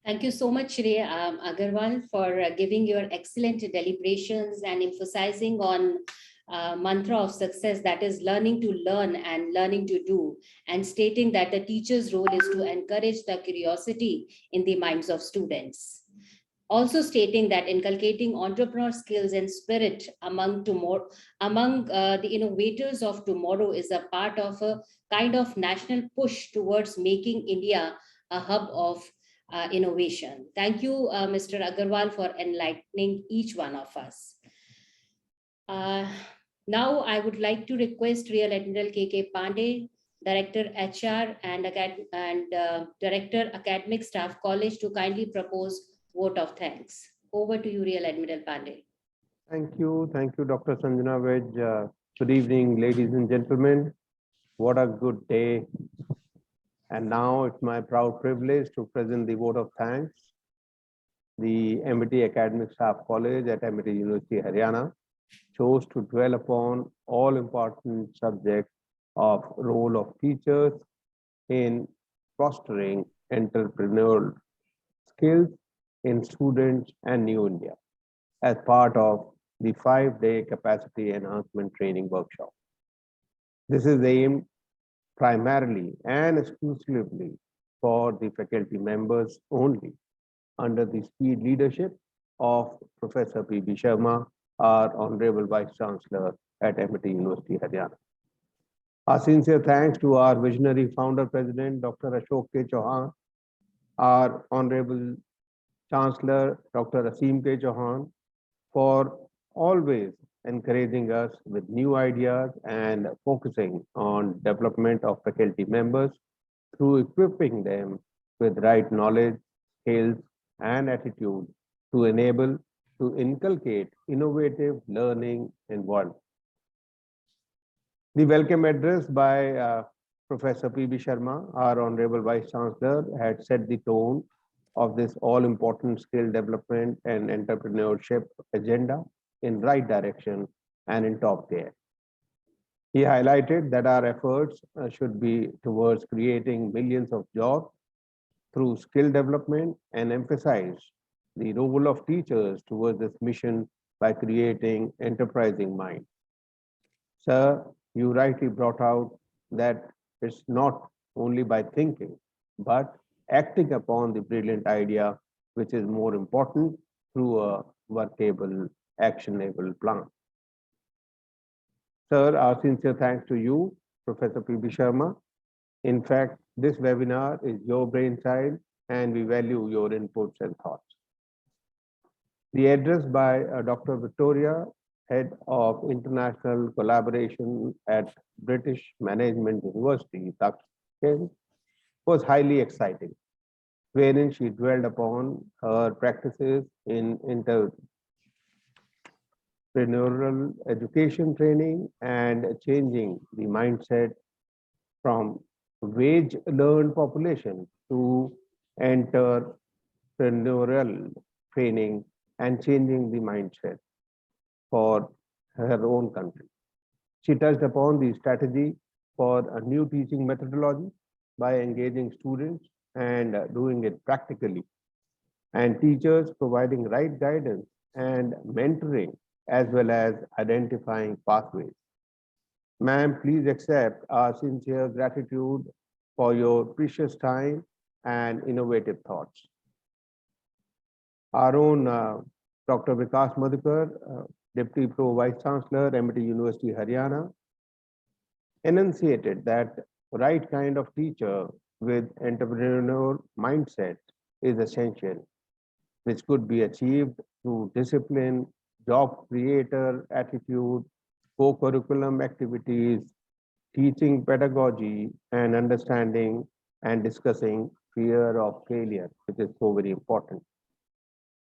Thank you so much, Shri Agarwal, for giving your excellent deliberations and emphasizing on mantra of success, that is learning to learn and learning to do, and stating that a teacher's role is to encourage the curiosity in the minds of students. also stating that inculcating entrepreneur skills and spirit among the innovators of tomorrow is a part of a kind of national push towards making India a hub of innovation. Thank you, Mr. Agarwal, for enlightening each one of us. Now, I would like to request Real Admiral K.K. Pandey, Director HR and Director Academic Staff College, to kindly propose vote of thanks. Over to you, Real Admiral Pandey. Thank you, Dr. Sanjana Vij. Good evening, ladies and gentlemen. What a good day. And now it's my proud privilege to present the vote of thanks. The MIT Academic Staff College at MIT University, Haryana chose to dwell upon all important subjects of role of teachers in fostering entrepreneurial skills in students and New India as part of the 5-day capacity enhancement training workshop. This is aimed primarily and exclusively for the faculty members only, under the speed leadership of Professor P.B. Sharma, our Honorable Vice Chancellor at MIT University, Haryana. Our sincere thanks to our visionary founder president, Dr. Ashok K. Chauhan, our Honorable Chancellor, Dr. Aseem K. Chauhan, for always encouraging us with new ideas and focusing on development of faculty members through equipping them with right knowledge, skills, and attitude to inculcate innovative learning environment. The welcome address by Professor P.B. Sharma, our Honorable Vice Chancellor, had set the tone of this all-important skill development and entrepreneurship agenda in right direction and in top gear. He highlighted that our efforts should be towards creating millions of jobs through skill development and emphasized the role of teachers towards this mission by creating enterprising minds. Sir, you rightly brought out that it's not only by thinking, but acting upon the brilliant idea, which is more important, through a workable, actionable plan. Sir, our sincere thanks to you, Professor P.B. Sharma. In fact, this webinar is your brainchild, and we value your inputs and thoughts. The address by Dr. Victoria, Head of International Collaboration at British Management University, was highly exciting, wherein she dwelled upon her practices in entrepreneurial education training and changing the mindset from wage-learned population to entrepreneurial training and changing the mindset for her own country. She touched upon the strategy for a new teaching methodology by engaging students and doing it practically, and teachers providing right guidance and mentoring, as well as identifying pathways. Ma'am, please accept our sincere gratitude for your precious time and innovative thoughts. Our own Dr. Vikas Madhukar, Deputy Pro Vice Chancellor, MIT University, Haryana, enunciated that right kind of teacher with entrepreneurial mindset is essential, which could be achieved through discipline, job creator attitude, co-curriculum activities, teaching pedagogy, and understanding and discussing fear of failure, which is so very important.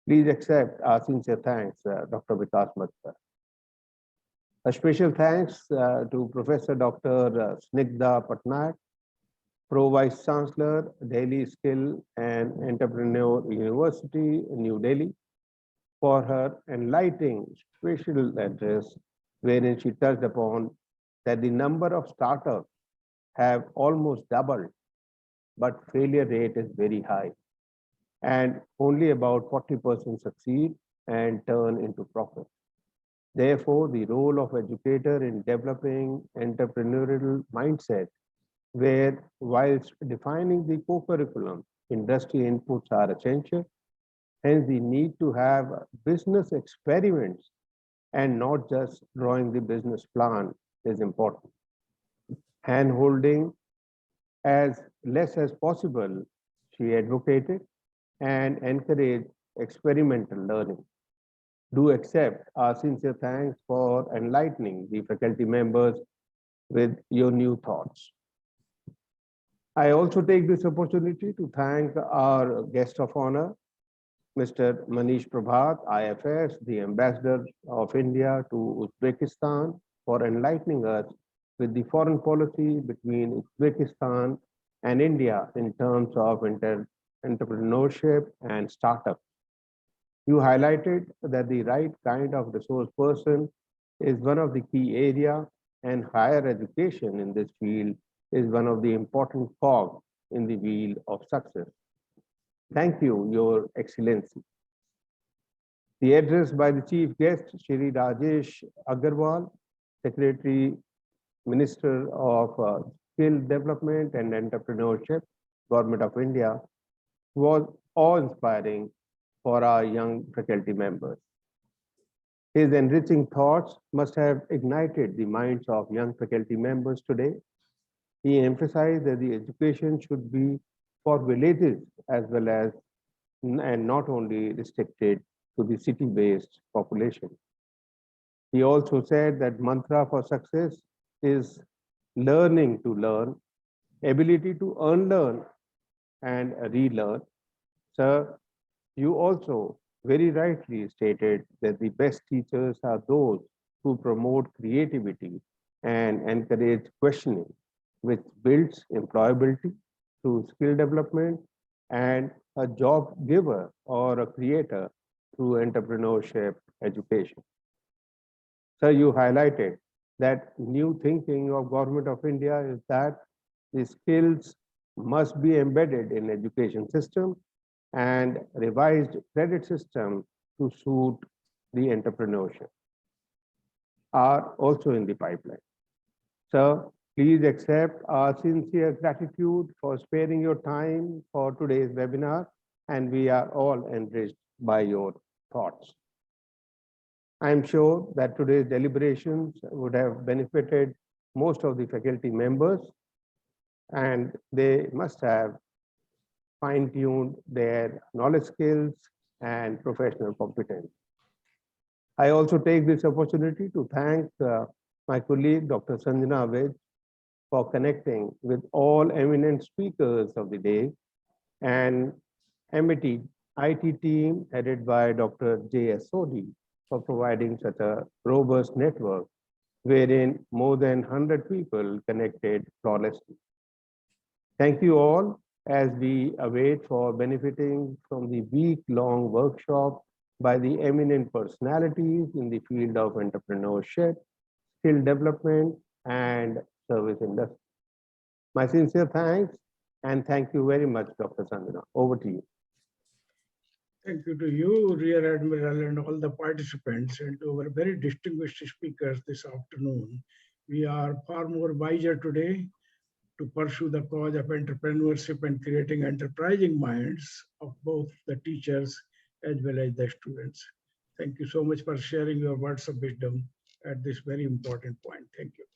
Please accept our sincere thanks, Dr. Vikas Madhukar. A special thanks to Professor Dr. Snigdha Patnaik, Pro Vice Chancellor, Delhi Skill and Entrepreneur University, New Delhi, for her enlightening special address, wherein she touched upon that the number of startups have almost doubled, but failure rate is very high, and only about 40% succeed and turn into profit. Therefore, the role of educator in developing entrepreneurial mindset, where whilst defining the co-curriculum, industry inputs are essential, Hence, the need to have business experiments and not just drawing the business plan is important. Hand-holding as less as possible, she advocated and encouraged experimental learning. Do accept our sincere thanks for enlightening the faculty members with your new thoughts. I also take this opportunity to thank our guest of honor, Mr. Manish Prabhat, IFS, the Ambassador of India to Uzbekistan, for enlightening us with the foreign policy between Uzbekistan and India in terms of entrepreneurship and startup. You highlighted that the right kind of resource person is one of the key areas, and higher education in this field is one of the important cogs in the wheel of success. Thank you, Your Excellency. The address by the chief guest, Shri Rajesh Agarwal, Secretary, Minister of Skill Development and Entrepreneurship, Government of India, was awe-inspiring for our young faculty members. His enriching thoughts must have ignited the minds of young faculty members today. He emphasized that the education should be for villages as well as, and not only restricted to the city-based population. He also said that mantra for success is learning to learn, ability to unlearn and relearn. Sir, you also very rightly stated that the best teachers are those who promote creativity and encourage questioning, which builds employability through skill development and a job giver or a creator through entrepreneurship education. So you highlighted that new thinking of Government of India is that the skills must be embedded in education system and revised credit system to suit the entrepreneurship are also in the pipeline. So please accept our sincere gratitude for sparing your time for today's webinar, and we are all enriched by your thoughts. I am sure that today's deliberations would have benefited most of the faculty members, and they must have fine-tuned their knowledge skills and professional competence. I also take this opportunity to thank my colleague, Dr. Sanjana Vij, for connecting with all eminent speakers of the day, and MIT IT team headed by Dr. J.S. Sodhi for providing such a robust network wherein more than 100 people connected flawlessly. Thank you all as we await for benefiting from the week-long workshop by the eminent personalities in the field of entrepreneurship, skill development, and service industry. My sincere thanks, and thank you very much, Dr. Sanjana. Over to you. Thank you to you, Rear Admiral, and all the participants, and to our very distinguished speakers this afternoon. We are far more wiser today to pursue the cause of entrepreneurship and creating enterprising minds of both the teachers as well as the students. Thank you so much for sharing your words of wisdom at this very important point. Thank you.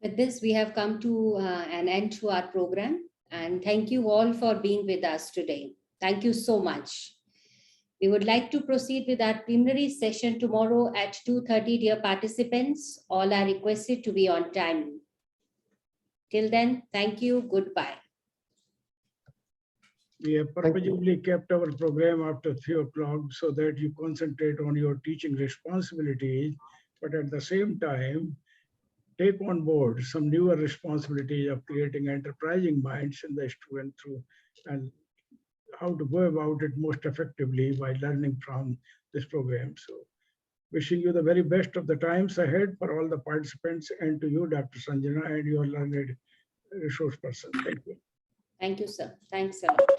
With this, we have come to an end to our program, and thank you all for being with us today. Thank you so much. We would like to proceed with our preliminary session tomorrow at 2:30. Dear participants, all are requested to be on time. Till then, thank you. Goodbye. We have purposely kept our program after 3 o'clock so that you concentrate on your teaching responsibilities, but at the same time, take on board some newer responsibilities of creating enterprising minds in the student through and how to go about it most effectively by learning from this program. So wishing you the very best of the times ahead for all the participants, and to you, Dr. Sanjana, and your learned resource person. Thank you. Thank you, sir. Thanks a lot.